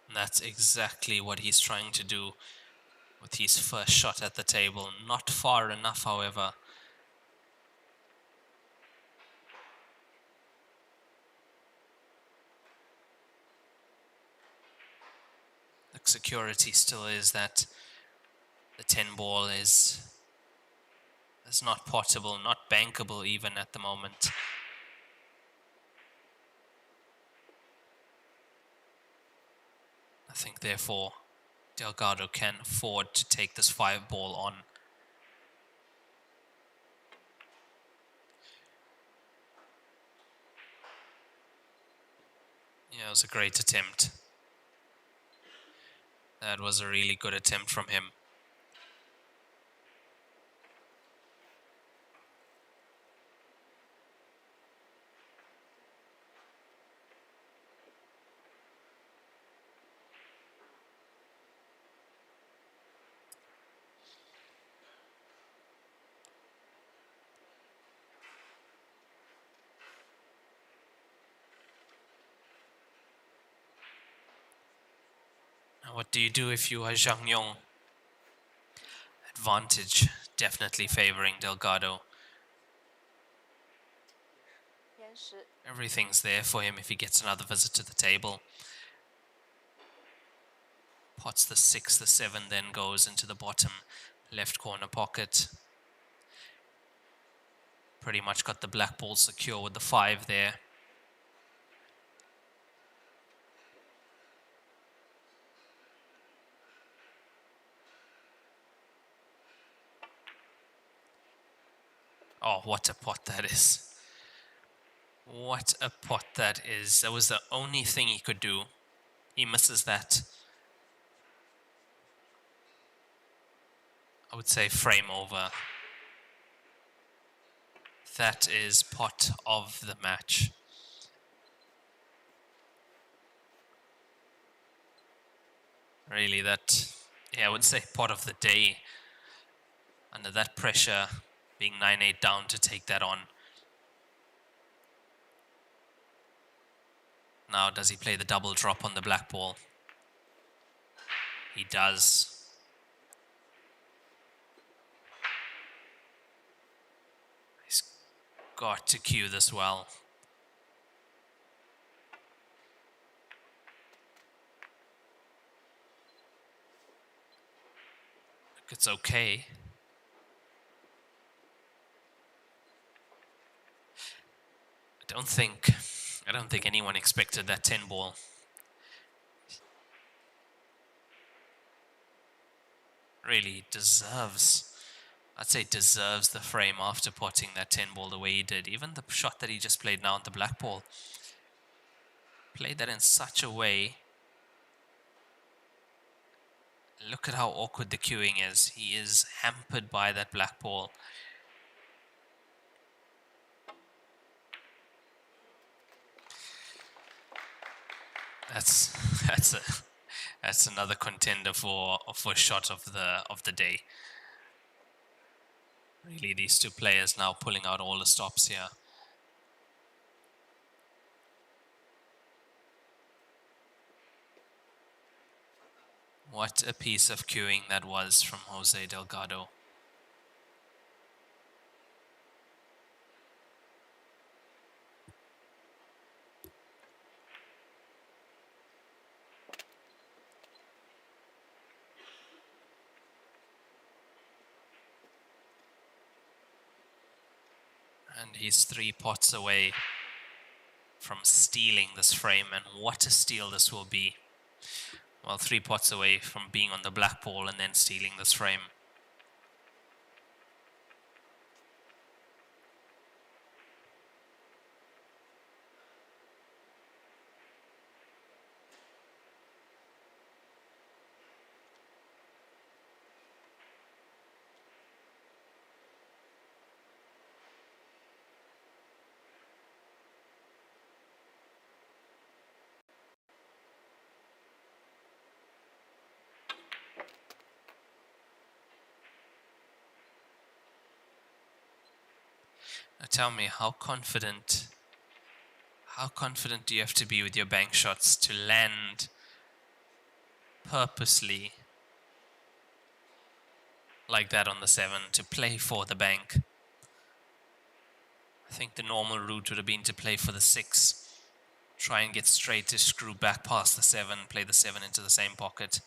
And that's exactly what he's trying to do with his first shot at the table. Not far enough, however. The security still is that the 10 ball is not potable, not bankable even at the moment. I think therefore Delgado can afford to take this 5 ball on. Yeah, it was a great attempt. That was a really good attempt from him. Now what do you do if you are Zhang Yong? Advantage definitely favoring Delgado. Everything's there for him if he gets another visit to the table. Pots the 6, the 7 then goes into the bottom left corner pocket. Pretty much got the black ball secure with the 5 there. Oh, what a pot that is. What a pot that is. That was the only thing he could do. He misses that. I would say frame over. That is pot of the match. Really, that, yeah, I would say pot of the day. Under that pressure, being 9-8 down to take that on. Now, does he play the double drop on the black ball? He does. He's got to cue this well. Look, it's okay. I don't think anyone expected that 10 ball. Really deserves I'd say deserves the frame after potting that 10 ball the way he did. Even the shot that he just played now on the black ball. Played that in such a way. Look at how awkward the cueing is. He is hampered by that black ball. That's another contender for shot of the day. Really, these two players now pulling out all the stops here. What a piece of cueing that was from Jose Delgado. And he's 3 pots away from stealing this frame, and what a steal this will be. Well, 3 pots away from being on the black ball and then stealing this frame. Now tell me, how confident do you have to be with your bank shots to land purposely like that on the 7 to play for the bank? I think the normal route would have been to play for the 6, try and get straight to screw back past the 7, play the 7 into the same pocket.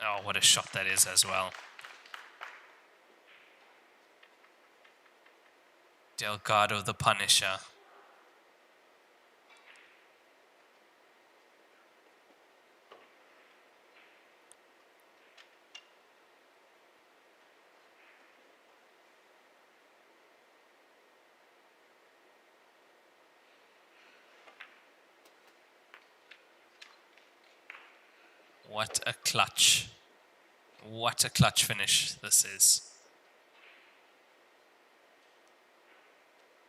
Oh, what a shot that is as well. Delgado the Punisher. What a clutch. What a clutch finish this is.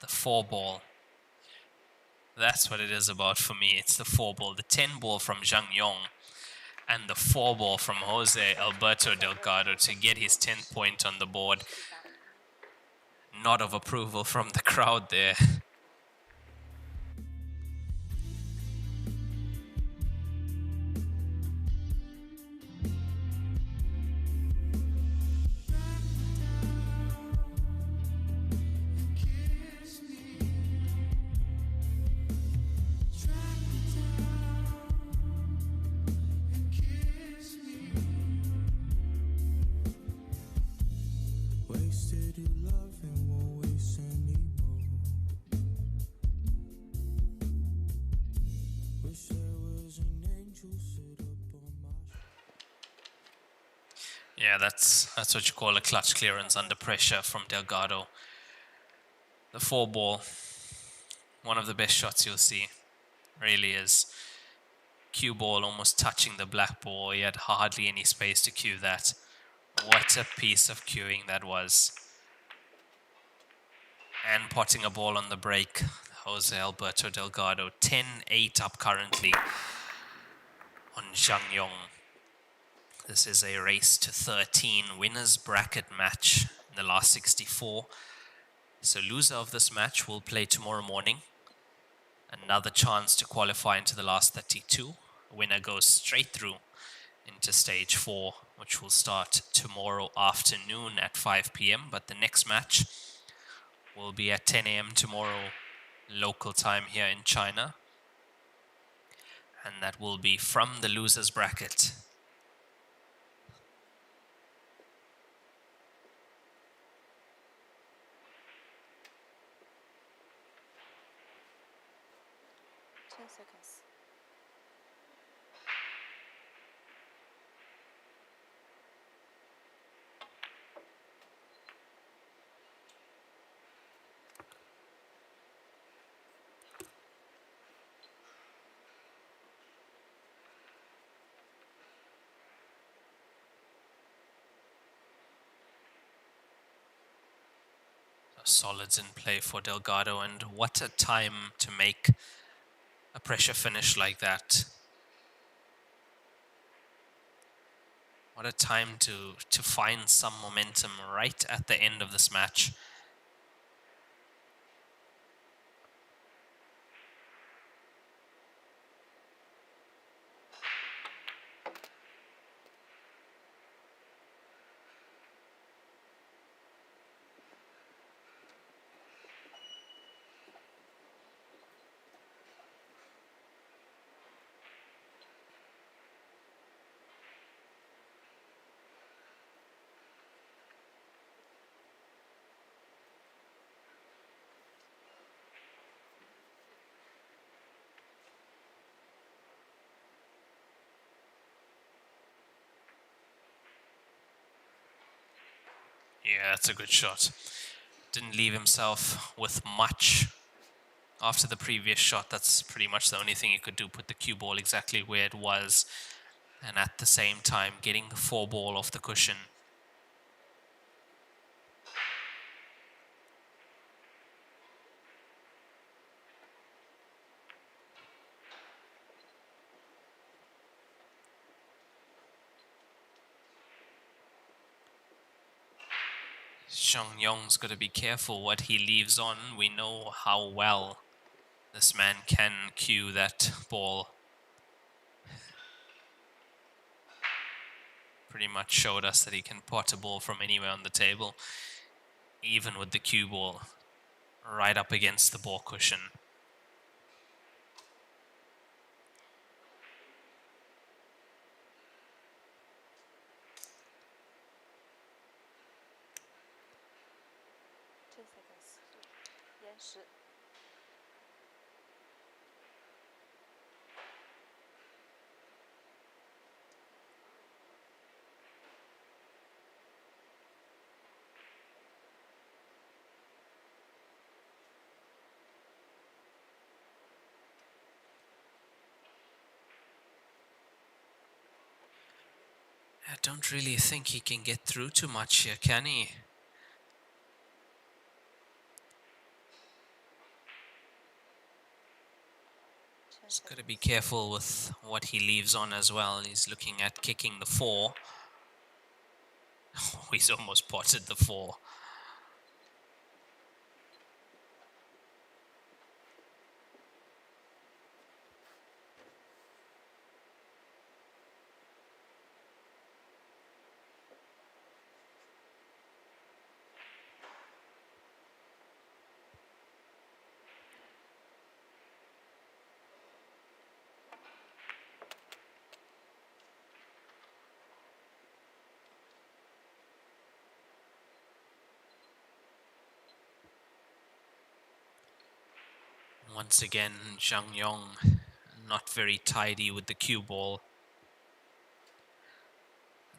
The 4 ball. That's what it is about for me. It's the 4 ball. The 10 ball from Zhang Yong and the 4 ball from Jose Alberto Delgado to get his 10th point on the board. Nod of approval from the crowd there. Yeah, that's what you call a clutch clearance under pressure from Delgado. The 4 ball, one of the best shots you'll see, really is. Cue ball almost touching the black ball. He had hardly any space to cue that. What a piece of cueing that was. And potting a ball on the break. Jose Alberto Delgado, 10-8 up currently on Zhang Yong. This is a race to 13 winners bracket match in the last 64. So loser of this match will play tomorrow morning. Another chance to qualify into the last 32. Winner goes straight through into stage 4, which will start tomorrow afternoon at 5 p.m. But the next match will be at 10 a.m. tomorrow local time here in China. And that will be from the losers bracket. Seconds. solids in play for Delgado, and what a time to make a pressure finish like that. What a time to find some momentum right at the end of this match. Yeah, that's a good shot. Didn't leave himself with much after the previous shot. That's pretty much the only thing he could do, put the cue ball exactly where it was, and at the same time getting the 4 ball off the cushion. Xiong Yong's got to be careful what he leaves on. We know how well this man can cue that ball. Pretty much showed us that he can pot a ball from anywhere on the table, even with the cue ball right up against the ball cushion. I don't really think he can get through too much here, can he? He's got to be careful with what he leaves on as well. He's looking at kicking the 4. Oh, he's almost potted the 4. Once again, Xiong Yong not very tidy with the cue ball.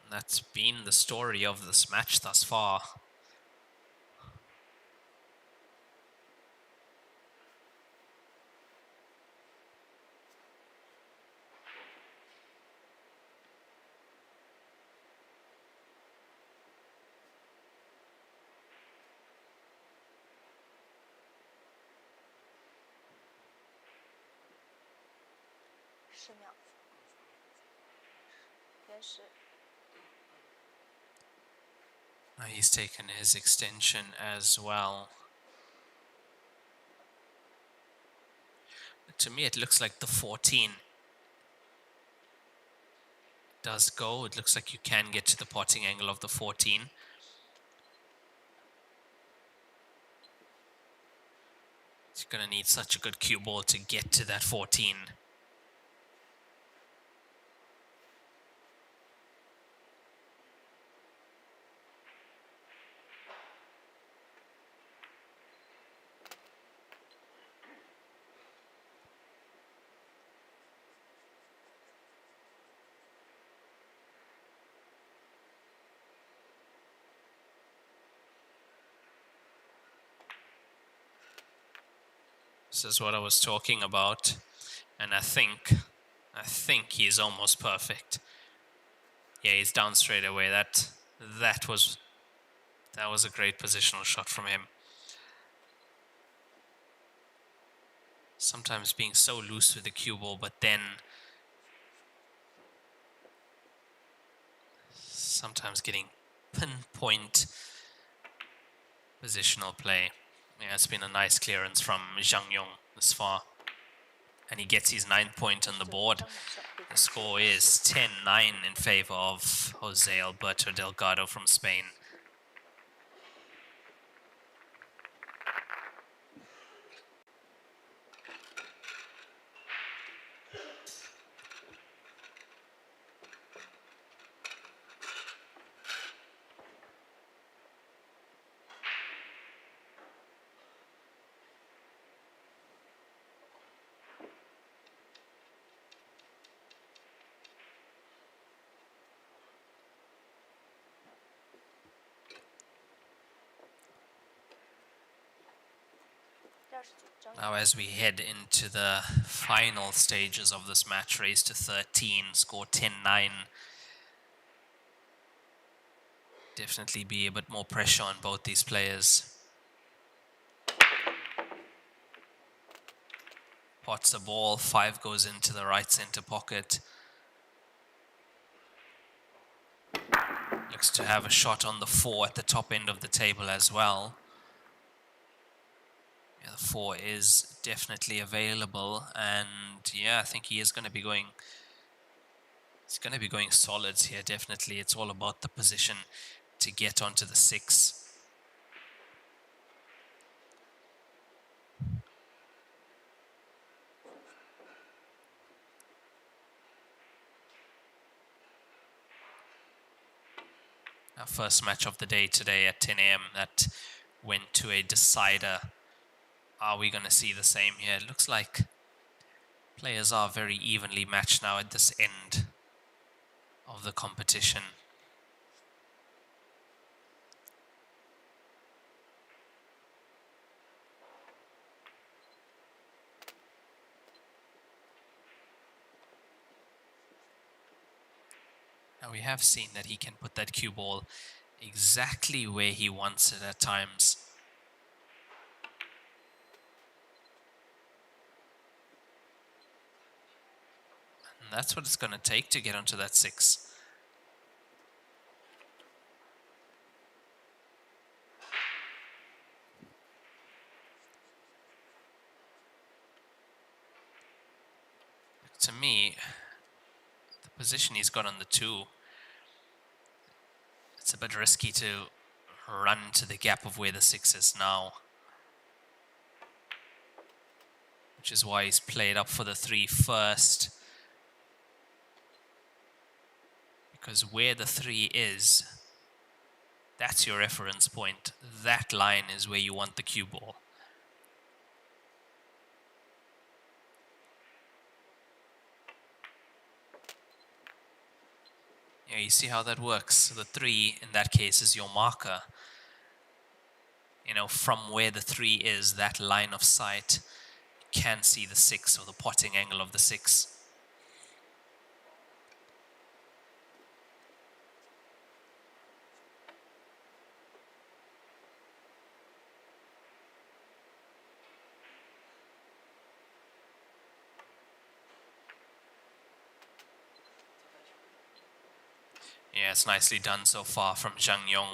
And that's been the story of this match thus far. He's taken his extension as well. To me, it looks like the 14 does go. It looks like you can get to the potting angle of the 14. You're going to need such a good cue ball to get to that 14. This is what I was talking about, and I think he's almost perfect. Yeah, he's down straight away. That was a great positional shot from him. Sometimes being so loose with the cue ball, but then sometimes getting pinpoint positional play. Yeah, it's been a nice clearance from Zhang Yong this far. And he gets his 9th point on the board. The score is 10-9 in favor of Jose Alberto Delgado from Spain. Now as we head into the final stages of this match, raised to 13, score 10-9. Definitely be a bit more pressure on both these players. Pots the ball, 5 goes into the right center pocket. Looks to have a shot on the 4 at the top end of the table as well. Yeah, the 4 is definitely available, and yeah, I think he is going to be going. He's going to be going solids here. Definitely, it's all about the position to get onto the 6. Our first match of the day today at 10 a.m. that went to a decider. Are we going to see the same here? It looks like players are very evenly matched now at this end of the competition. Now we have seen that he can put that cue ball exactly where he wants it at times. And that's what it's going to take to get onto that 6. To me, the position he's got on the 2, it's a bit risky to run to the gap of where the 6 is now. Which is why he's played up for the 3 first. Because where the 3 is, that's your reference point. That line is where you want the cue ball. Yeah, you see how that works. So the 3 in that case is your marker. You know, from where the 3 is, that line of sight, you can see the 6 or the potting angle of the 6. Yeah, it's nicely done so far from Zhang Yong.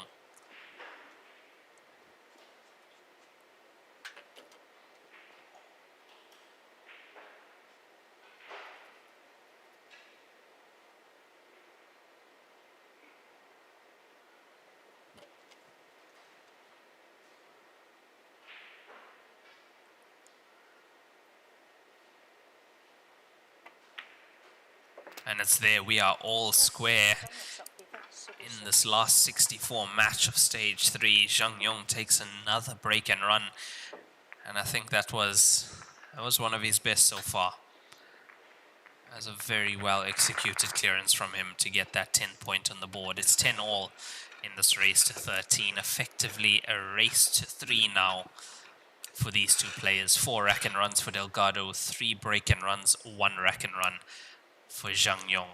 And it's there, we are all square in this last 64 match of stage 3. Zhang Yong takes another break and run. And I think that was one of his best so far. That was a very well executed clearance from him to get that 10 point on the board. It's 10 all in this race to 13. Effectively a race to 3 now for these two players. 4 rack and runs for Delgado, 3 break and runs, 1 rack and run for Zhang Yong.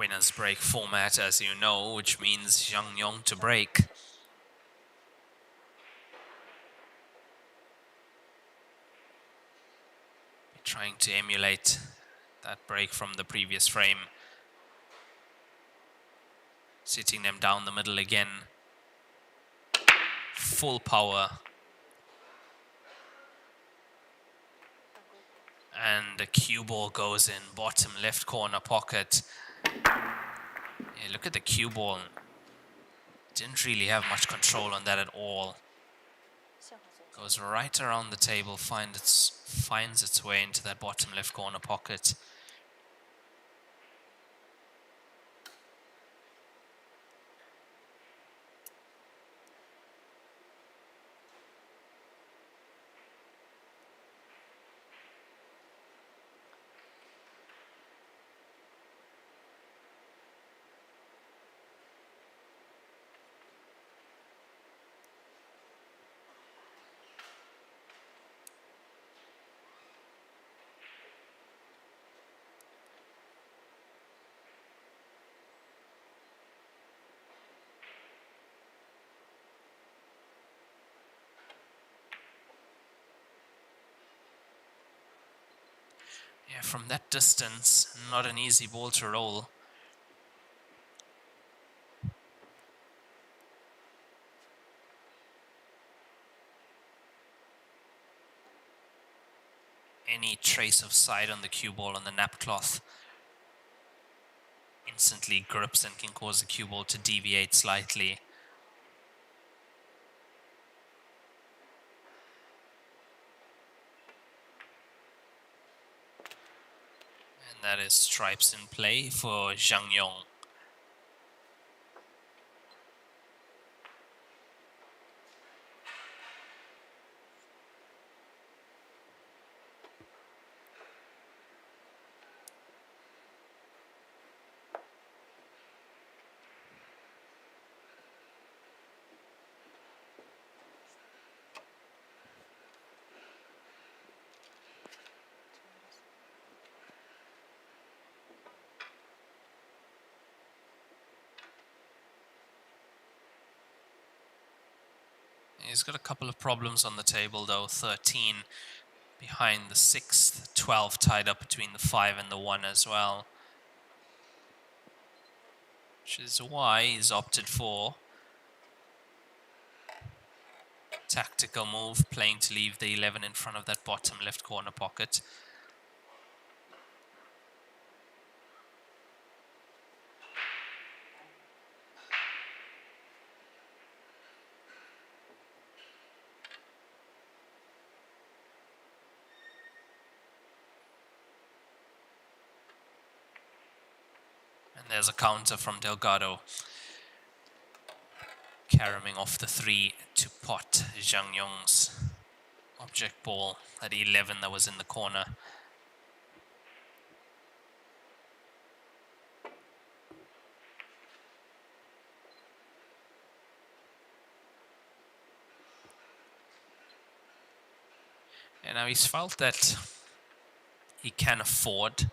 Winners break format, as you know, which means Zhang Yong to break. Trying to emulate that break from the previous frame. Sitting them down the middle again. Full power. And the cue ball goes in, bottom left corner pocket. Yeah, look at the cue ball. Didn't really have much control on that at all. Goes right around the table, finds its way into that bottom left corner pocket. Yeah, from that distance, not an easy ball to roll. Any trace of side on the cue ball on the nap cloth instantly grips and can cause the cue ball to deviate slightly. And that is stripes in play for Zhang Yong. He's got a couple of problems on the table though. 13 behind the 6th, 12 tied up between the 5 and the 1 as well. Which is why he's opted for tactical move, playing to leave the 11 in front of that bottom left corner pocket. And there's a counter from Delgado, caroming off the 3 to pot Zhang Yong's object ball at 11 that was in the corner. And now he's felt that he can afford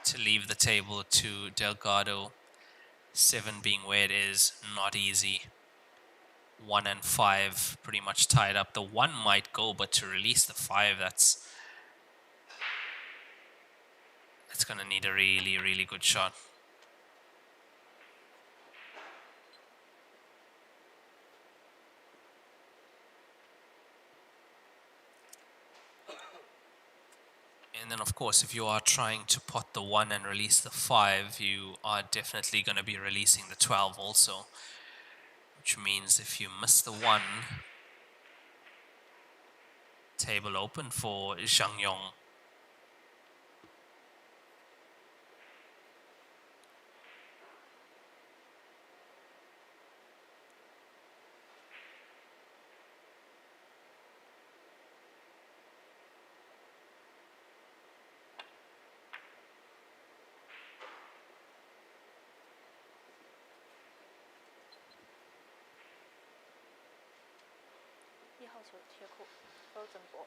to leave the table to Delgado. 7 being where it is, not easy. 1 and 5 pretty much tied up. The 1 might go, but to release the 5, that's going to need a really, really good shot. And then, of course, if you are trying to pot the 1 and release the 5, you are definitely going to be releasing the 12 also. Which means if you miss the 1, table open for Zhang Yong.球贴库，Frozen 博。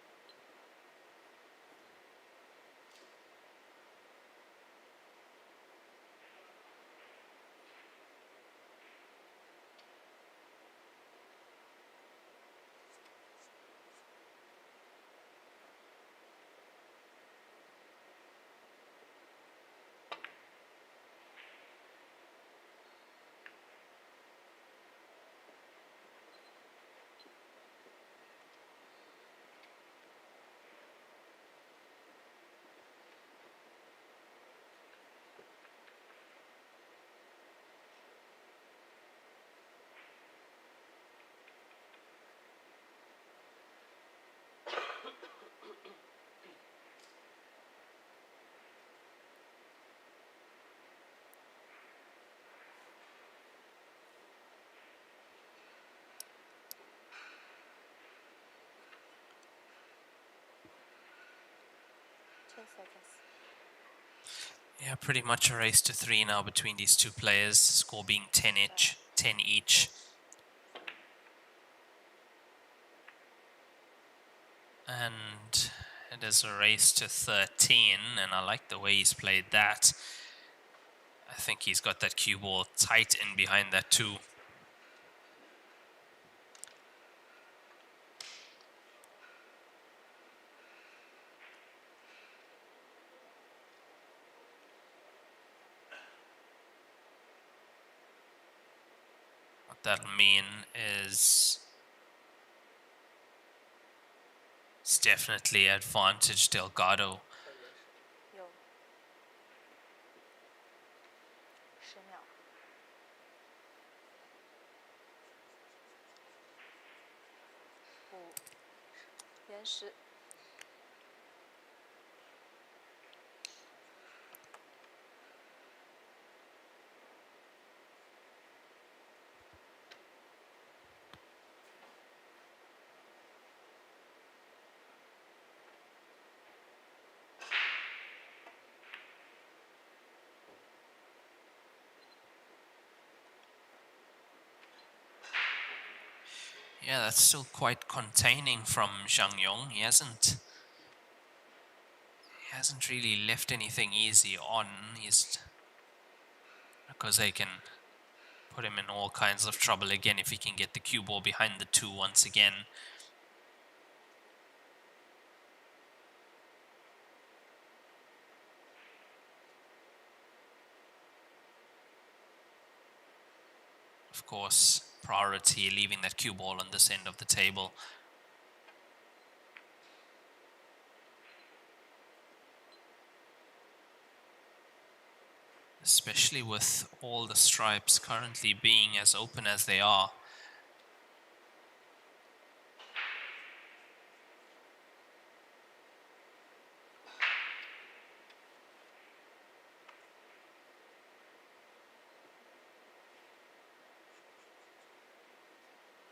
Yeah, pretty much a race to 3 now between these two players, score being 10 each. And it is a race to 13, and I like the way he's played that. I think he's got that cue ball tight in behind that 2. What that'll mean is it's definitely advantage Delgado. 有10秒。5延时。Yeah, that's still quite containing from Zhang Yong. He hasn't really left anything easy on. Because they can put him in all kinds of trouble again if he can get the cue ball behind the 2 once again. Of course, priority leaving that cue ball on this end of the table. Especially with all the stripes currently being as open as they are.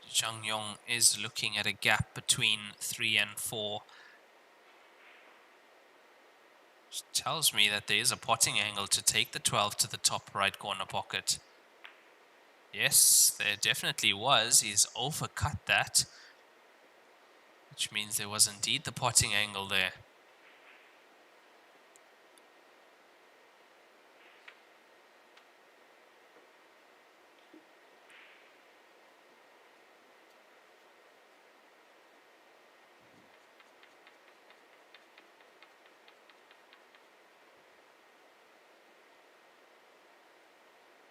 Zhang Yong is looking at a gap between 3 and 4. Which tells me that there is a potting angle to take the 12 to the top right corner pocket. Yes, there definitely was. He's overcut that. Which means there was indeed the potting angle there.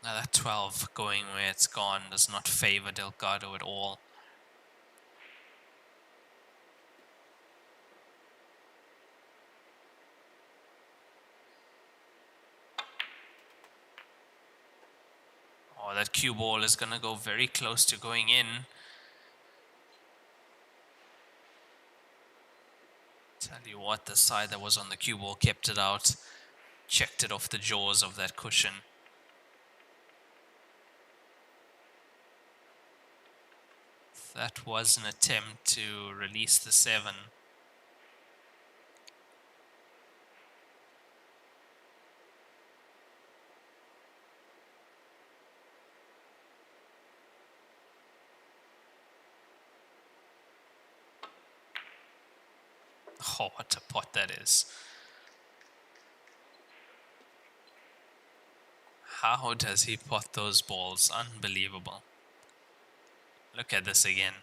Now that 12 going where it's gone does not favor Delgado at all. Oh, that cue ball is going to go very close to going in. Tell you what, the side that was on the cue ball kept it out. Checked it off the jaws of that cushion. That was an attempt to release the 7. Oh, what a pot that is. How does he pot those balls? Unbelievable. Look at this again.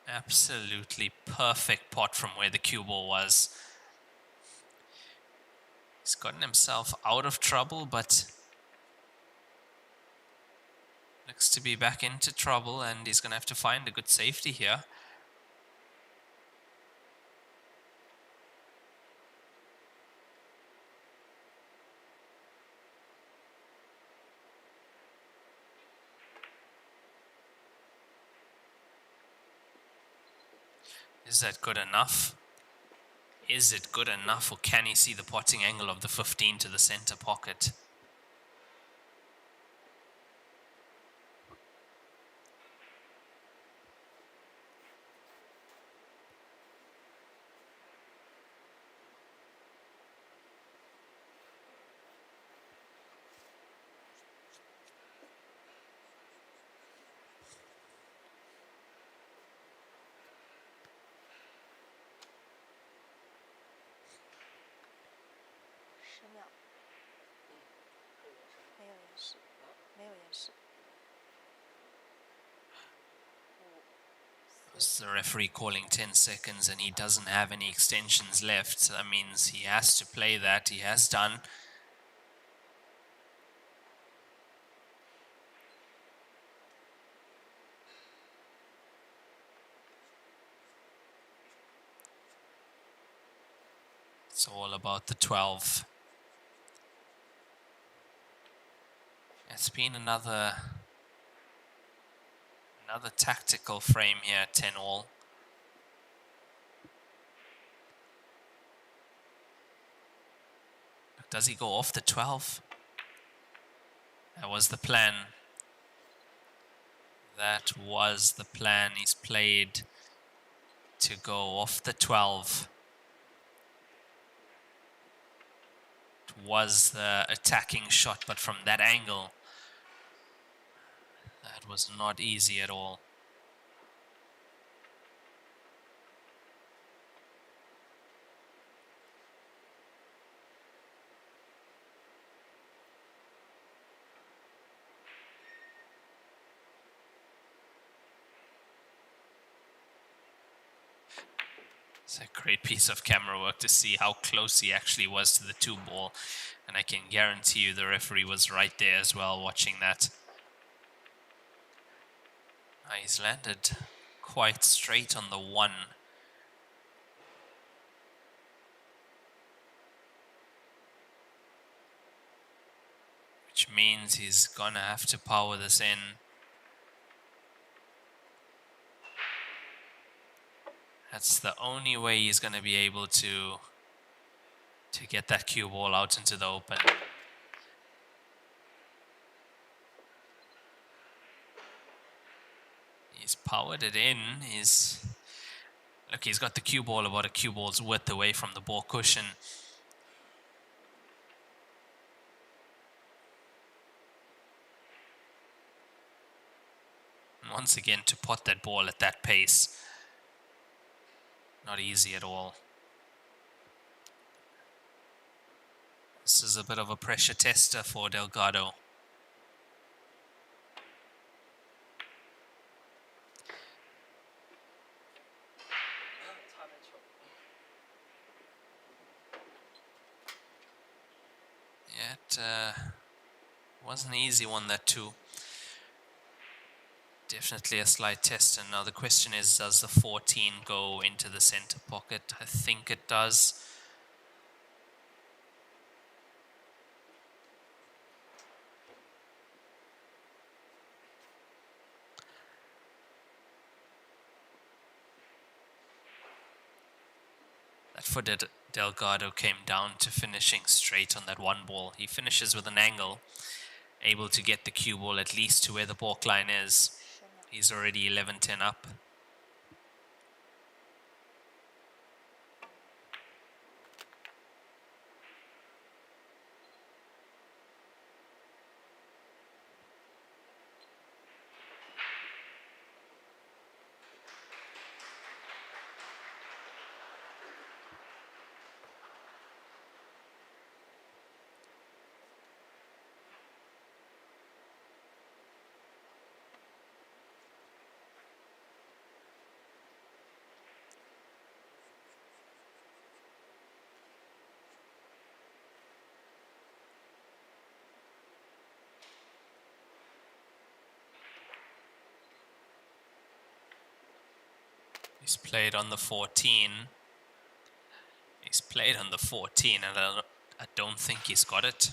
Absolutely perfect pot from where the cue ball was. He's gotten himself out of trouble, but looks to be back into trouble, and he's going to have to find a good safety here. Is that good enough? Is it good enough, or can he see the potting angle of the 15 to the center pocket? 秒。没有延时，没有延时。Was the referee calling 10 seconds and he doesn't have any extensions left, so that means he has to play that. He has done. It's all about the 12. It's been another tactical frame here, 10 all. Does he go off the 12? That was the plan. That was the plan. He's played to go off the 12. It was the attacking shot, but from that angle, that was not easy at all. It's a great piece of camera work to see how close he actually was to the 2 ball. And I can guarantee you the referee was right there as well watching that. He's landed quite straight on the 1. Which means he's gonna have to power this in. That's the only way he's gonna be able to get that cue ball out into the open. He's powered it in. Look, he's got the cue ball about a cue ball's width away from the ball cushion. And once again, to pot that ball at that pace, not easy at all. This is a bit of a pressure tester for Delgado. Yeah, it wasn't an easy one, that too. Definitely a slight tester. Now the question is, does the 14 go into the center pocket? I think it does. That for Delgado came down to finishing straight on that 1 ball. He finishes with an angle, able to get the cue ball at least to where the balk line is. He's already 11-10 up. He's played on the 14. He's played on the 14, and I don't think he's got it.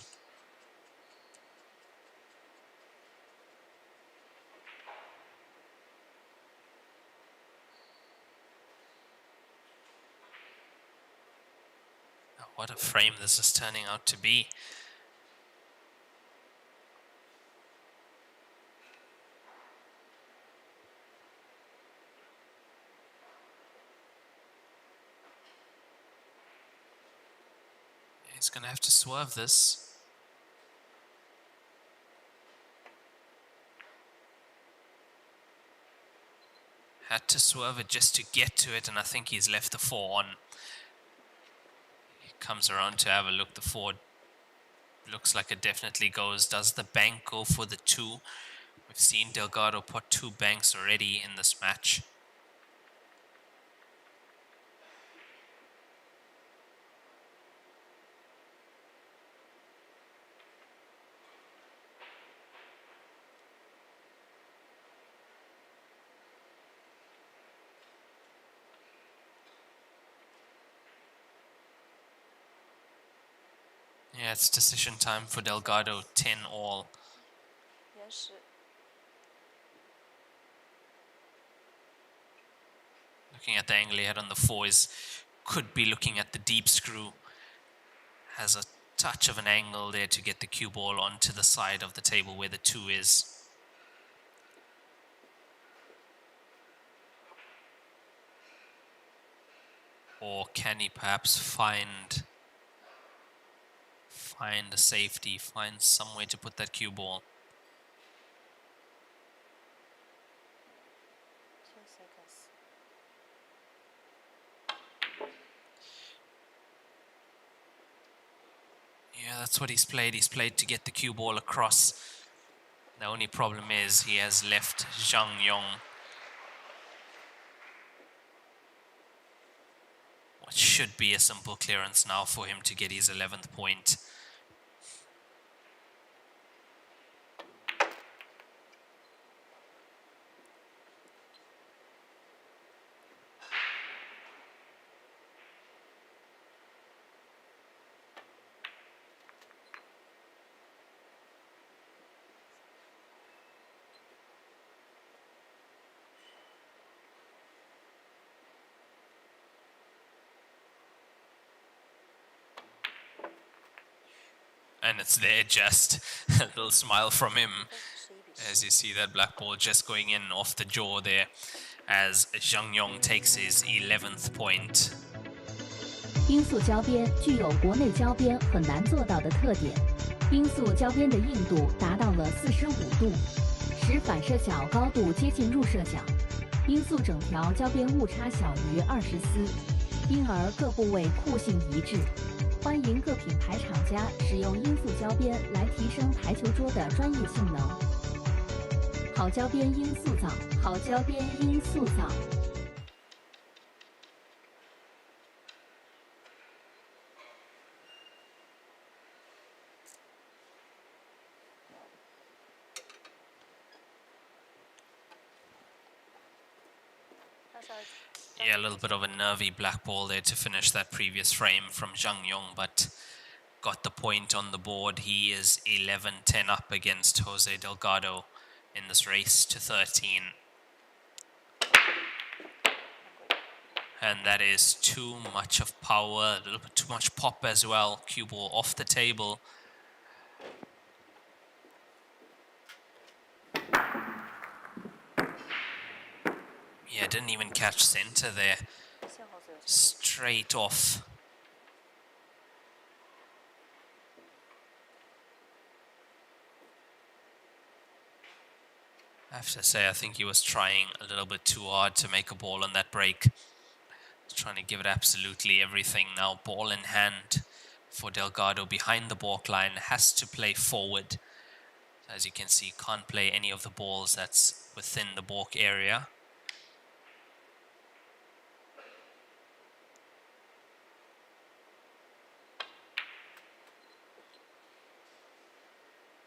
What a frame this is turning out to be. He's going to have to swerve this. Had to swerve it just to get to it, and I think he's left the 4 on. He comes around to have a look. The 4 Looks like it definitely goes. Does the bank go for the 2? We've seen Delgado put 2 banks already in this match. Yeah, it's decision time for Delgado, 10 all. Looking at the angle he had on the 4 could be looking at the deep screw. Has a touch of an angle there to get the cue ball onto the side of the table where the 2 is. Or can he perhaps find a safety, find somewhere to put that cue ball? Yeah, that's what he's played. He's played to get the cue ball across. The only problem is he has left Zhang Yong. What should be a simple clearance now for him to get his 11th point. And it's there, just a little smile from him as you see that black ball just going in off the jaw there as Zhang Yong takes his 11th point. 音速交边具有国内交边很难做到的特点，音速交边的硬度达到了45度，使反射角高度接近入射角，音速整条交边误差小于20丝，因而各部位酷性一致。 欢迎各品牌厂家使用音速胶边来提升台球桌的专业性能。好胶边音速造，好胶边音速造。Yeah, a little bit of a nervy black ball there to finish that previous frame from Zhang Yong, but got the point on the board. He is 11-10 up against Jose Delgado in this race to 13. And that is too much of power, a little bit too much pop as well. Cue ball off the table. Yeah, didn't even catch center there. Straight off. I have to say, I think he was trying a little bit too hard to make a ball on that break. Trying to give it absolutely everything. Now ball in hand for Delgado behind the balk line. Has to play forward. As you can see, can't play any of the balls that's within the balk area.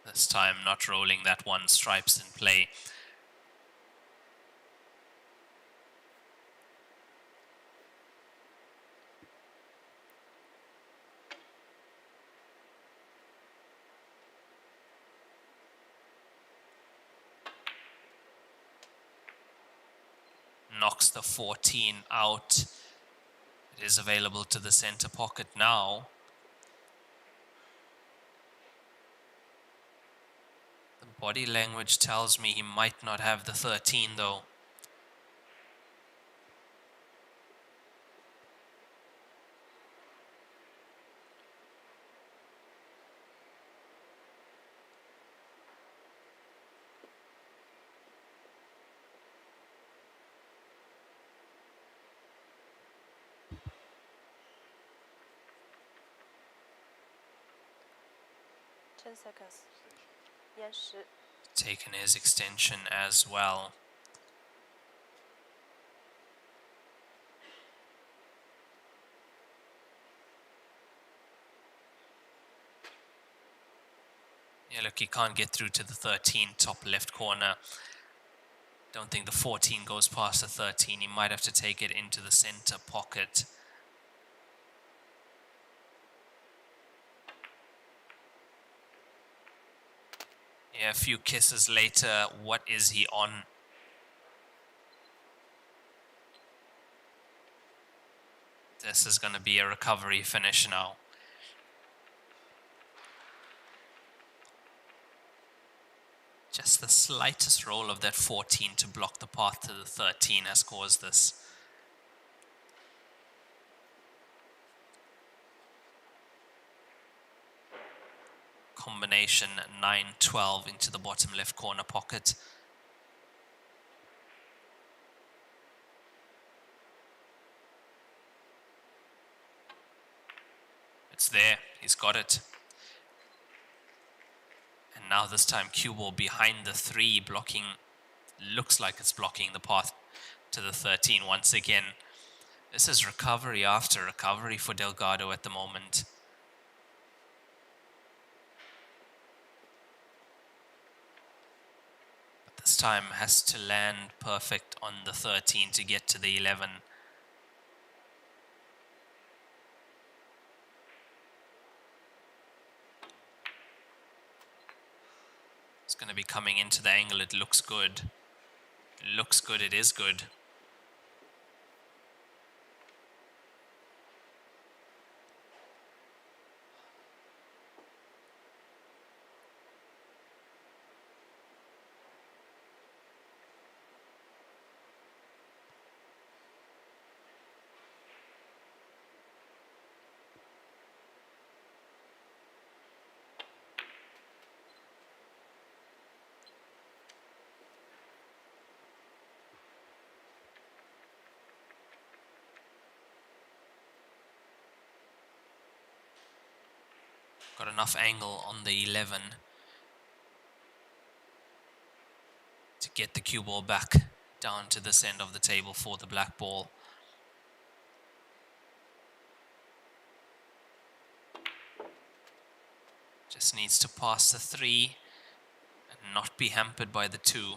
This time not rolling that one, stripes in play. Knocks the 14 out. It is available to the center pocket now. The body language tells me he might not have the 13 though. 10 seconds. 延时。 Taken his extension as well. Yeah, look, he can't get through to the 13 top left corner. Don't think the 14 goes past the 13. He might have to take it into the center pocket. Yeah, a few kisses later, what is he on? This is going to be a recovery finish now. Just the slightest roll of that 14 to block the path to the 13 has caused this. Combination 9-12 into the bottom left corner pocket. It's there, he's got it. And now this time cue ball behind the 3, blocking, looks like it's blocking the path to the 13 once again. This is recovery after recovery for Delgado at the moment. But this time has to land perfect on the 13 to get to the 11. It's going to be coming into the angle. It looks good. It looks good. It is good. Got enough angle on the 11 to get the cue ball back down to this end of the table for the black ball. Just needs to pass the 3 and not be hampered by the 2.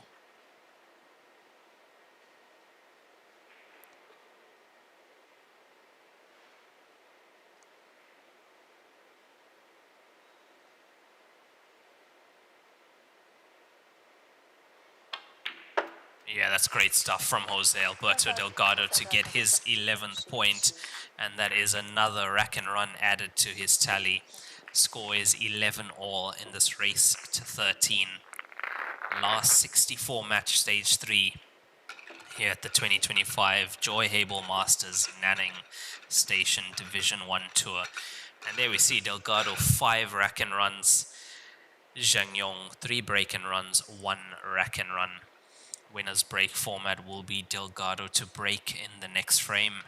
Yeah, that's great stuff from Jose Alberto Delgado to get his 11th point, and that is another rack and run added to his tally. Score is 11 all in this race to 13. Last 64 match stage 3 here at the 2025 Joy Heyball Masters Nanning Station Division 1 Tour. And there we see Delgado 5 rack and runs, Zhang Yong 3 break and runs, 1 rack and run. Winner's break format will be Delgado to break in the next frame.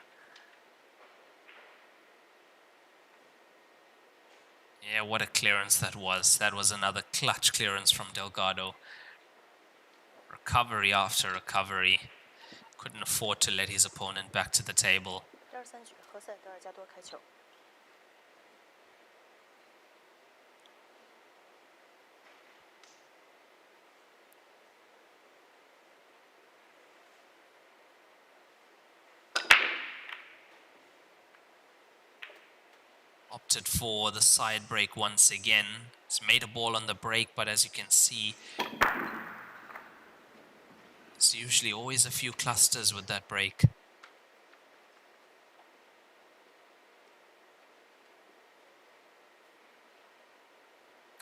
Yeah, what a clearance that was. That was another clutch clearance from Delgado. Recovery after recovery. Couldn't afford to let his opponent back to the table. Opted for the side break once again. He's made a ball on the break, but as you can see, there's usually always a few clusters with that break.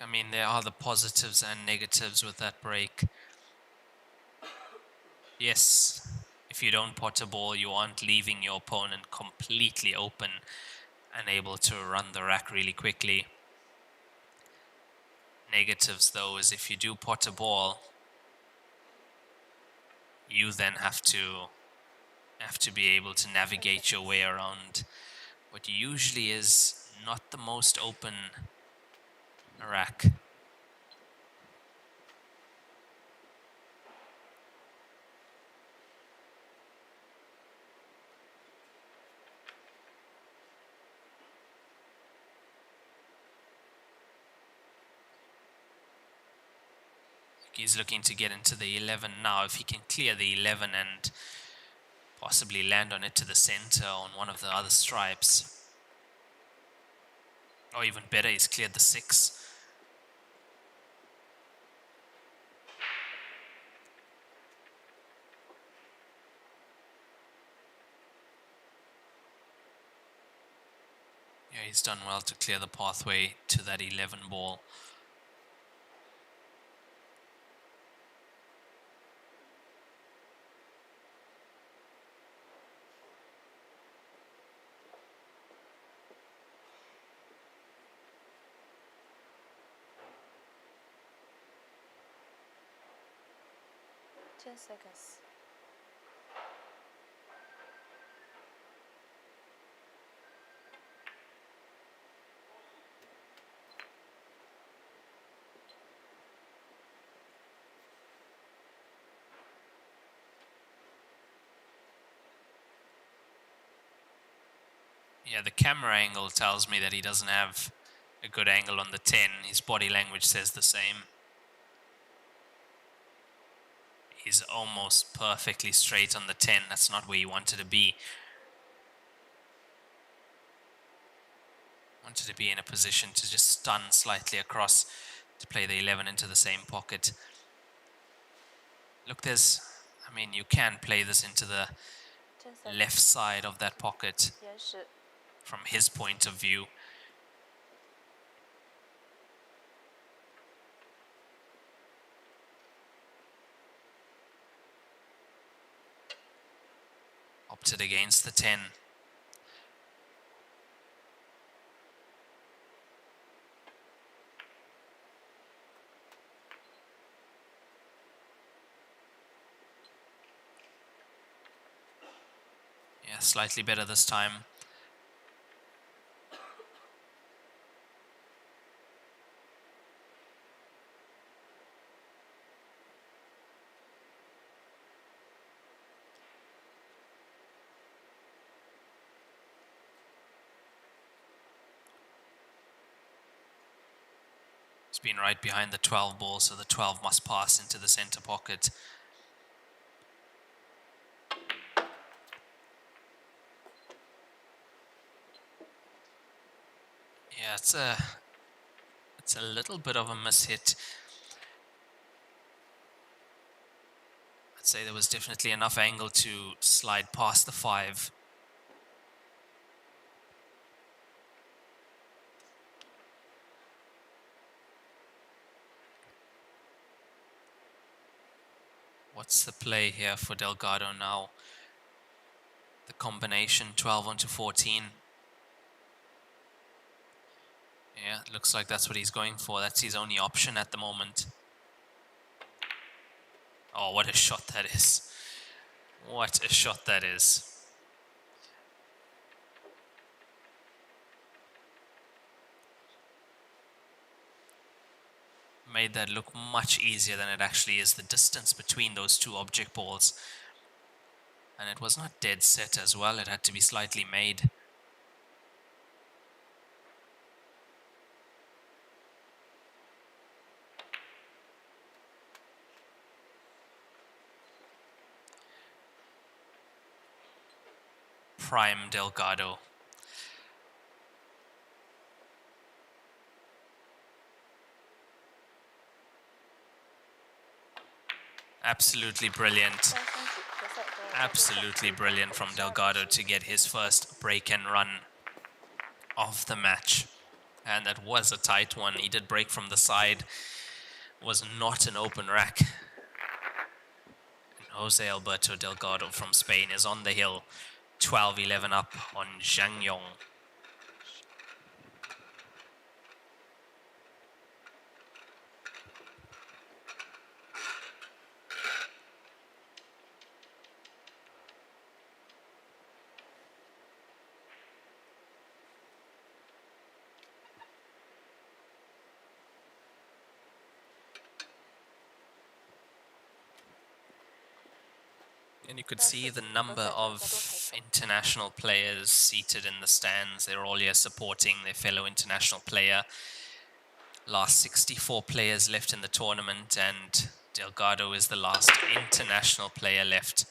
I mean, there are the positives and negatives with that break. Yes, if you don't pot a ball, you aren't leaving your opponent completely open and able to run the rack really quickly. Negatives, though, is if you do pot a ball, you then have to be able to navigate your way around what usually is not the most open rack. He's looking to get into the 11 now. If he can clear the 11 and possibly land on it to the center on one of the other stripes. Or even better, he's cleared the 6. Yeah, he's done well to clear the pathway to that 11 ball. Seconds. Yeah, the camera angle tells me that he doesn't have a good angle on the 10. His body language says the same. He's almost perfectly straight on the 10. That's not where he wanted to be. Wanted to be in a position to just stun slightly across to play the 11 into the same pocket. Look, I mean, you can play this into the left side of that pocket from his point of view. Opted against the 10. Yeah, slightly better this time. It's been right behind the 12 ball, so the 12 must pass into the center pocket. Yeah, it's a little bit of a mishit. I'd say there was definitely enough angle to slide past the 5. What's the play here for Delgado now? The combination 12 onto 14. Yeah, it looks like that's what he's going for. That's his only option at the moment. Oh, what a shot that is. What a shot that is. Made that look much easier than it actually is. The distance between those two object balls. And it was not dead set as well. It had to be slightly made. Prime Delgado. Absolutely brilliant. Absolutely brilliant from Delgado to get his first break and run of the match. And that was a tight one. He did break from the side. Was not an open rack. And Jose Alberto Delgado from Spain is on the hill. 12-11 up on Zhang Yong. And you could see the number of international players seated in the stands. They're all here supporting their fellow international player. Last 64 players left in the tournament, and Delgado is the last international player left.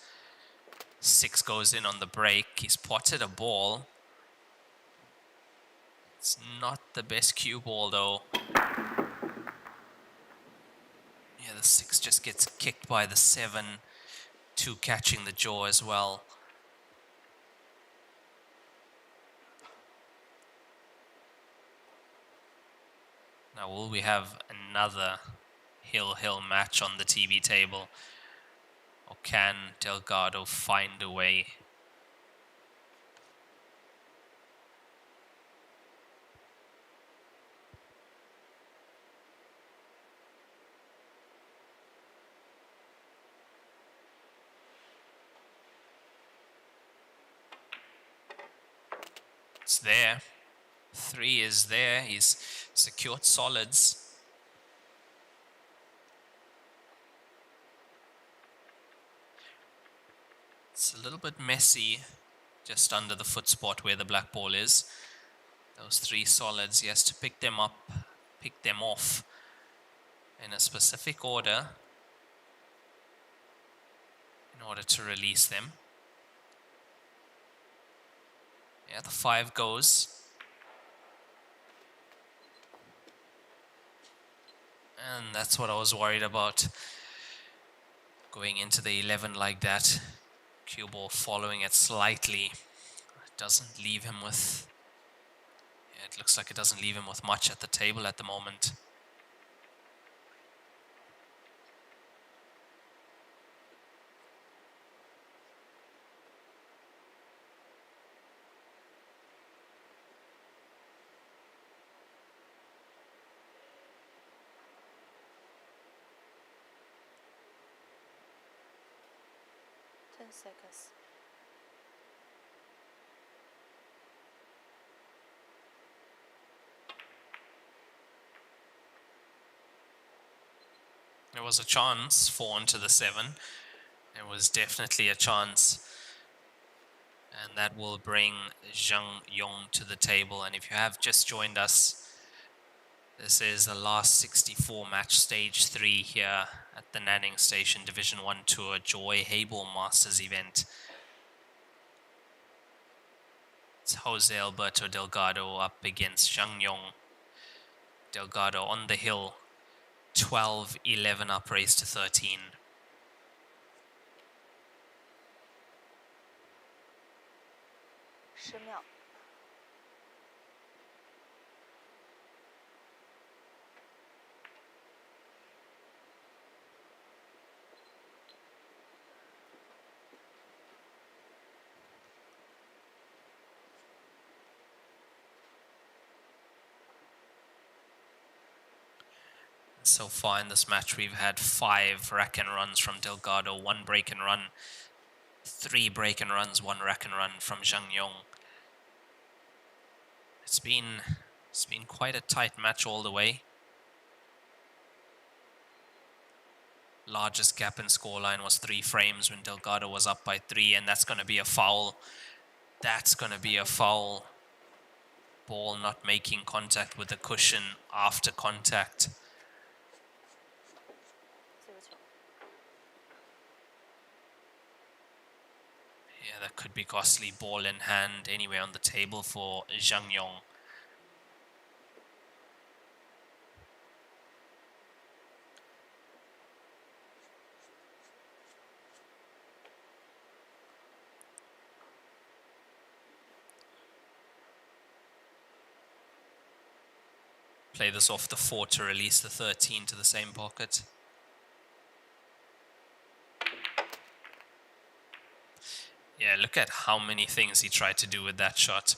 6 goes in on the break. He's potted a ball. It's not the best cue ball though. Yeah, the 6 just gets kicked by the 7. 2 catching the jaw as well. Now will we have another hill match on the TV table? Or can Delgado find a way? It's there. 3 is there. He's secured solids. It's a little bit messy just under the foot spot where the black ball is. Those 3 solids, he has to pick them up, pick them off in a specific order in order to release them. Yeah, the 5 goes. And that's what I was worried about. Going into the 11 like that. Cue ball following it slightly. It doesn't leave him with... Yeah, it looks like it doesn't leave him with much at the table at the moment. Seconds. There was a chance, 4 onto the 7. There was definitely a chance. And that will bring Zhang Yong to the table. And if you have just joined us, this is the last 64 match stage 3 here at the Nanning Station Division 1 Tour Joy Heyball Masters event. It's Jose Alberto Delgado up against Zhang Yong. Delgado on the hill, 12-11 up, raised to 13. So far in this match, we've had 5 rack and runs from Delgado, 1 break and run, 3 break and runs, 1 rack and run from Zhang Yong. It's been quite a tight match all the way. Largest gap in scoreline was 3 frames when Delgado was up by 3, and that's going to be a foul. That's going to be a foul. Ball not making contact with the cushion after contact. Yeah, that could be costly. Ball in hand anyway on the table for Zhang Yong. Play this off the 4 to release the 13 to the same pocket. Yeah, look at how many things he tried to do with that shot.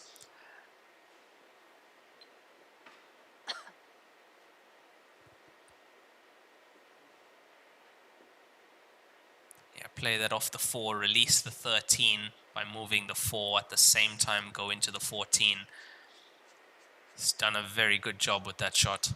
Yeah, play that off the 4, release the 13 by moving the 4 at the same time, go into the 14. He's done a very good job with that shot.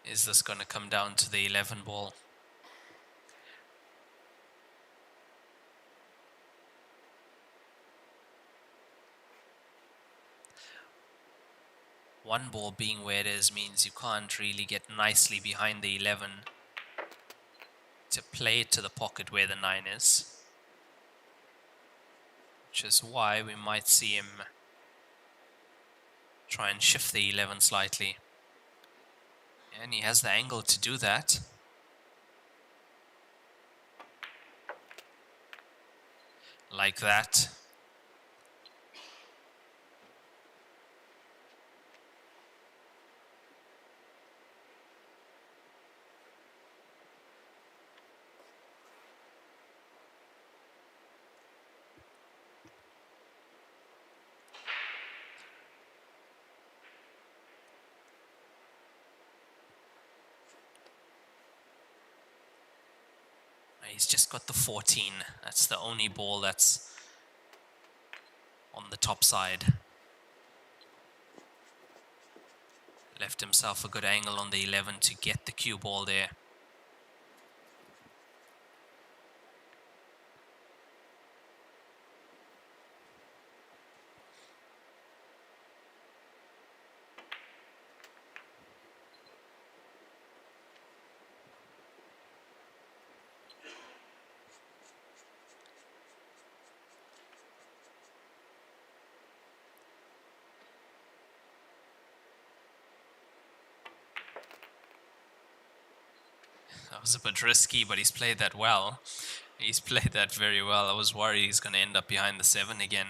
Is this going to come down to the 11 ball? One ball being where it is means you can't really get nicely behind the 11 to play it to the pocket where the 9 is. Which is why we might see him try and shift the 11 slightly. And he has the angle to do that. Like that. He's just got the 14. That's the only ball that's on the top side. Left himself a good angle on the 11 to get the cue ball there. That was a bit risky, but he's played that well. He's played that very well. I was worried he's going to end up behind the 7 again.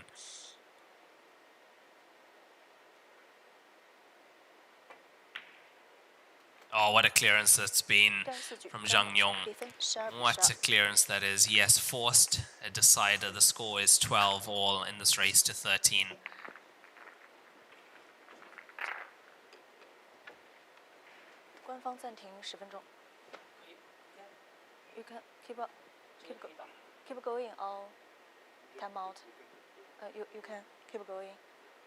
Oh, what a clearance that's been from Zhang Yong. What a clearance that is. He has forced a decider. The score is 12 all in this race to 13. You can keep going or time out. You can keep going.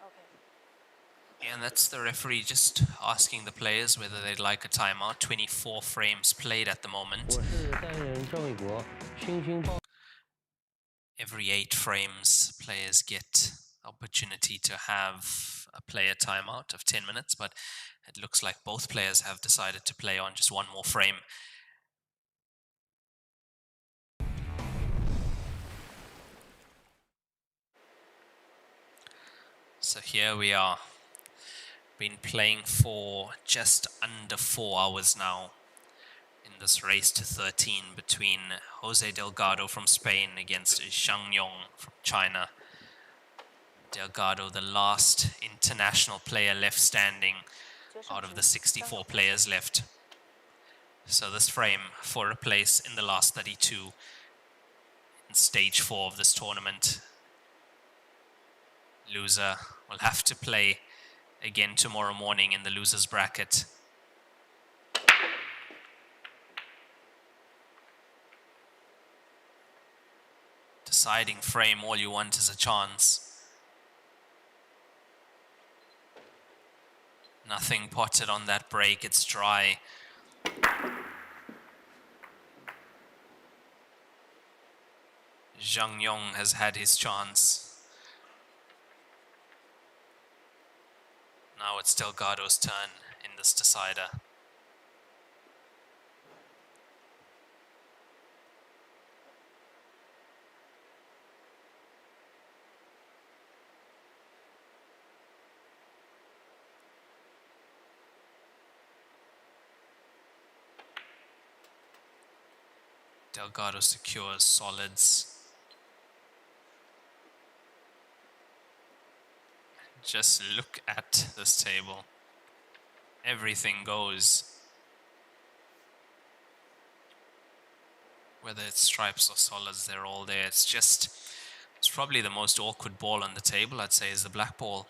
Okay. And that's the referee just asking the players whether they'd like a timeout. 24 frames played at the moment. Every 8 frames, players get opportunity to have a player timeout of 10 minutes, but it looks like both players have decided to play on just one more frame. So here we are. Been playing for just under 4 hours now in this race to 13 between Jose Delgado from Spain against Zhang Yong from China. Delgado, the last international player left standing out of the 64 players left. So this frame for a place in the last 32 in stage 4 of this tournament. Loser will have to play again tomorrow morning in the losers bracket. Deciding frame, all you want is a chance. Nothing potted on that break, it's dry. Zhang Yong has had his chance. Now it's Delgado's turn in this decider. Delgado secures solids. Just look at this table. Everything goes. Whether it's stripes or solids, they're all there. It's probably the most awkward ball on the table, I'd say, is the black ball.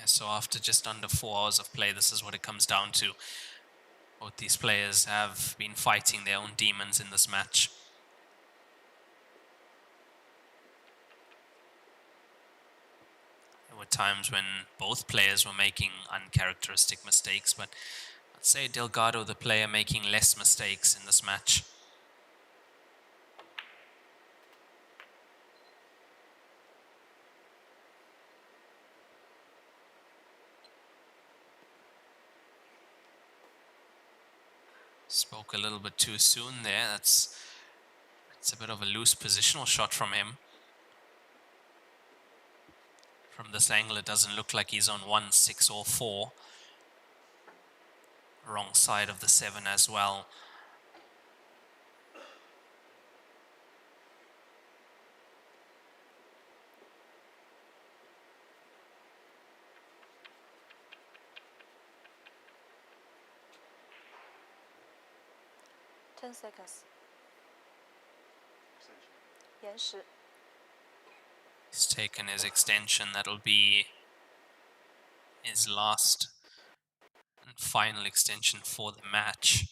Yeah, so after just under 4 hours of play, this is what it comes down to. Both these players have been fighting their own demons in this match. There were times when both players were making uncharacteristic mistakes, but I'd say Delgado, the player, making less mistakes in this match. Spoke a little bit too soon there. That's a bit of a loose positional shot from him. From this angle, it doesn't look like he's on 1, 6, or 4. Wrong side of the 7 as well.10 seconds. 延时. He's taken his extension. That'll be his last and final extension for the match.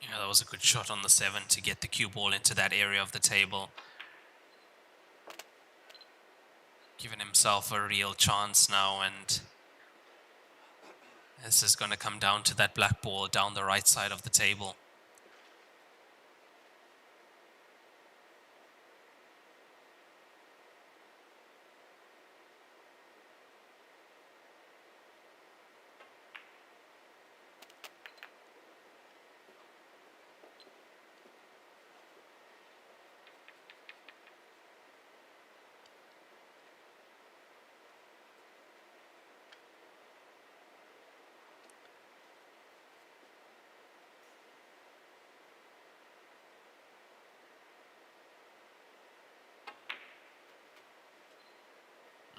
Yeah, that was a good shot on the 7 to get the cue ball into that area of the table. Giving himself a real chance now, and this is going to come down to that black ball down the right side of the table.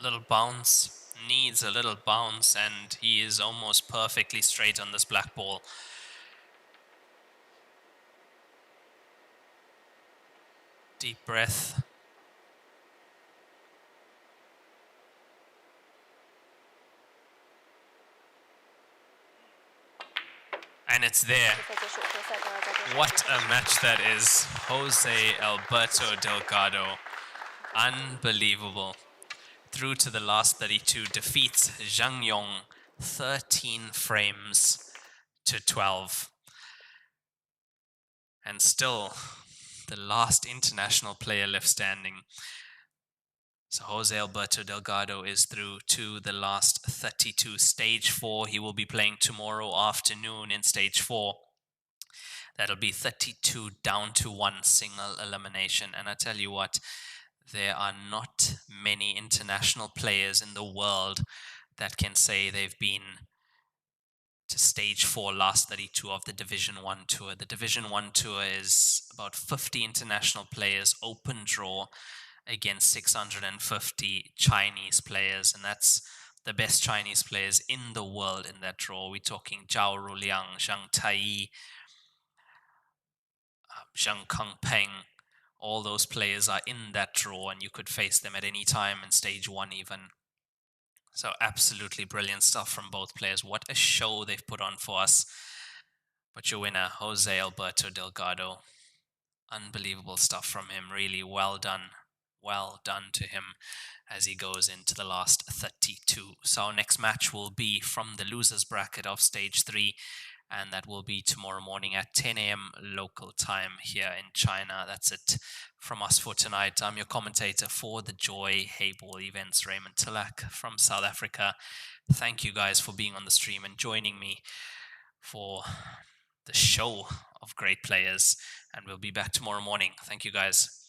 Little bounce, needs a little bounce, and he is almost perfectly straight on this black ball. Deep breath. And it's there. What a match that is. Jose Alberto Delgado. Unbelievable. Through to the last 32, defeats Zhang Yong 13 frames to 12. And still the last international player left standing. So Jose Alberto Delgado is through to the last 32. Stage 4, he will be playing tomorrow afternoon in stage 4. That'll be 32 down to 1 single elimination. And I tell you what, there are not many international players in the world that can say they've been to stage 4, last 32 of the Division 1 tour. The Division 1 tour is about 50 international players, open draw against 650 Chinese players, and that's the best Chinese players in the world in that draw. We're talking Zhao Ruliang, Zhang Tai, Zhang Kangpeng. All those players are in that draw, and you could face them at any time in stage 1 even. So absolutely brilliant stuff from both players. What a show they've put on for us. But your winner, Jose Alberto Delgado. Unbelievable stuff from him. Really well done. Well done to him as he goes into the last 32. So our next match will be from the losers bracket of stage 3. and that will be tomorrow morning at 10 a.m. local time here in China. That's it from us for tonight. I'm your commentator for the Joy Heyball events, Raymond Tillack from South Africa. Thank you guys for being on the stream and joining me for the show of great players, and we'll be back tomorrow morning. Thank you guys.